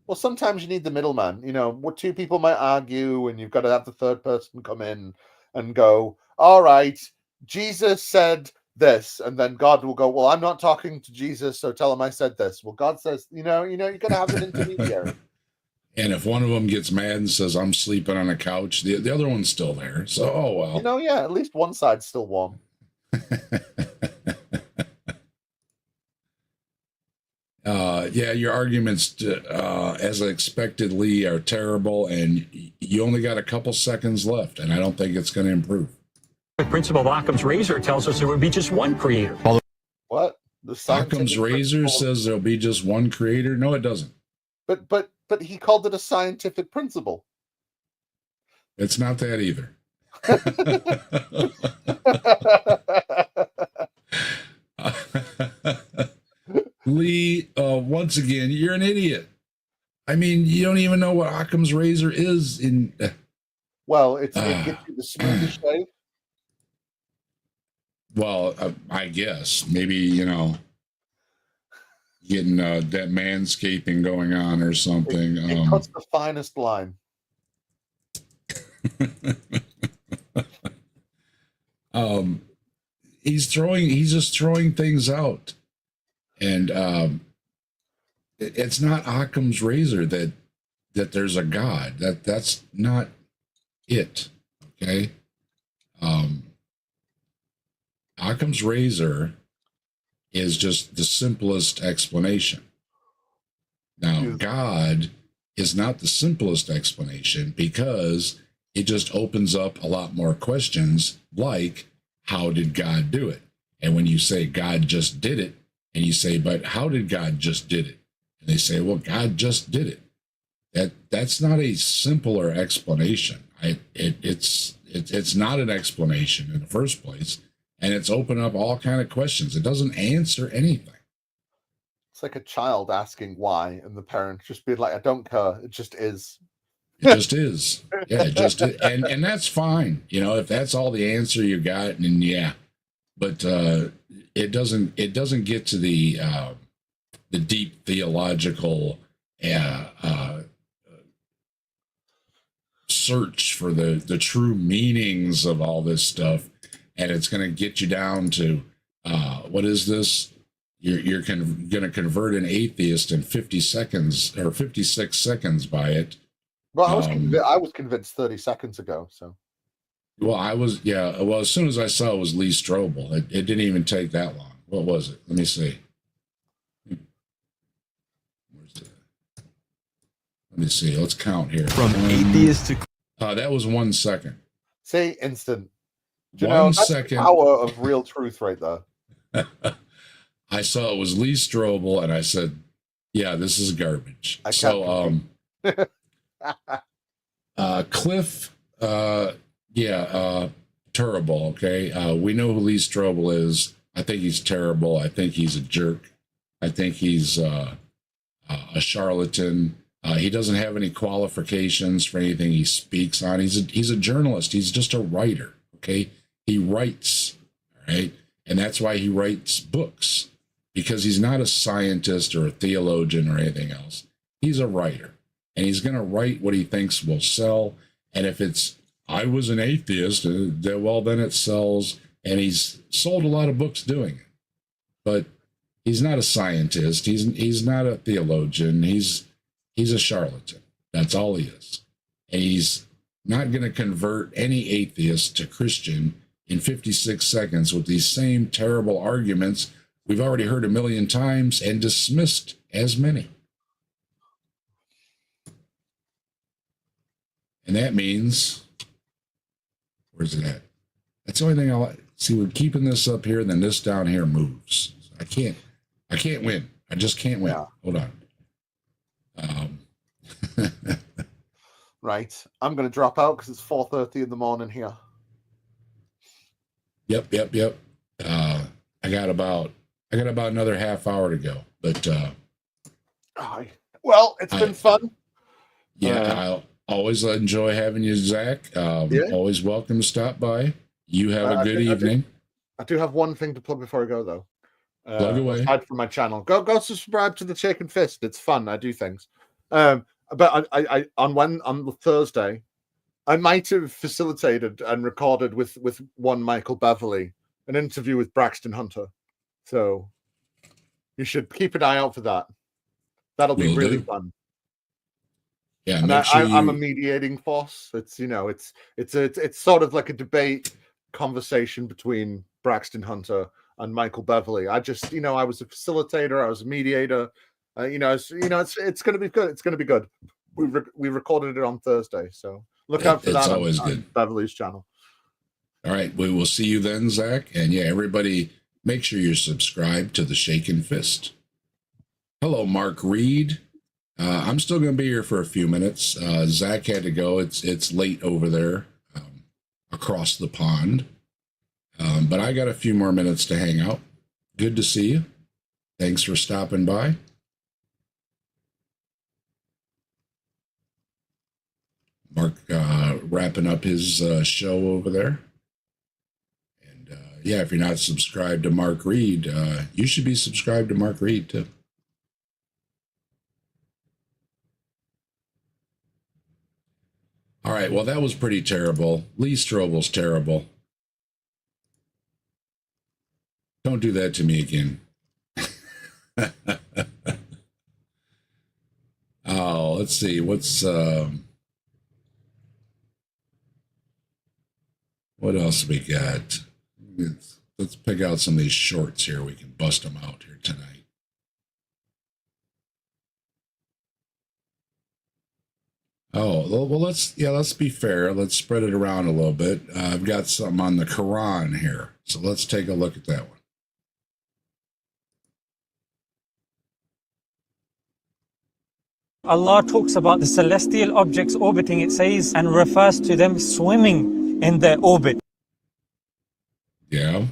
Well, sometimes you need the middleman. What two people might argue, and you've got to have the third person come in and go, all right, Jesus said this, and then God will go, well, I'm not talking to Jesus, so tell him I said this. Well, God says, you got to have an intermediary. And if one of them gets mad and says, I'm sleeping on a couch, the other one's still there. So, oh, well. At least one side's still warm. Your arguments, as expectedly, are terrible, and you only got a couple seconds left, and I don't think it's going to improve. The principle of Occam's razor tells us there would be just one creator. What? Occam's razor says there'll be just one creator? No, it doesn't. But he called it a scientific principle. It's not that either. Lee, once again, you're an idiot. I mean, you don't even know what Occam's razor is. Well, it gets you the smoothest shave. Well, I guess maybe getting that manscaping going on or something. It cuts the finest line. He's just throwing things out, and it's not Occam's razor that there's a God. That's not it. Okay. Occam's razor is just the simplest explanation. Now, God is not the simplest explanation because it just opens up a lot more questions like, how did God do it? And when you say God just did it, and you say, but how did God just did it? And they say, well, God just did it. That's not a simpler explanation. It's not an explanation in the first place, and it's opened up all kind of questions. It doesn't answer anything. It's like a child asking why, and the parent just being like, "I don't care. It just is." It just is. Yeah, it just is. And that's fine. You know, if that's all the answer you got, and yeah, but it doesn't get to the deep theological search for the true meanings of all this stuff, and it's going to get you down to what is this? You're going to convert an atheist in 50 seconds or 56 seconds by it. Well, I was convinced 30 seconds ago. So, well, I was, yeah. Well, as soon as I saw it was Lee Strobel, it didn't even take that long. What was it? Let me see. Let me see. Let's count here. From atheist to that was 1 second. See, instant. You know, that's the power of real truth right there. I saw it was Lee Strobel, and I said, "Yeah, this is garbage." So, Cliff, terrible. Okay, we know who Lee Strobel is. I think he's terrible. I think he's a jerk. I think he's a charlatan. He doesn't have any qualifications for anything he speaks on. He's a journalist. He's just a writer. Okay, he writes. All right, and that's why he writes books, because he's not a scientist or a theologian or anything else. He's a writer, and he's going to write what he thinks will sell. And if it's, I was an atheist, well, then it sells. And he's sold a lot of books doing it. But he's not a scientist. He's not a theologian. He's a charlatan. That's all he is. And he's not going to convert any atheist to Christian in 56 seconds with these same terrible arguments we've already heard a million times and dismissed as many. And that means, where's it at? That's the only thing I like. See, we're keeping this up here, then this down here moves. I can't win. I just can't win. Yeah. Hold on. Right. I'm going to drop out because it's 4:30 in the morning here. Yep. I got about another half hour to go, but well, it's been fun. Yeah, I always enjoy having you, Zach. Always welcome to stop by. You have a good evening. I do have one thing to plug before I go, though. Plug away. Aside from my channel, go subscribe to the Shaken Fist. It's fun. I do things. But I on Thursday, I might have facilitated and recorded with one Michael Beverly an interview with Braxton Hunter. So you should keep an eye out for that. That'll be really fun. Yeah, and I'm a mediating force. It's it's sort of like a debate conversation between Braxton Hunter and Michael Beverly. I just I was a facilitator. I was a mediator. It's going to be good. It's going to be good. We recorded it on Thursday, so look out for that. It's always good. Beverly's channel. All right, we will see you then, Zach. And yeah, everybody, make sure you're subscribed to the Shaken Fist. Hello, Mark Reed. I'm still going to be here for a few minutes. Zach had to go. It's late over there across the pond. But I got a few more minutes to hang out. Good to see you. Thanks for stopping by. Mark wrapping up his show over there. And yeah, if you're not subscribed to Mark Reed, you should be subscribed to Mark Reed too. All right, well, that was pretty terrible. Lee Strobel's terrible. Don't do that to me again. Oh, let's see. What's What else we got? Let's pick out some of these shorts here. We can bust them out here tonight. Oh, well, let's be fair. Let's spread it around a little bit. I've got something on the Quran here. So let's take a look at that one. Allah talks about the celestial objects orbiting, it says, and refers to them swimming in their orbit. Yeah.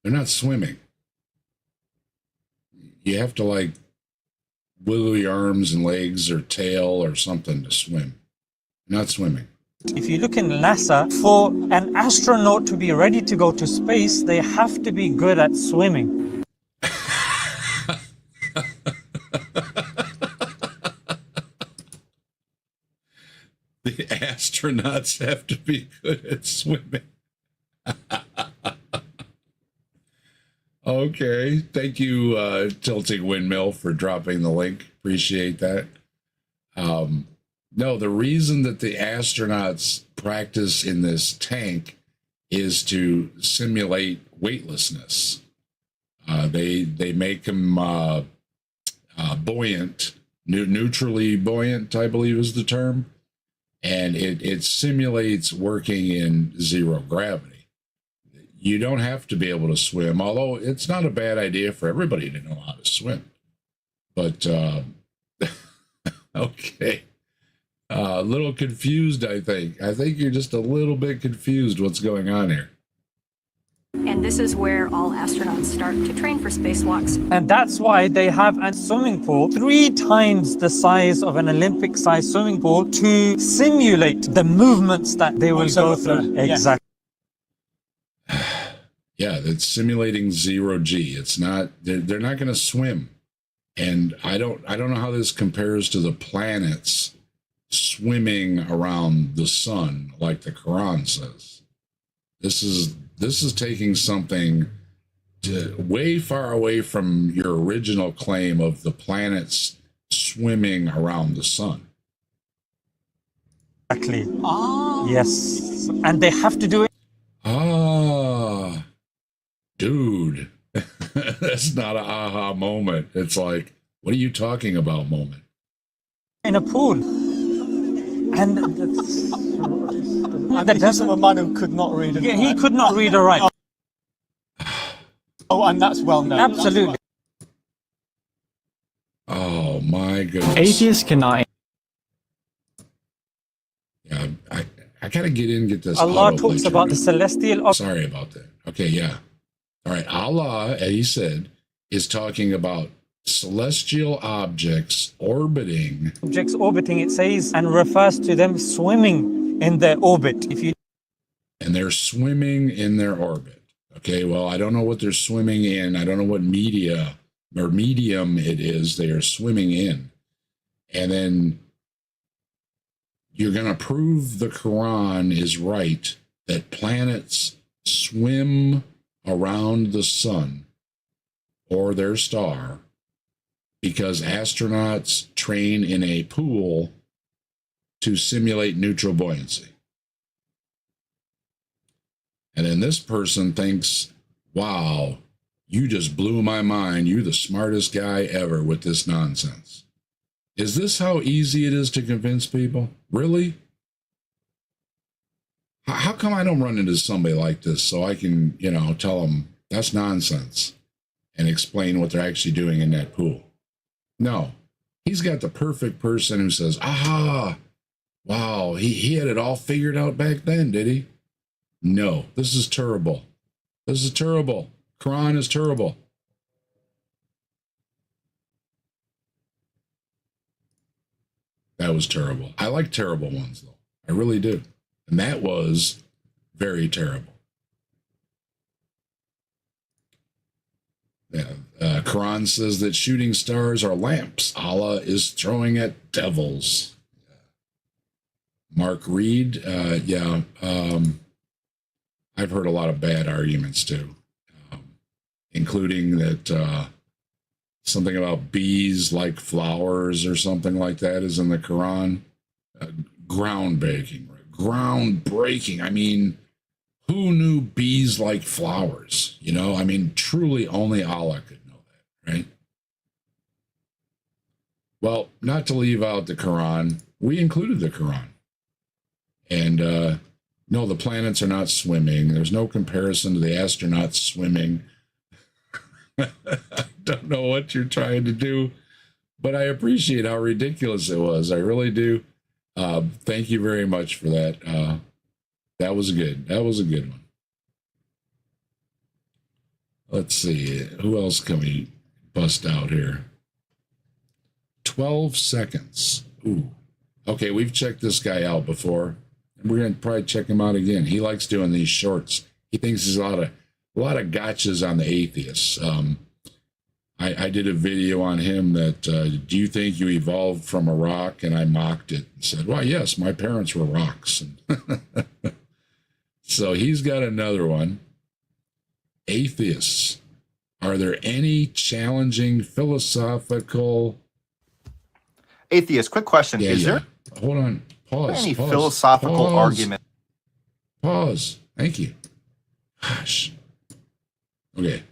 They're not swimming. You have to like wiggle your arms and legs or tail or something to swim. Not swimming. If you look in NASA, for an astronaut to be ready to go to space, they have to be good at swimming. The astronauts have to be good at swimming. Okay. Thank you, Tilting Windmill, for dropping the link. Appreciate that. No, the reason that the astronauts practice in this tank is to simulate weightlessness. They make them buoyant, neutrally buoyant, I believe is the term. And it simulates working in zero gravity. You don't have to be able to swim, although it's not a bad idea for everybody to know how to swim. But, okay. A little confused, I think. I think you're just a little bit confused what's going on here. And this is where all astronauts start to train for spacewalks. And that's why they have a swimming pool 3 times the size of an Olympic-sized swimming pool to simulate the movements that they will go through. Exactly. Yeah, that's simulating zero G. It's not. They're not going to swim, and I don't know how this compares to the planets swimming around the sun, like the Quran says. This is taking something way far away from your original claim of the planets swimming around the sun. Exactly. Yes. And they have to do it. Dude, that's not an aha moment. It's like, what are you talking about moment? In a pool. And this is a man who could not read and write. He could not read or write. Oh, and that's well known. Absolutely. Oh my goodness. Atheists cannot. Yeah, I gotta get this. Allah talks about the celestial. Sorry about that. Okay, yeah. All right, Allah, as he said, is talking about celestial objects orbiting. Objects orbiting, it says, and refers to them swimming in their orbit. And they're swimming in their orbit. Okay, well, I don't know what they're swimming in. I don't know what media or medium it is they are swimming in. And then you're going to prove the Quran is right, that planets swim around the sun or their star because astronauts train in a pool to simulate neutral buoyancy. And then this person thinks, wow, you just blew my mind. You're the smartest guy ever with this nonsense. Is this how easy it is to convince people? Really? How come I don't run into somebody like this so I can, tell them that's nonsense and explain what they're actually doing in that pool? No, he's got the perfect person who says, aha, wow, he had it all figured out back then, did he? No, this is terrible. This is terrible. Quran is terrible. That was terrible. I like terrible ones, though. I really do. And that was very terrible. Yeah, Quran says that shooting stars are lamps Allah is throwing at devils. Mark Reed, I've heard a lot of bad arguments too, including that something about bees like flowers or something like that is in the Quran. Groundbreaking. I mean, Who knew bees like flowers? You know, I mean, truly only Allah could know that, right? Well, not to leave out the Quran, we included the Quran. And no, the planets are not swimming. There's no comparison to the astronauts swimming. I don't know what you're trying to do, but I appreciate how ridiculous it was. I really do. Thank you very much for that. That was good. That was a good one. Let's see. Who else can we bust out here? 12 seconds. Ooh. Okay, we've checked this guy out before. We're going to probably check him out again. He likes doing these shorts. He thinks there's a lot of gotchas on the atheists. I did a video on him that, do you think you evolved from a rock? And I mocked it and said, well, yes, my parents were rocks. So he's got another one. Atheists, are there any challenging philosophical... Atheist, quick question. Is there Hold on. Pause. any philosophical argument? Pause. Thank you. Gosh. Okay.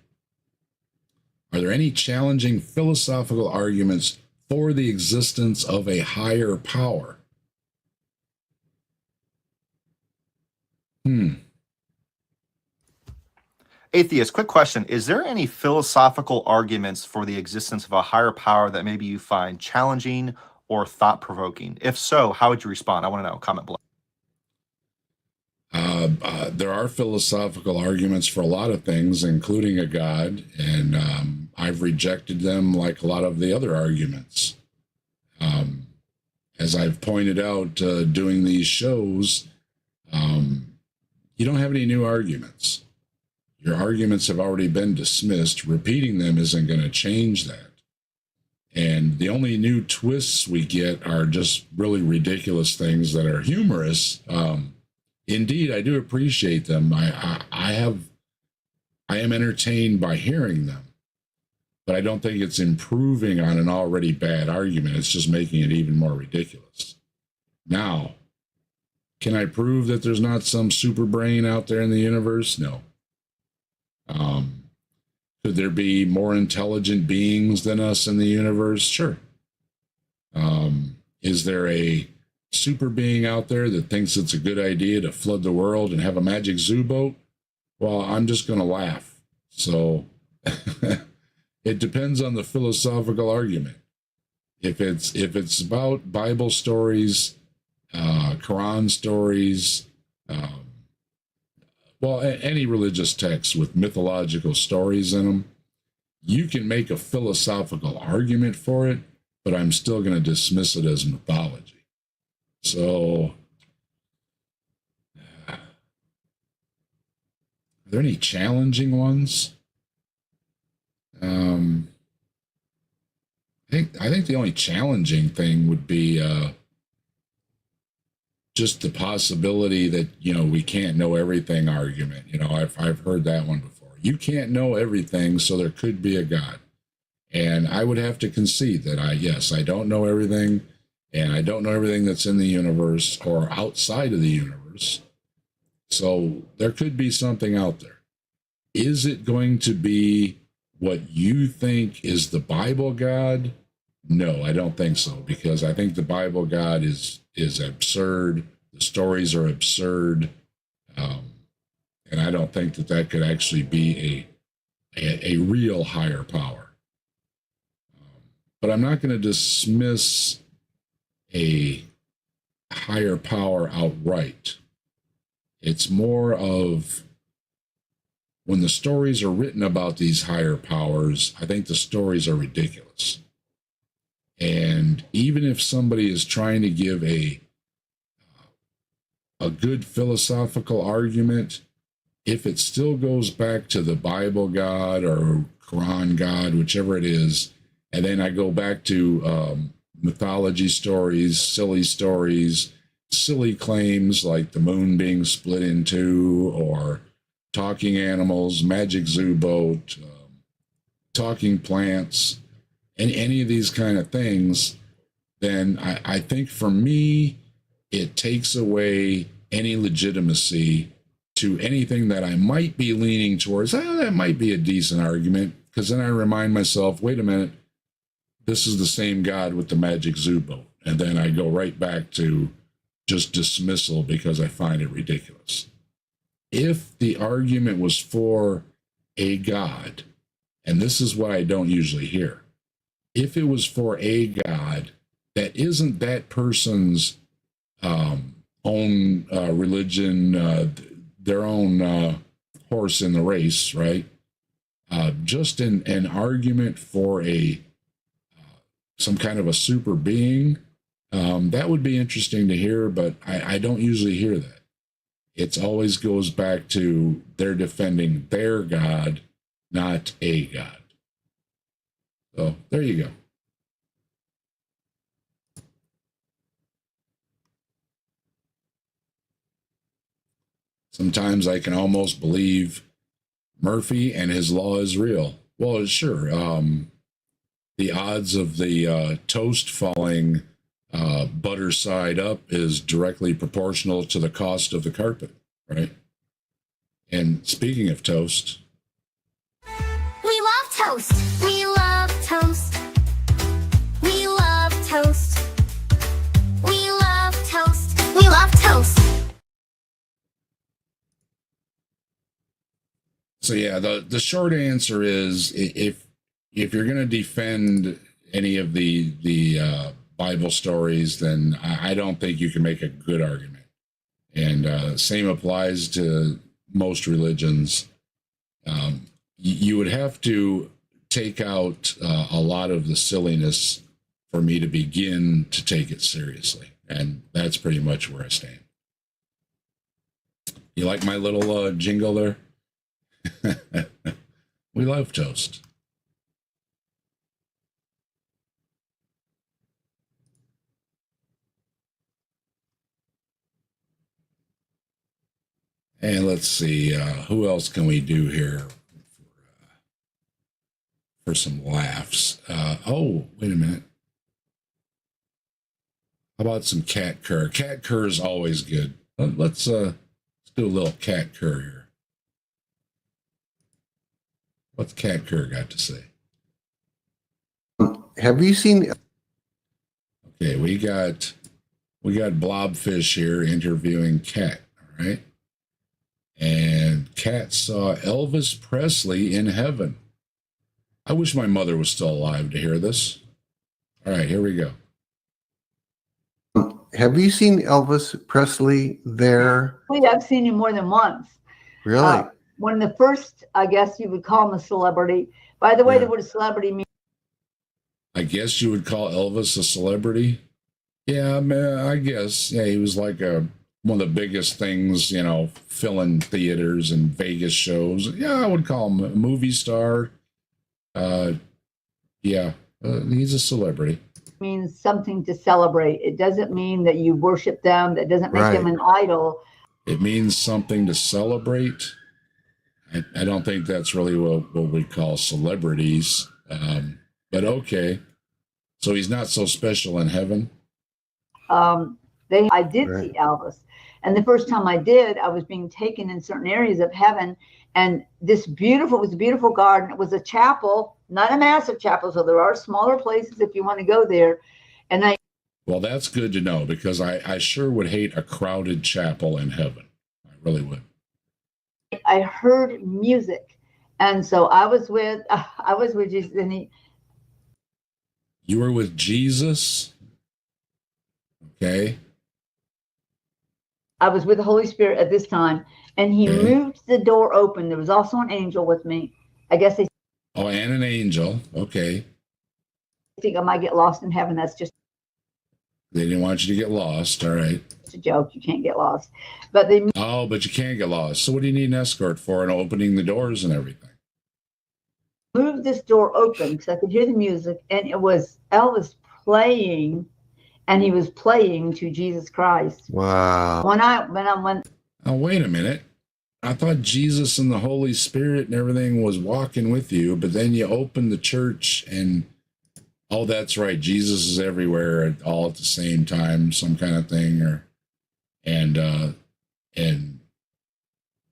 Are there any challenging philosophical arguments for the existence of a higher power? Atheist, quick question. Is there any philosophical arguments for the existence of a higher power that maybe you find challenging or thought-provoking? If so, how would you respond? I want to know. Comment below. There are philosophical arguments for a lot of things, including a God, and I've rejected them like a lot of the other arguments. As I've pointed out doing these shows, you don't have any new arguments. Your arguments have already been dismissed. Repeating them isn't going to change that. And the only new twists we get are just really ridiculous things that are humorous. Indeed, I do appreciate them. I am entertained by hearing them, but I don't think it's improving on an already bad argument. It's just making it even more ridiculous. Now, can I prove that there's not some super brain out there in the universe? No. Could there be more intelligent beings than us in the universe? Sure. Is there a super being out there that thinks it's a good idea to flood the world and have a magic zoo boat? Well, I'm just going to laugh. So it depends on the philosophical argument. If it's about Bible stories, Quran stories, well, any religious text with mythological stories in them, you can make a philosophical argument for it, but I'm still going to dismiss it as mythology. So, are there any challenging ones? I think the only challenging thing would be just the possibility that, you know, we can't know everything argument. You know, I've heard that one before. You can't know everything, so there could be a God. And I would have to concede that I don't know everything, and I don't know everything that's in the universe or outside of the universe. So there could be something out there. Is it going to be what you think is the Bible God? No, I don't think so, because I think the Bible God is absurd. The stories are absurd. And I don't think that could actually be a real higher power. But I'm not going to dismiss a higher power outright. It's more of when the stories are written about these higher powers, I think the stories are ridiculous. And even if somebody is trying to give a good philosophical argument, if it still goes back to the Bible God or Quran God, whichever it is, and then I go back to mythology stories, silly claims like the moon being split in two, or talking animals, magic zoo boat, talking plants, and any of these kind of things, then I think for me, it takes away any legitimacy to anything that I might be leaning towards, that might be a decent argument, because then I remind myself, wait a minute, this is the same God with the magic zoo boat. And then I go right back to just dismissal because I find it ridiculous. If the argument was for a God, and this is what I don't usually hear, if it was for a God that isn't that person's own religion, their own horse in the race, right? Just an argument for some kind of a super being, that would be interesting to hear, but I don't usually hear that. It always goes back to they're defending their God, not a God. So there you go. Sometimes I can almost believe Murphy and his law is real. Well, sure. The odds of the toast falling butter side up is directly proportional to the cost of the carpet, right? And speaking of toast, We love toast. We love toast. We love toast. We love toast. We love toast. so yeah, the short answer is if you're going to defend any of the Bible stories, then I don't think you can make a good argument. And same applies to most religions. You would have to take out a lot of the silliness for me to begin to take it seriously. And that's pretty much where I stand. You like my little jingle there? We love toast. And let's see, who else can we do here for some laughs? Oh, wait a minute. How about some cat cur? Cat cur is always good. Let's do a little cat cur here. What's cat cur got to say? Have you seen? Okay, we got Blobfish here interviewing Cat. All right. And Kat saw Elvis Presley in heaven. I wish my mother was still alive to hear this. All right, here we go. Have you seen Elvis Presley there? I've seen him more than once. Really? One of the first, I guess you would call him a celebrity. By the way, the word celebrity means. I guess you would call Elvis a celebrity? Yeah, man, I guess. Yeah, he was like one of the biggest things, filling theaters and Vegas shows. Yeah, I would call him a movie star. He's a celebrity. Means something to celebrate. It doesn't mean that you worship them. That doesn't make them an idol. It means something to celebrate. I don't think that's really what we call celebrities. But okay. So he's not so special in heaven? I did see Elvis. And the first time I did, I was being taken in certain areas of heaven. And it was a beautiful garden. It was a chapel, not a massive chapel. So there are smaller places if you want to go there. Well, that's good to know, because I sure would hate a crowded chapel in heaven. I really would. I heard music. And so I was with Jesus. And you were with Jesus? Okay. I was with the Holy Spirit at this time, and he moved the door open. There was also an angel with me. I guess they and an angel. Okay. think I might get lost in heaven. That's just They didn't want you to get lost. All right. It's a joke. You can't get lost. But they but you can't get lost. So what do you need an escort for, and opening the doors and everything? moved this door open because I could hear the music, and it was Elvis playing, and he was playing to Jesus Christ. Wow. When I went. Oh, wait a minute. I thought Jesus and the Holy Spirit and everything was walking with you, but then you opened the church and, oh, that's right, Jesus is everywhere all at the same time, some kind of thing, and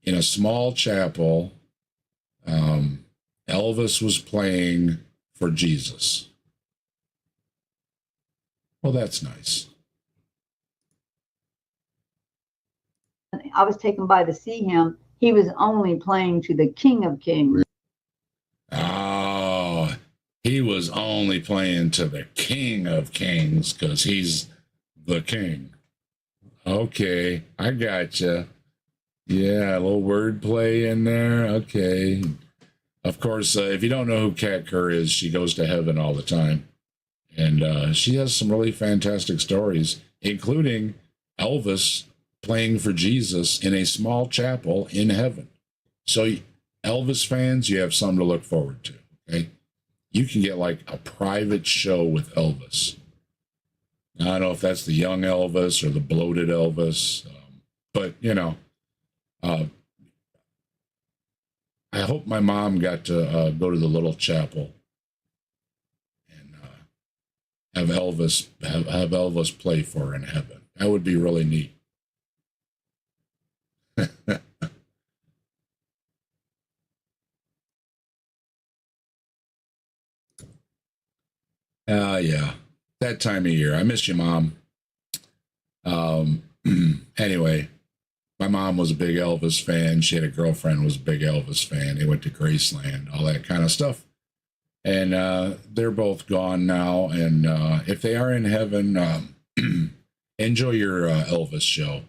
in a small chapel. Elvis was playing for Jesus. Well, that's nice. I was taken by to see him. He was only playing to the King of Kings. Oh, he was only playing to the King of Kings because he's the king. Okay, I gotcha. Yeah, a little wordplay in there. Okay. Of course, if you don't know who Kat Kerr is, she goes to heaven all the time. And she has some really fantastic stories, including Elvis playing for Jesus in a small chapel in heaven. So, Elvis fans, you have something to look forward to. Okay. You can get like a private show with Elvis. I don't know if that's the young Elvis or the bloated Elvis, but you know, I hope my mom got to go to the little chapel and have Elvis play for her in heaven. That would be really neat. Yeah, that time of year. I miss you, Mom. Anyway, my mom was a big Elvis fan. She had a girlfriend who was a big Elvis fan. They went to Graceland, all that kind of stuff. And they're both gone now. And if they are in heaven, enjoy your Elvis show.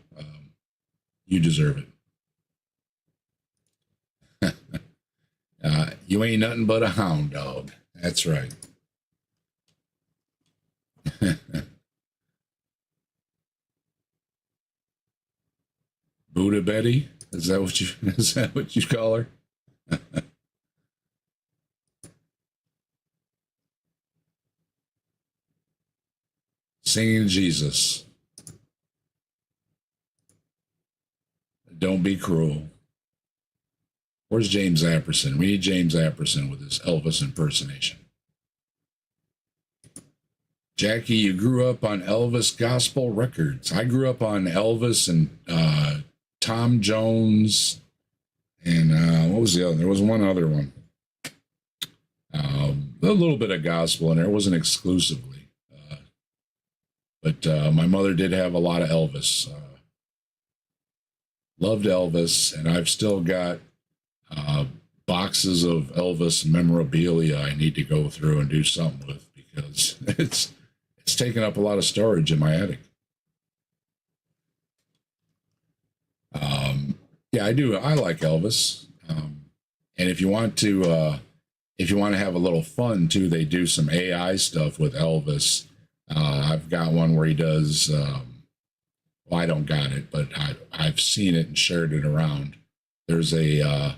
You deserve it. You ain't nothing but a hound dog. That's right. Buddha Betty? Is that what you call her? Singing Jesus. Don't be cruel. Where's James Apperson? We need James Apperson with his Elvis impersonation. Jackie, you grew up on Elvis gospel records. I grew up on Elvis and Tom Jones, and what was the other? There was one other one. A little bit of gospel in there. It wasn't exclusively. But my mother did have a lot of Elvis. Loved Elvis, and I've still got boxes of Elvis memorabilia I need to go through and do something with because it's taking up a lot of storage in my attic. Yeah, I do. I like Elvis. And if you want to have a little fun too, they do some AI stuff with Elvis. I've got one where he does, well, I don't got it, but I've seen it and shared it around. There's a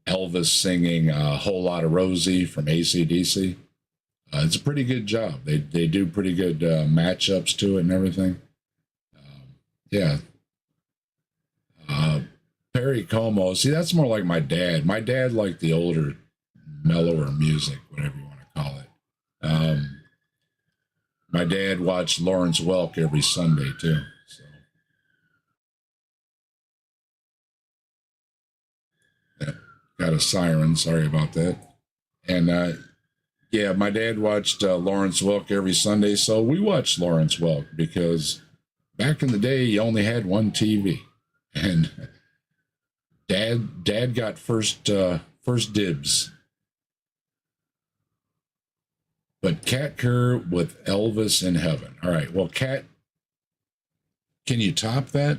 Elvis singing a Whole Lot of Rosie from AC/DC. It's a pretty good job. They do pretty good matchups to it and everything. Yeah. Perry Como. See, that's more like my dad. My dad liked the older, mellower music, whatever you want to call it. My dad watched Lawrence Welk every Sunday too. So. Yeah, got a siren. Sorry about that. And yeah, my dad watched Lawrence Welk every Sunday, so we watched Lawrence Welk because back in the day, you only had one TV, and Dad got first dibs. But Kat Kerr with Elvis in Heaven. All right, well, Kat, can you top that?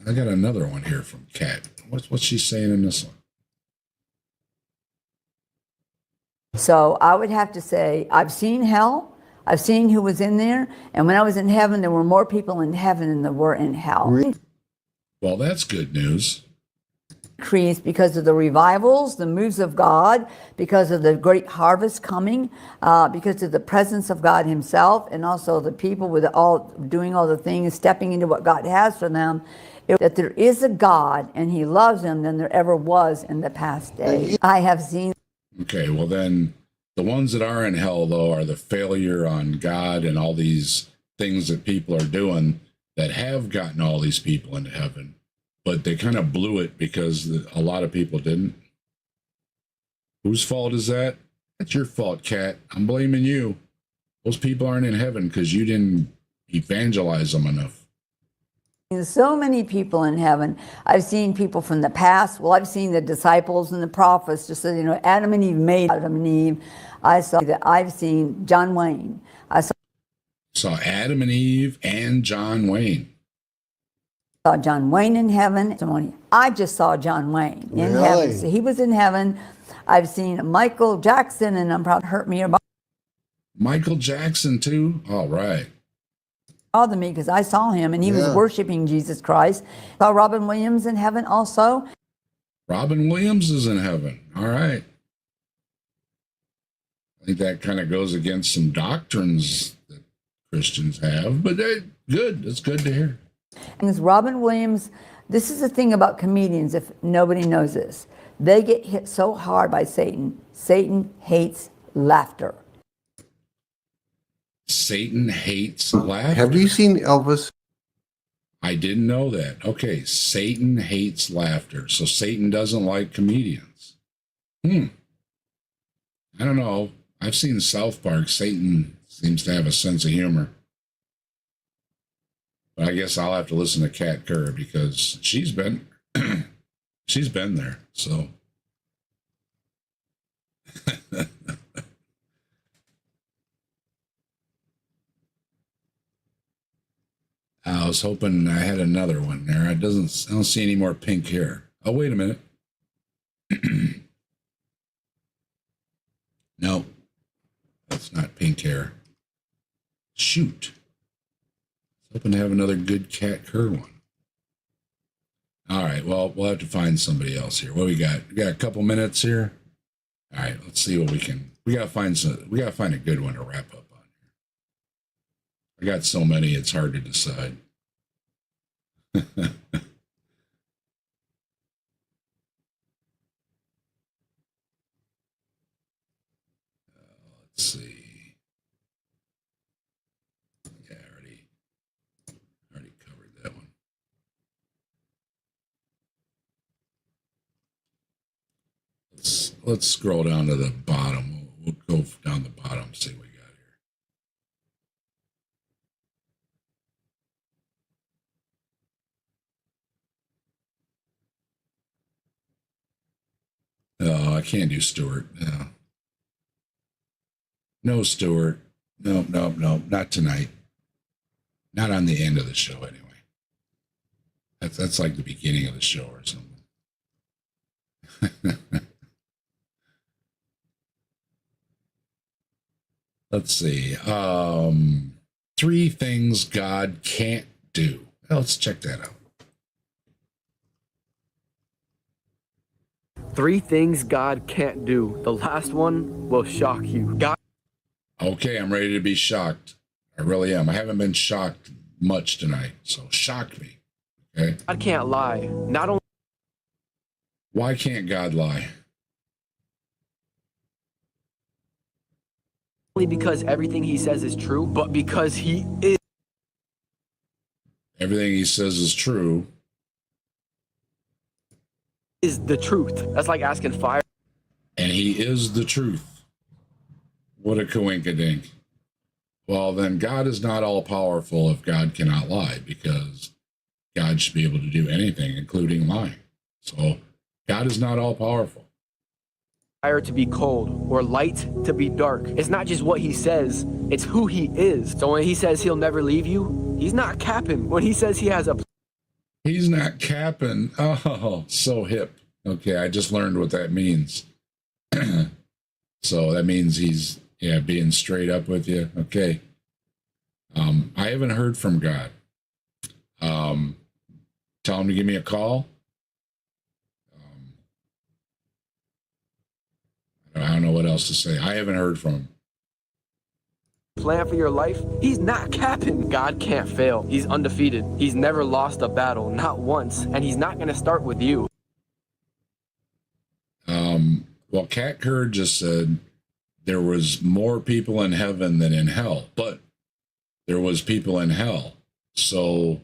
I got another one here from Kat. What's she saying in this one? So I would have to say, I've seen hell. I've seen who was in there. And when I was in heaven, there were more people in heaven than there were in hell. Well, that's good news. Increased because of the revivals, the moves of God, because of the great harvest coming, because of the presence of God himself, and also the people with all doing all the things, stepping into what God has for them. That there is a God and he loves them than there ever was in the past day. I have seen. Okay, well then The ones that are in hell, though, are the failure on God and all these things that people are doing that have gotten all these people into heaven, but they kind of blew it because a lot of people didn't. Whose fault is that? That's your fault, Kat. I'm blaming you. Those people aren't in heaven because you didn't evangelize them enough. There's so many people in heaven. I've seen people from the past. Well, I've seen the disciples and the prophets. Just so you know, Adam and Eve made Adam and Eve. I saw that. I've seen John Wayne. I saw Adam and Eve and John Wayne. Saw John Wayne in heaven. I just saw John Wayne in heaven. So he was in heaven. I've seen Michael Jackson, and I'm proud to hurt me about Michael Jackson too. All right. Bother me because I saw him and he was worshiping Jesus Christ. Saw Robin Williams in heaven also. Robin Williams is in heaven. All right. I think that kind of goes against some doctrines that Christians have, but good. It's good to hear. And this Robin Williams, this is the thing about comedians, if nobody knows this. They get hit so hard by Satan. Satan hates laughter. Satan hates laughter. Have you seen Elvis? I didn't know that. Okay, Satan hates laughter. So Satan doesn't like comedians. I don't know. I've seen South Park. Satan seems to have a sense of humor. But I guess I'll have to listen to Kat Kerr because she's been there. So I was hoping I had another one there. I don't see any more pink hair. Oh, wait a minute. No, that's not pink hair. Shoot. I was hoping to have another good Kat Kerr one. All right, well, we'll have to find somebody else here. What we got? We got a couple minutes here. All right, let's see what we can. We gotta find a good one to wrap up on here. I got so many, it's hard to decide. Let's see. Yeah, I already covered that one. Let's scroll down to the bottom. We'll go down the bottom, see what we got here. Oh, I can't do Stuart. No, Stuart. No, not tonight. Not on the end of the show, anyway. That's like the beginning of the show or something. Let's see. 3 things God can't do. Let's check that out. 3 things God can't do. The last one will shock you. God. Okay, I'm ready to be shocked. I really am. I haven't been shocked much tonight, so shock me. Okay. God can't lie. Not only. Why can't God lie? Only because everything he says is true, but because he is. Everything he says is true. Is the truth. That's like asking fire. And he is the truth. What a coinkydink. Well, then God is not all powerful if God cannot lie, because God should be able to do anything, including lying. So God is not all powerful. Fire to be cold or light to be dark. It's not just what he says, it's who he is. So when he says he'll never leave you, he's not capping. When he says he has a. He's not capping. Oh, so hip. Okay, I just learned what that means. So that means he's being straight up with you. Okay. I haven't heard from God. Tell him to give me a call. I don't know what else to say. I haven't heard from him. Plan for your life, he's not capping. God can't fail. He's undefeated. He's never lost a battle, not once, and he's not going to start with you. Well, Kat Kerr just said there was more people in heaven than in hell, but there was people in hell. So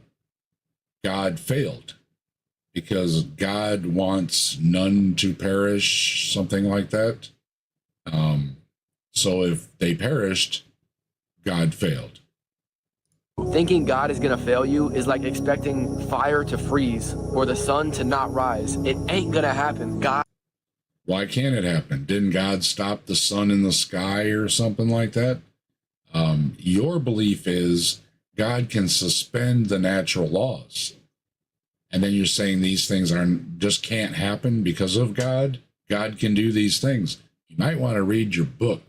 God failed because God wants none to perish, something like that. So if they perished, God failed. Thinking God is gonna fail you is like expecting fire to freeze or the sun to not rise. It ain't gonna happen. God. Why can't it happen? Didn't God stop the sun in the sky or something like that? Your belief is God can suspend the natural laws. And then you're saying these things just can't happen because of God. God can do these things. You might want to read your book.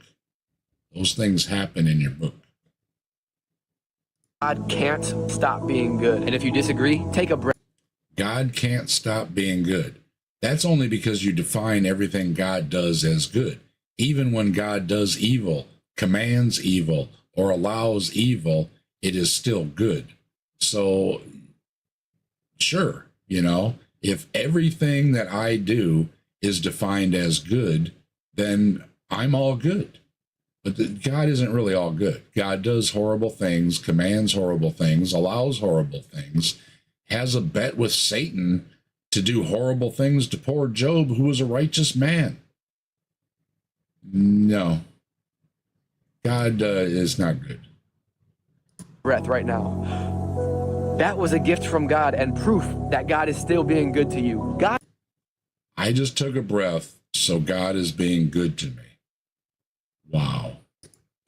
Those things happen in your book. God can't stop being good. And if you disagree, take a breath. God can't stop being good. That's only because you define everything God does as good. Even when God does evil, commands evil, or allows evil, it is still good. So, sure, if everything that I do is defined as good, then I'm all good. But God isn't really all good. God does horrible things, commands horrible things, allows horrible things, has a bet with Satan to do horrible things to poor Job, who was a righteous man. No. God is not good. Breath right now. That was a gift from God and proof that God is still being good to you. God. I just took a breath, so God is being good to me. Wow.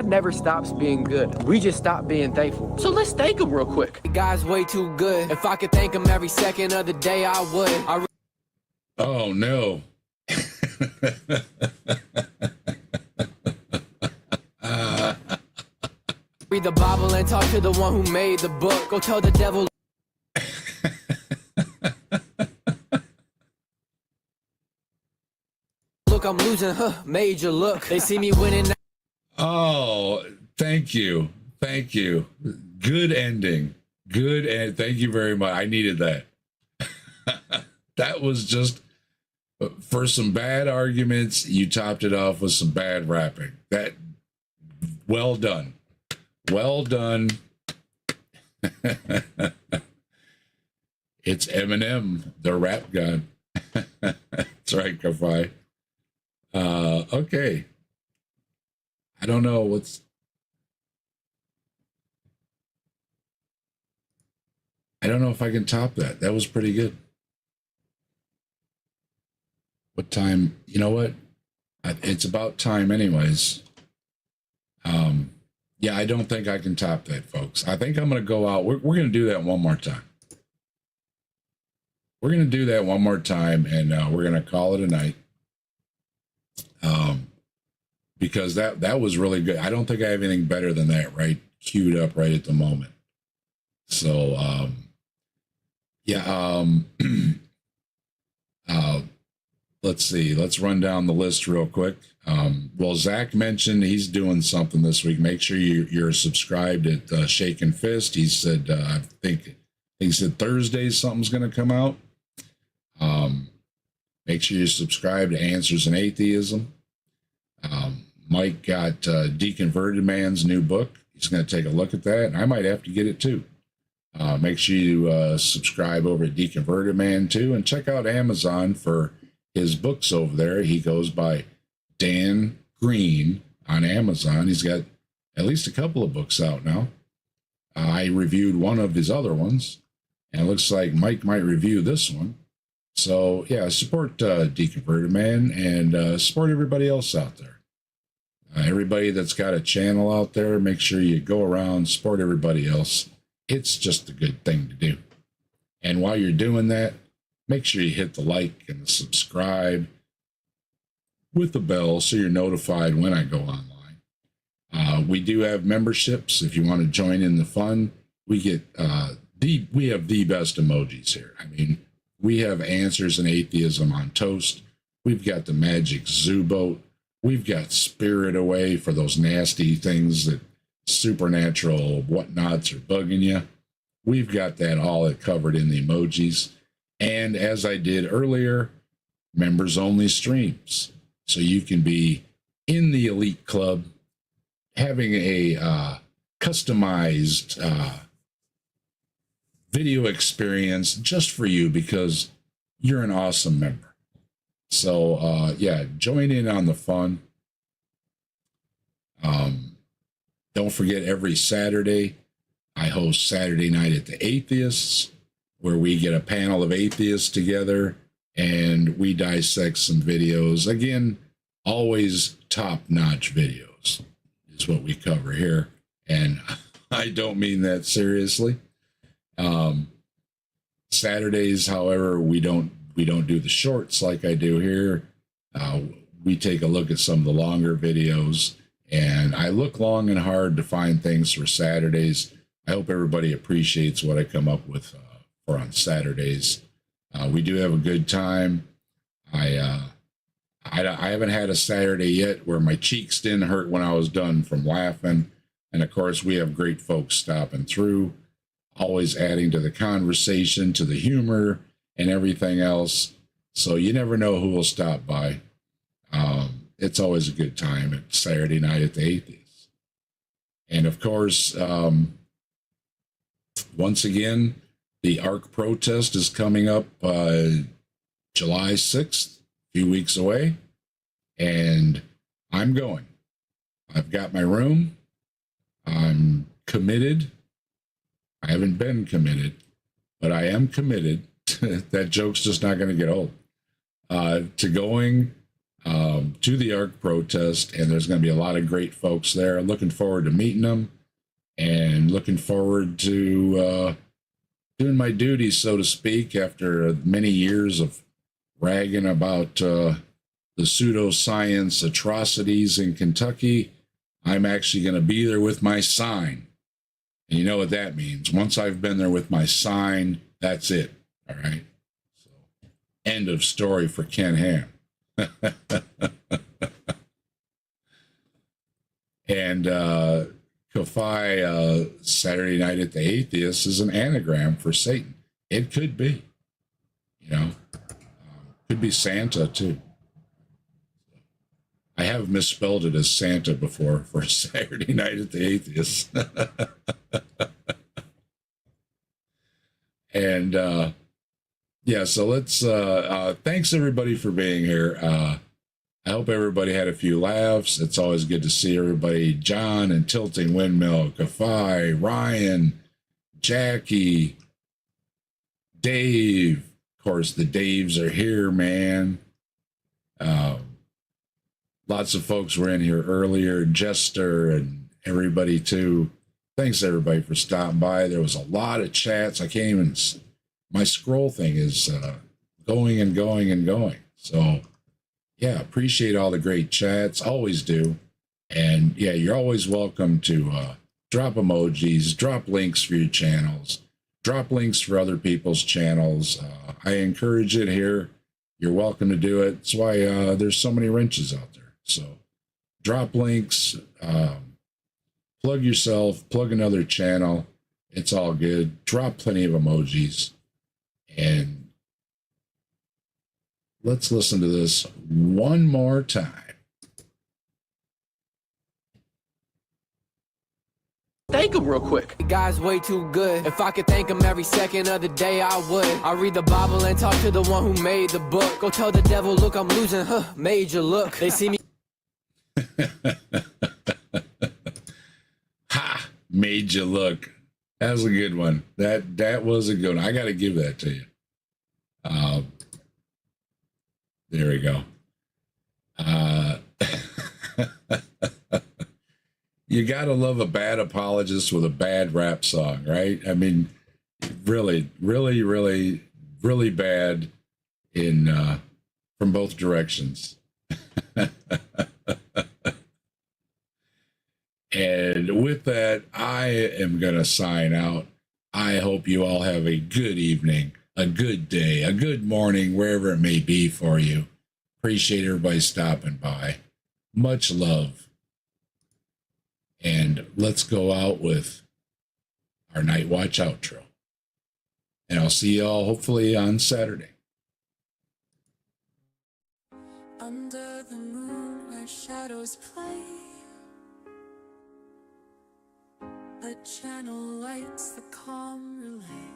Never stops being good. We just stop being thankful. So let's thank him real quick. God's way too good. If I could thank him every second of the day, I would. Oh, no. Read the Bible and talk to the one who made the book. Go tell the devil. Look, I'm losing, major look. They see me winning. Oh, thank you. Thank you. Good ending. Good and thank you very much. I needed that. That was just for some bad arguments. You topped it off with some bad rapping. Well done. Well done. It's Eminem, the rap god. That's right, Kafai. Okay. I don't know I don't know if I can top that. That was pretty good. What time? You know what? It's about time anyways. Yeah, I don't think I can top that, folks. I think I'm going to go out. We're going to do that one more time. We're going to do that one more time, and we're going to call it a night. Because that was really good. I don't think I have anything better than that, right? Queued up right at the moment. So, let's see. Let's run down the list real quick. Well, Zach mentioned he's doing something this week. Make sure you're subscribed at Shaken Fist. He said, I think he said Thursday something's going to come out. Make sure you subscribe to Answers in Atheism. Mike got Deconverted Man's new book. He's going to take a look at that, and I might have to get it too. Make sure you subscribe over at Deconverted Man too, and check out Amazon for his books over there. He goes by Dan Green on Amazon. He's got at least a couple of books out now. I reviewed one of his other ones, and it looks like Mike might review this one. So yeah, support Deconverted Man and support everybody else out there. Everybody that's got a channel out there, make sure you go around, support everybody else. It's just a good thing to do. And while you're doing that, make sure you hit the like and the subscribe with the bell so you're notified when I go online. We do have memberships. If you want to join in the fun, we get we have the best emojis here. I mean, we have Answers in Atheism on toast. We've got the Magic Zoo Boat. We've got Spirit Away for those nasty things that supernatural whatnots are bugging you. We've got that all covered in the emojis. And as I did earlier, members only streams. So you can be in the Elite Club, having a customized video experience just for you because you're an awesome member. So, yeah, join in on the fun. Don't forget, every Saturday, I host Saturday Night at the Atheists, where we get a panel of atheists together and we dissect some videos. Again, always top-notch videos is what we cover here. And I don't mean that seriously. Saturdays, however, we don't do the shorts like I do here. We take a look at some of the longer videos, and I look long and hard to find things for Saturdays. I hope everybody appreciates what I come up with for on Saturdays. We do have a good time. I haven't had a Saturday yet where my cheeks didn't hurt when I was done from laughing. And of course, we have great folks stopping through, always adding to the conversation, to the humor, and everything else. So you never know who will stop by. It's always a good time at Saturday Night at the Atheists. And of course, once again, the ARC protest is coming up July 6th, a few weeks away. And I'm going. I've got my room. I'm committed. I haven't been committed, but I am committed. That joke's just not going to get old. To going to the ARC protest, and there's going to be a lot of great folks there. Looking forward to meeting them, and looking forward to doing my duties, so to speak, after many years of ragging about the pseudoscience atrocities in Kentucky. I'm actually going to be there with my sign. And you know what that means. Once I've been there with my sign, that's it. All right. So, end of story for Ken Ham. And Ko-Fi Saturday Night at the Atheist is an anagram for Satan. It could be, you know, could be Santa too. I have misspelled it as Santa before for Saturday Night at the Atheist. And yeah, so let's thanks everybody for being here. I hope everybody had a few laughs. It's always good to see everybody. John and Tilting Windmill, Ko-Fi, Ryan, Jackie, Dave. Of course, the Daves are here, man. Lots of folks were in here earlier, Jester and everybody too. Thanks everybody for stopping by. There was a lot of chats. I can't even, my scroll thing is going and going and going. So yeah, appreciate all the great chats, always do. And yeah, you're always welcome to drop emojis, drop links for your channels, drop links for other people's channels. I encourage it here. You're welcome to do it. That's why there's so many wrenches out there. So drop links, plug yourself, plug another channel. It's all good. Drop plenty of emojis. And let's listen to this one more time. Thank him real quick. The guy's way too good. If I could thank him every second of the day, I would. I read the Bible and talk to the one who made the book. Go tell the devil, look, I'm losing, major look. They see me. Ha! Made you look. That was a good one. That was a good one. I got to give that to you. There we go. You got to love a bad apologist with a bad rap song, right? I mean, really, really, really, really bad in from both directions. And with that, I am going to sign out. I hope you all have a good evening, a good day, a good morning, wherever it may be for you. Appreciate everybody stopping by. Much love. And let's go out with our Night Watch outro. And I'll see you all hopefully on Saturday. Under the moon where shadows shadows play, but gentle lights the calm relay.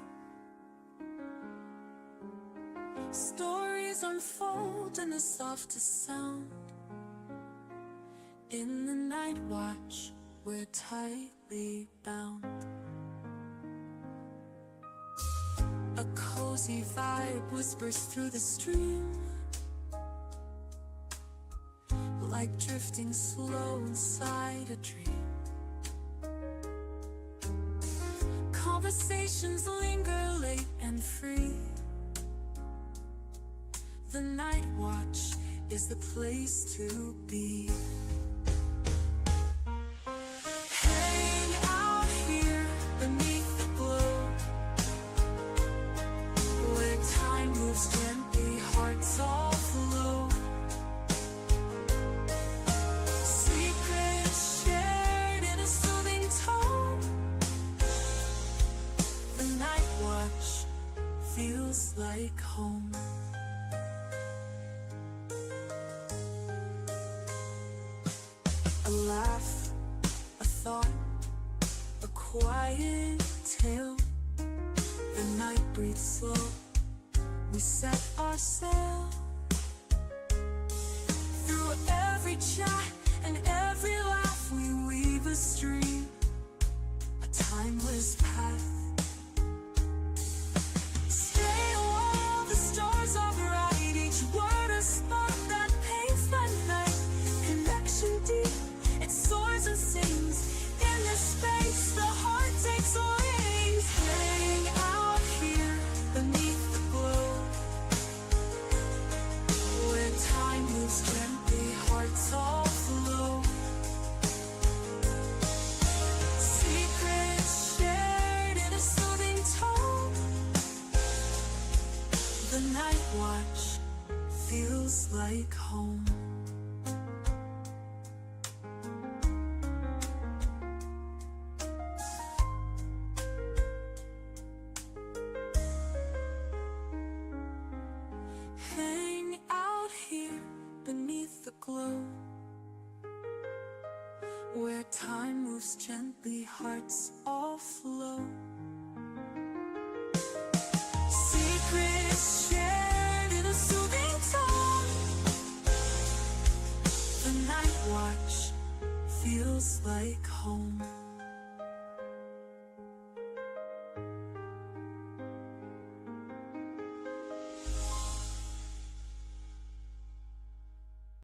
Stories unfold in the softest sound. In the night watch, we're tightly bound. A cozy vibe whispers through the stream, like drifting slow inside a dream. Conversations linger late and free. The night watch is the place to be. Hang out here beneath the glow, where time moves gently, hearts all flow. Secrets shared in a soothing tone. The night watch feels like home. A laugh, a thought, a quiet tale. The night breathes slow, we set our sail. Through every chat and every laugh, we weave a stream, a timeless path. Stay while the stars are bright, each word a spark that paints the night. Connection deep, it soars and sings. In this space, the heart takes wings. Hang out here beneath the glow, where time moves gently, hearts all flow. Secrets shared in a soothing tone. The night watch feels like home. Hang out here beneath the glow, where time moves gently, hearts all flow. Secrets shared in a soothing tone. The night watch feels like home.